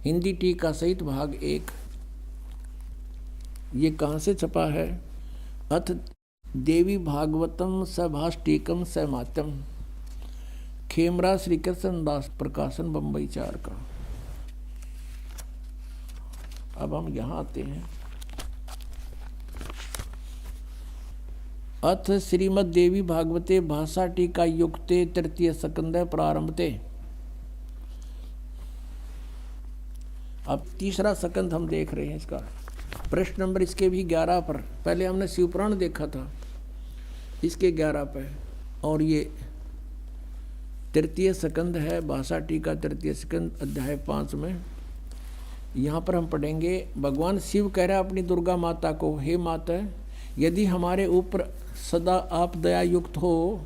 हिंदी टीका सहित भाग 1। ये कहाँ से छपा है? अथ देवी भागवतम सभाष्टिकम समात्यम। खेमरा श्री कृष्ण दास प्रकाशन बम्बई 4 का। अब हम यहाँ आते हैं। अथ श्रीमद देवी भागवते भाषा टीका युक्ते तृतीय स्कंध प्रारंभते। अब तीसरा स्कंध हम देख रहे हैं। इसका प्रश्न नंबर इसके भी 11 पर। पहले हमने शिवपुराण देखा था, इसके 11 पे, और ये तृतीय स्कंध है भाषा टीका तृतीय स्कंध अध्याय 5 में। यहाँ पर हम पढ़ेंगे, भगवान शिव कह रहा है अपनी दुर्गा माता को, हे माता, यदि हमारे ऊपर सदा आप दया युक्त हो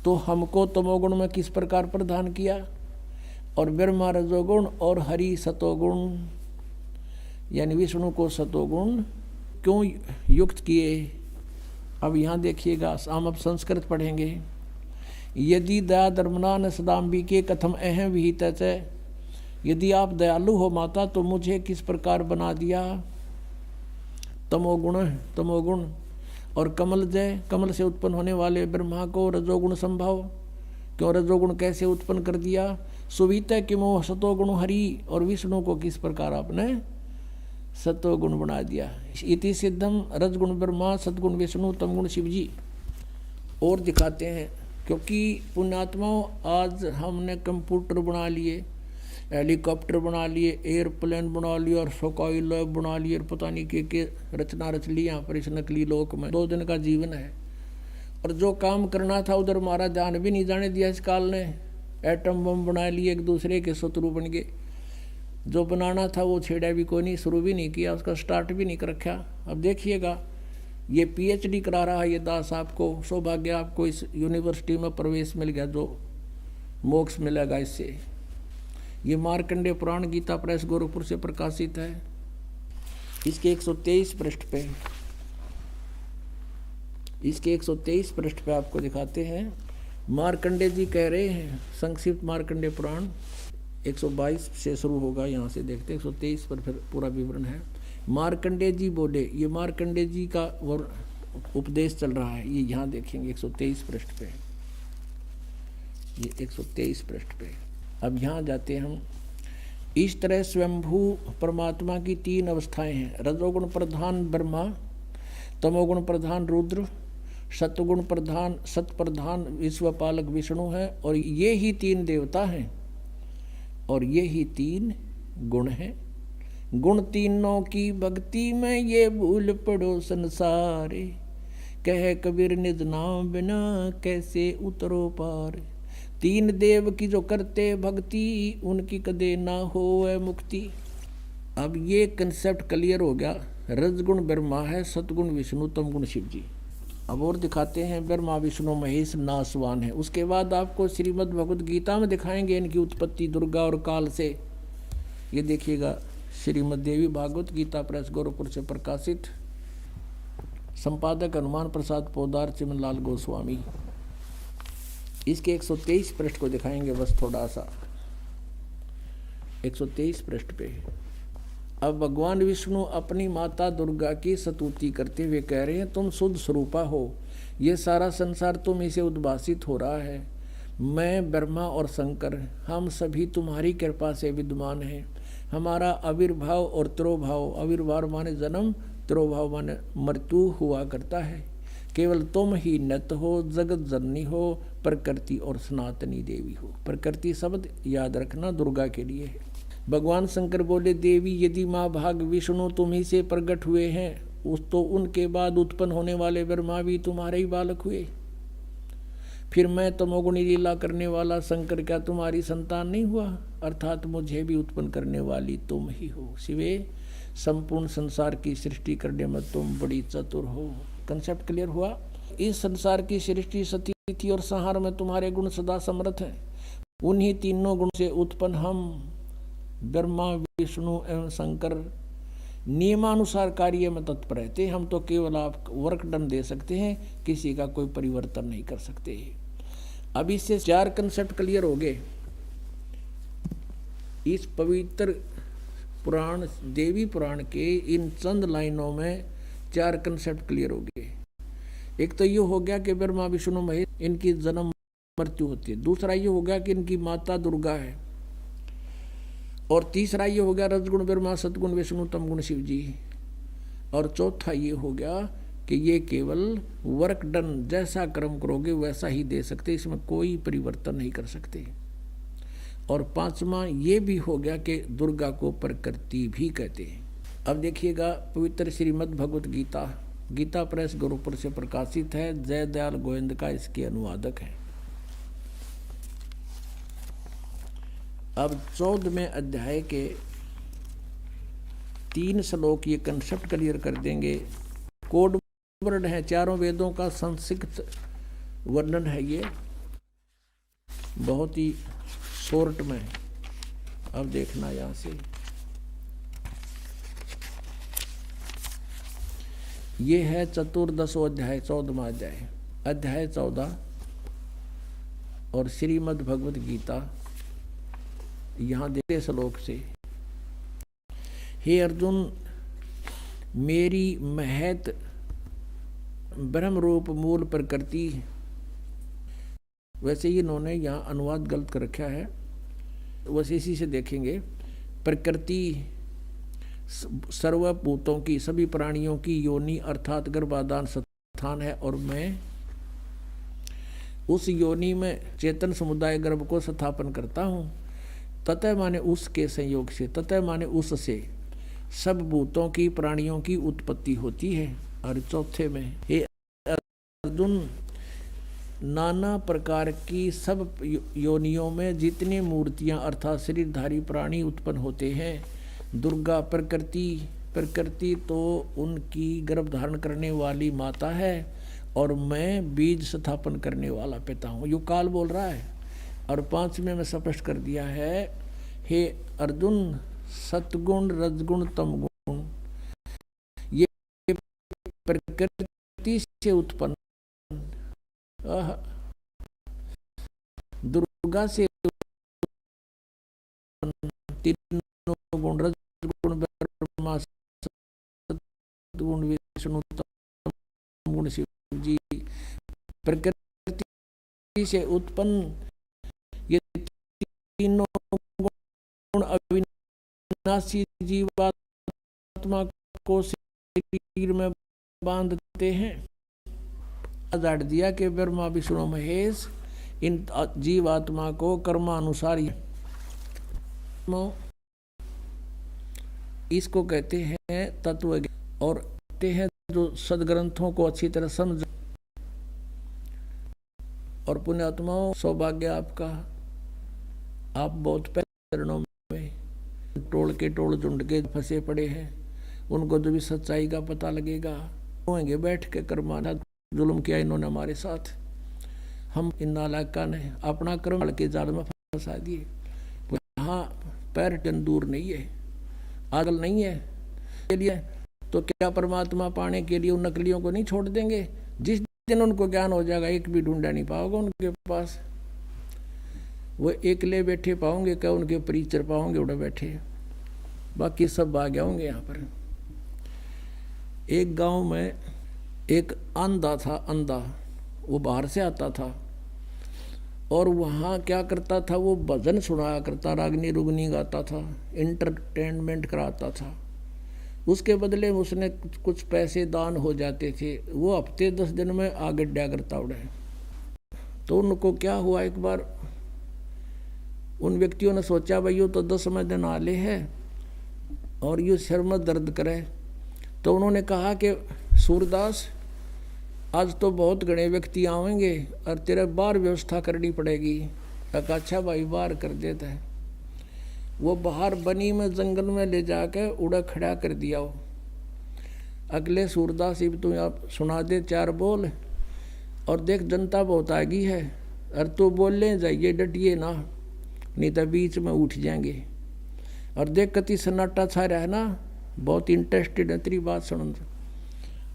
तो हमको तमोगुण में किस प्रकार प्रदान किया, और ब्रह्मा रजोगुण और हरि सतोगुण यानी विष्णु को सतोगुण क्यों युक्त किए। अब यहाँ देखिएगा, हम अब संस्कृत पढ़ेंगे। यदि दया धर्मना न सदाम्बिके कथम अहम विहित च। यदि आप दयालु हो माता तो मुझे किस प्रकार बना दिया। तमोगुण और कमल जय, कमल से उत्पन्न होने वाले ब्रह्मा को रजोगुण संभव, क्यों रजोगुण कैसे उत्पन्न कर दिया। सुवित किमो सतोगुण हरि, और विष्णु को किस प्रकार आपने सतोगुण बना दिया। इति सिद्धम रजगुण ब्रह्मा सतगुण विष्णु तमगुण शिव जी। और दिखाते हैं, क्योंकि पुण्यात्माओं आज हमने कंप्यूटर बना लिए, हेलीकॉप्टर बना लिए, एयरप्लेन बना लिए, और सोकाई लैब बना लिए, और पता नहीं के रचना रच ली यहाँ पर इस नकली लोक में। 2 दिन का जीवन है, और जो काम करना था उधर हमारा ध्यान भी नहीं जाने दिया इस काल ने। एटम बम बना लिए, एक दूसरे के शत्रु बन गए। जो बनाना था वो छेड़ा भी कोई नहीं, शुरू भी नहीं किया, उसका स्टार्ट भी नहीं कर रखा। अब देखिएगा, ये PhD करा रहा है ये दास आपको। सौभाग्य आपको इस यूनिवर्सिटी में प्रवेश मिल गया, जो मोक्ष मिलेगा इससे। ये मार्कंडेय पुराण गीता प्रेस गोरखपुर से प्रकाशित है। इसके 123 पृष्ठ पे, इसके 123 पृष्ठ पे आपको दिखाते हैं। मार्कंडेय जी कह रहे हैं, संक्षिप्त मार्कंडेय पुराण 122 से शुरू होगा, यहाँ से देखते हैं 123 पर फिर पूरा विवरण है। मार्कंडेय जी बोले, ये मार्कंडेय जी का उपदेश चल रहा है, ये यहाँ देखेंगे 123 पृष्ठ पे, ये 123 पृष्ठ पे। अब यहाँ जाते हैं हम। इस तरह स्वयंभू परमात्मा की 3 अवस्थाएं हैं। रजोगुण प्रधान ब्रह्मा, तमोगुण प्रधान रुद्र, सतगुण प्रधान सतप्रधान विश्वपालक विष्णु है, और ये ही 3 देवता हैं, और ये ही 3 गुण हैं। गुण तीनों की भक्ति में ये भूल पड़ो संसारे, कह कबीर निज नाम बिना कैसे उतरो पार। 3 देव की जो करते भक्ति, उनकी कदे ना होवे मुक्ति। अब ये कंसेप्ट क्लियर हो गया। रजगुण ब्रह्मा है, सतगुण विष्णु, तमगुण शिव जी। अब और दिखाते हैं, ब्रह्मा विष्णु महेश नासवान है। उसके बाद आपको श्रीमद् भगवद गीता में दिखाएंगे इनकी उत्पत्ति दुर्गा और काल से। ये देखिएगा, श्रीमद् देवी भागवत गीता प्रेस गोरखपुर से प्रकाशित, संपादक हनुमान प्रसाद पोदार चिमनलाल गोस्वामी। इसके 123 पृष्ठ को दिखाएंगे बस थोड़ा सा, 123 पृष्ठ पे। अब भगवान विष्णु अपनी माता दुर्गा की स्तुति करते हुए कह रहे हैं, तुम शुद्ध स्वरूपा हो, ये सारा संसार तुम इसे उद्भासित हो रहा है। मैं ब्रह्मा और शंकर, हम सभी तुम्हारी कृपा से विद्यमान हैं। हमारा आविर्भाव और तिरोभाव, आविर्भाव माने जन्म, तिरोभाव माने मृत्यु हुआ करता है। केवल तुम ही नित हो, जगत जननी हो, प्रकृति और सनातनी देवी हो। प्रकृति शब्द याद रखना दुर्गा के लिए है। भगवान शंकर बोले, देवी यदि माँ भाग विष्णु तुम ही से प्रकट हुए हैं, उस तो उनके बाद उत्पन्न होने वाले ब्रह्मा भी तुम्हारे ही बालक हुए। फिर मैं तमोगुणी लीला करने वाला शंकर क्या तुम्हारी संतान नहीं हुआ? अर्थात मुझे भी उत्पन्न करने वाली तुम ही हो। शिवे, संपूर्ण संसार की सृष्टि करने में तुम बड़ी चतुर हो। कंसेप्ट क्लियर हुआ? इस संसार की सृष्टि स्थिति और संहार में तुम्हारे गुण सदा समर्थ हैं। उन्हीं तीनों गुण से उत्पन्न हम ब्रह्मा विष्णु एवं शंकर नियमानुसार कार्य में तत्पर रहते। हम तो केवल आप वर्क डन दे सकते हैं, किसी का कोई परिवर्तन नहीं कर सकते। अब इससे 4 कंसेप्ट क्लियर हो गए। इस पवित्र पुराण देवी पुराण के इन चंद लाइनों में 4 कंसेप्ट क्लियर हो गए। एक तो ये हो गया कि ब्रह्मा विष्णु महेश इनकी जन्म मृत्यु होती है, दूसरा ये हो गया कि इनकी माता दुर्गा है, और तीसरा ये हो गया रजगुण ब्रह्मा सतगुण विष्णु तमगुण शिव जी, और चौथा ये हो गया कि ये केवल वर्क डन, जैसा कर्म करोगे वैसा ही दे सकते, इसमें कोई परिवर्तन नहीं कर सकते। और पांचवा ये भी हो गया कि दुर्गा को प्रकृति भी कहते हैं। अब देखिएगा पवित्र श्रीमद् भगवत गीता, गीता प्रेस गोरखपुर से प्रकाशित है, जय दयाल गोविंद का इसके अनुवादक है। अब 14वें अध्याय के 3 श्लोक ये कंसेप्ट क्लियर कर देंगे। कोड वर्ड है, चारों वेदों का संक्षिप्त वर्णन है, ये बहुत ही शॉर्ट में। अब देखना यहां से, ये है चतुर्दशो अध्याय, 14वां अध्याय, अध्याय 14 और श्रीमद् भगवत गीता। यहां देखते श्लोक से, हे अर्जुन, मेरी महत ब्रह्म रूप मूल प्रकृति, वैसे ही इन्होंने यहाँ अनुवाद गलत कर रखा है, वैसे इसी से देखेंगे। प्रकृति सर्वभूतों की, सभी प्राणियों की योनि अर्थात गर्भाधान स्थान है, और मैं उस योनि में चेतन समुदाय गर्भ को स्थापन करता हूँ। ततः माने उसके संयोग से, ततः माने उससे सब भूतों की प्राणियों की उत्पत्ति होती है। और चौथे में, हे अर्जुन, नाना प्रकार की सब योनियों में जितनी मूर्तियां अर्थात शरीरधारी प्राणी उत्पन्न होते हैं, दुर्गा प्रकृति तो उनकी गर्भ धारण करने वाली माता है, और मैं बीज स्थापन करने वाला पिता हूँ। यो काल बोल रहा है। और 5वें में स्पष्ट कर दिया है, हे अर्जुन, सतगुण रजगुण तमगुण ये प्रकृति से उत्पन्न, दुर्गा से तीनों गुण, रजगुण ब्रह्मा सतगुण विष्णु तमगुण शिव जी, प्रकृति से उत्पन्न ये तीनों गुण अविनाशी जीवात्मा को शरीर में बांधते हैं। जाड़ दिया कि ब्रह्मा विष्णु महेश इन जीवात्मा को कर्मानुसार, इसको कहते हैं तत्व, और कहते हैं जो सदग्रंथों को अच्छी तरह समझ। और पुण्यात्माओं, सौभाग्य आपका, आप बहुत पहले चरणों में टोल के टोल झुंड के फंसे पड़े हैं, उनको जो भी सच्चाई का पता लगेगा होंगे बैठ के कर्माना जुल्म किया इन्होंने हमारे साथ, हम इन नालायका ने अपना कर्म के जाल में फंसा दिए। यहाँ पैर टन दूर नहीं है, आगल नहीं है के लिए, तो क्या परमात्मा पाने के लिए उन नकलियों को नहीं छोड़ देंगे? जिस दिन उनको ज्ञान हो जाएगा, एक भी ढूंढा नहीं पाओगे उनके पास, वो एकले बैठे पाओगे, क्या उनके परिचर पाओगे उड़े बैठे, बाकी सब आ गए होंगे। यहाँ पर एक गांव में एक अंधा था, अंधा, वो बाहर से आता था, और वहाँ क्या करता था, वो भजन सुनाया करता, रागनी रुगनी गाता था, इंटरटेनमेंट कराता था। उसके बदले उसने कुछ पैसे दान हो जाते थे, वो हफ्ते 10 दिन में आगे डा करता उड़े। तो उनको क्या हुआ, एक बार उन व्यक्तियों ने सोचा भाई यो तो 10वें दिन आले है और ये सिर में दर्द करे, तो उन्होंने कहा कि सूरदास, आज तो बहुत घने व्यक्ति आवेंगे और तेरे बाहर व्यवस्था करनी पड़ेगी। अच्छा भाई, बाहर कर देता है। वो बाहर बनी में जंगल में ले जाकर उड़ा खड़ा कर दिया। वो अगले सूरदास, इब तू आप सुना दे 4 बोल, और देख जनता बहुत आगी है, और तू बोलने जाइए, डटिए ना, नहीं तो बीच में उठ जाएंगे। और देख कति सन्नाटा छा रहा है ना, बहुत इंटरेस्टेड है तेरी बात सुन।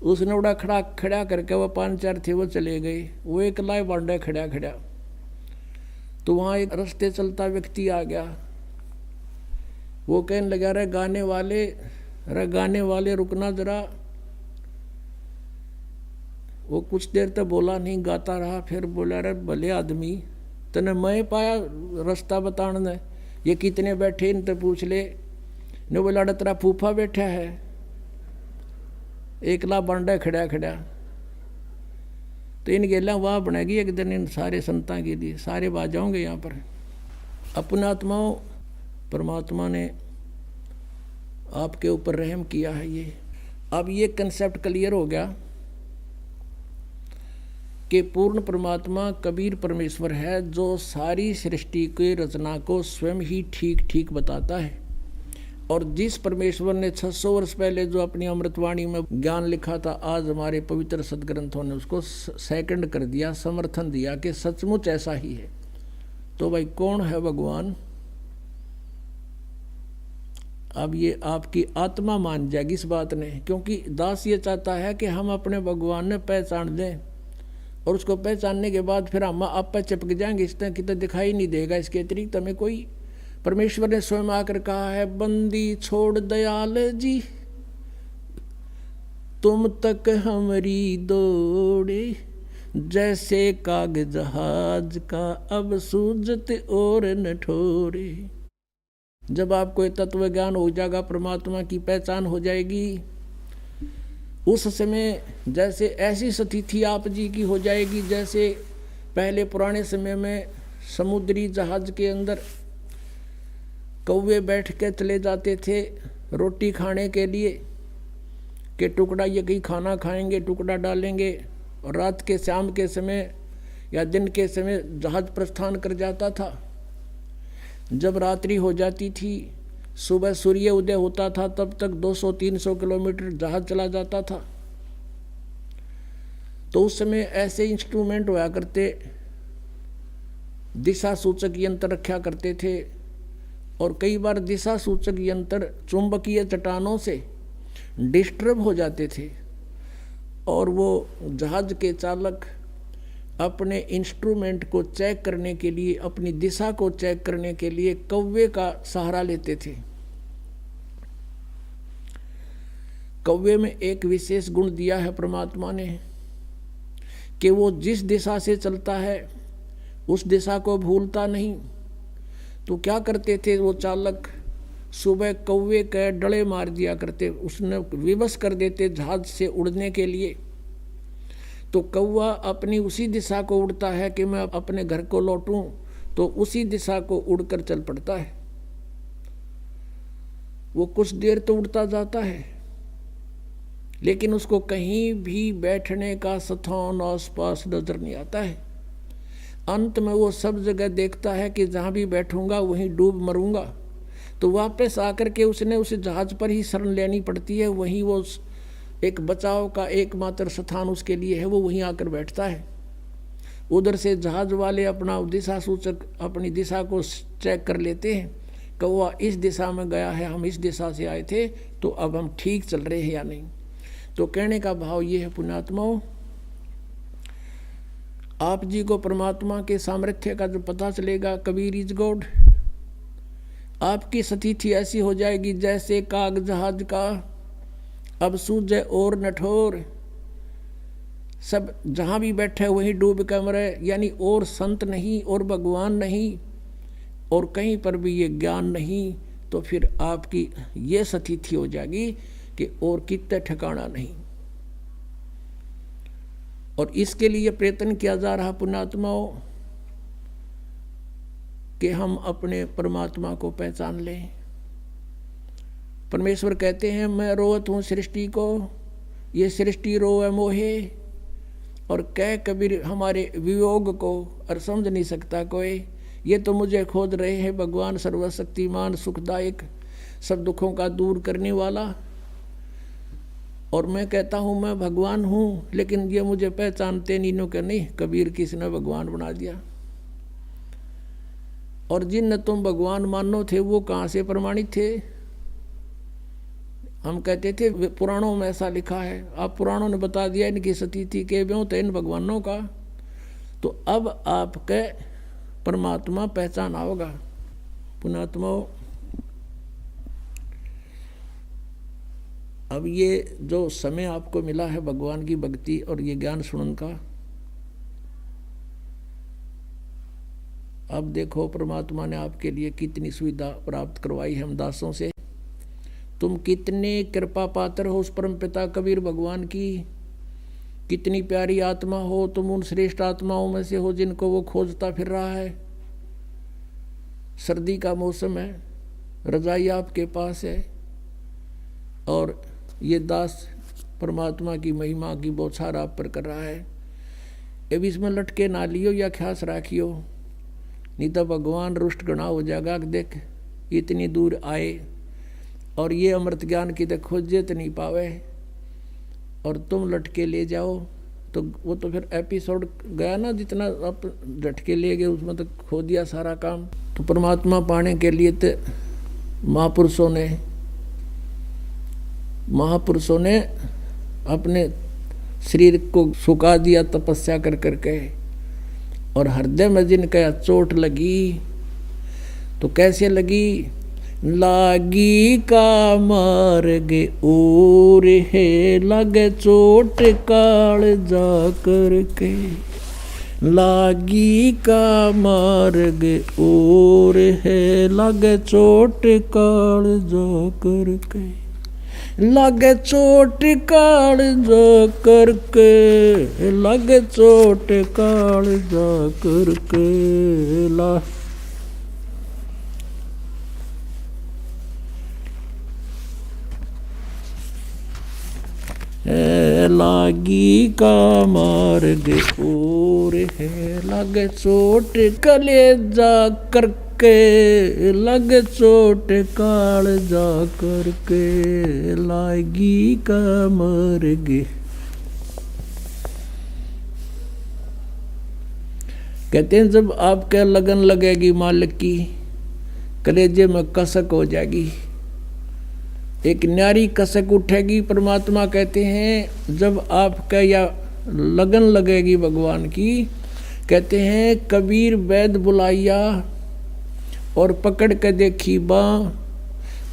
उसने उड़ा खड़ा करके, वो 5-4 थे वो चले गए, वो एक लाए बांडे खड़ा। तो वहाँ एक रास्ते चलता व्यक्ति आ गया, वो कहने लगा, रे गाने वाले रुकना जरा। वो कुछ देर तक बोला नहीं, गाता रहा। फिर बोला, अरे भले आदमी, तने मैं पाया रास्ता बताने ने, ये कितने बैठे इनसे पूछ ले। ने बोला, तेरा फूफा बैठा है, एकला बांडा खड़ा खड़ा। तो इन गेला वाह बनेगी एक दिन इन सारे संतां के लिए, सारे बाज जाओगे यहाँ पर। अपने आत्माओं, परमात्मा ने आपके ऊपर रहम किया है। ये अब ये कंसेप्ट क्लियर हो गया कि पूर्ण परमात्मा कबीर परमेश्वर है, जो सारी सृष्टि की रचना को स्वयं ही ठीक ठीक बताता है। और जिस परमेश्वर ने 600 वर्ष पहले जो अपनी अमृतवाणी में ज्ञान लिखा था, आज हमारे पवित्र सदग्रंथों ने उसको सेकंड कर दिया, समर्थन दिया कि सचमुच ऐसा ही है। तो भाई कौन है भगवान? अब ये आपकी आत्मा मान जाएगी इस बात ने, क्योंकि दास ये चाहता है कि हम अपने भगवान ने पहचान दें, और उसको पहचानने के बाद फिर हम आप पर चिपक जाएंगे, इस तरह की तो दिखाई नहीं देगा। इसके अतिरिक्त हमें कोई, परमेश्वर ने स्वयं आकर कहा है, बंदी छोड़ दयाल जी, तुम तक हमारी दौड़े, जैसे काग जहाज का अब सूझत और न ठोरे। जब आपको तत्व ज्ञान हो जाएगा, परमात्मा की पहचान हो जाएगी, उस समय जैसे ऐसी स्थिति आप जी की हो जाएगी जैसे पहले पुराने समय में समुद्री जहाज के अंदर कौवे बैठ के चले जाते थे रोटी खाने के लिए, कि टुकड़ा ये कहीं खाना खाएंगे, टुकड़ा डालेंगे, और रात के शाम के समय या दिन के समय जहाज प्रस्थान कर जाता था। जब रात्रि हो जाती थी, सुबह सूर्य उदय होता था, तब तक 200-300 किलोमीटर जहाज चला जाता था। तो उस समय ऐसे इंस्ट्रूमेंट हुआ करते, दिशा सूचक यंत्र रखा करते थे, और कई बार दिशा सूचक यंत्र चुंबकीय चट्टानों से डिस्टर्ब हो जाते थे, और वो जहाज के चालक अपने इंस्ट्रूमेंट को चेक करने के लिए, अपनी दिशा को चेक करने के लिए कौवे का सहारा लेते थे। कौवे में एक विशेष गुण दिया है परमात्मा ने कि वो जिस दिशा से चलता है उस दिशा को भूलता नहीं। तो क्या करते थे वो चालक, सुबह कौवे के डले मार दिया करते, उसने विवश कर देते जहाज से उड़ने के लिए। तो कौवा अपनी उसी दिशा को उड़ता है कि मैं अपने घर को लौटूं, तो उसी दिशा को उड़कर चल पड़ता है। वो कुछ देर तो उड़ता जाता है, लेकिन उसको कहीं भी बैठने का स्थान आसपास नजर नहीं आता है। अंत में वो सब जगह देखता है कि जहाँ भी बैठूंगा वहीं डूब मरूंगा। तो वापस आकर के उसने उस जहाज पर ही शरण लेनी पड़ती है, वहीं वो एक बचाव का एकमात्र स्थान उसके लिए है, वो वहीं आकर बैठता है। उधर से जहाज वाले अपना दिशा सूचक अपनी दिशा को चेक कर लेते हैं, कौवा इस दिशा में गया है, हम इस दिशा से आए थे, तो अब हम ठीक चल रहे हैं या नहीं। तो कहने का भाव ये है पुण्यात्माओं, आप जी को परमात्मा के सामर्थ्य का जो पता चलेगा, कबीर इज गॉड, आपकी स्थिति ऐसी हो जाएगी जैसे काग जहाज का अब सूझे और नठोर। सब जहाँ भी बैठे वहीं डूब कर मरे, यानी और संत नहीं और भगवान नहीं और कहीं पर भी ये ज्ञान नहीं, तो फिर आपकी ये स्थिति हो जाएगी कि और कितने ठिकाना नहीं। और इसके लिए प्रयत्न किया जा रहा पुण्यात्माओं कि हम अपने परमात्मा को पहचान लें। परमेश्वर कहते हैं, मैं रोवत हूँ सृष्टि को, ये सृष्टि रोवे मोहे, और कह कबीर हमारे वियोग को और समझ नहीं सकता कोई। ये तो मुझे खोज रहे हैं भगवान सर्वशक्तिमान सुखदायक सब दुखों का दूर करने वाला, और मैं कहता हूँ मैं भगवान हूँ, लेकिन ये मुझे पहचानते नहीं के नहीं। कबीर किसने भगवान बना दिया। और जिन तुम भगवान मानो थे वो कहाँ से प्रमाणित थे? हम कहते थे पुराणों में ऐसा लिखा है, आप पुराणों ने बता दिया इनकी स्थिति के ब्यों थे इन भगवानों का। तो अब आपके परमात्मा पहचाना होगा। पुण्यात्माओं, अब ये जो समय आपको मिला है भगवान की भक्ति और ये ज्ञान सुनने का, अब देखो परमात्मा ने आपके लिए कितनी सुविधा प्राप्त करवाई है हम दासों से। तुम कितने कृपा पात्र हो उस परम पिता कबीर भगवान की, कितनी प्यारी आत्मा हो तुम, उन श्रेष्ठ आत्माओं में से हो जिनको वो खोजता फिर रहा है। सर्दी का मौसम है, रजाई आपके पास है, और ये दास परमात्मा की महिमा की बौछार आप पर कर रहा है। अब इसमें लटके ना लियो या ख्यास राखियो, नहीं तो भगवान रुष्ट गणा हो जाएगा। देख इतनी दूर आए और ये अमृत ज्ञान की तो खोजे तो नहीं पावे, और तुम लटके ले जाओ तो वो तो फिर एपिसोड गया ना, जितना आप लटके ले गए उसमें तो खो दिया सारा काम। तो परमात्मा पाने के लिए तो महापुरुषों ने अपने शरीर को सुखा दिया तपस्या कर करके, और हृदय में जिनका चोट लगी तो कैसे लगी, लागी का मार्ग और है लगे चोट काल जा करके, लागी का मार्ग और है लगे चोट काल जा करके, लगे चोट काल जा करके, लगे चोट काल जा करके, लागी का मार्ग और है लगे चोट कलेजा करके, लगे चोट काल जा करके, लागी का मार्ग। कहते हैं जब आपके लगन लगेगी मालिक की, कलेजे में कसक हो जाएगी, एक न्यारी कसक उठेगी। परमात्मा कहते हैं जब आपका या लगन लगेगी भगवान की, कहते हैं कबीर वैद बुलाइया और पकड़ के देखी बा,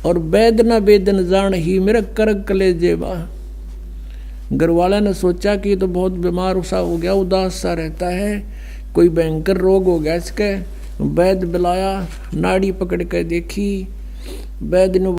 और वैद न वेदन जान ही मेरा कर कलेजे बा। घरवाला ने सोचा कि तो बहुत बीमार सा हो गया, उदास सा रहता है, कोई भयंकर रोग हो गया इसके। वैद बुलाया, नाड़ी पकड़ के देखी, वैद ने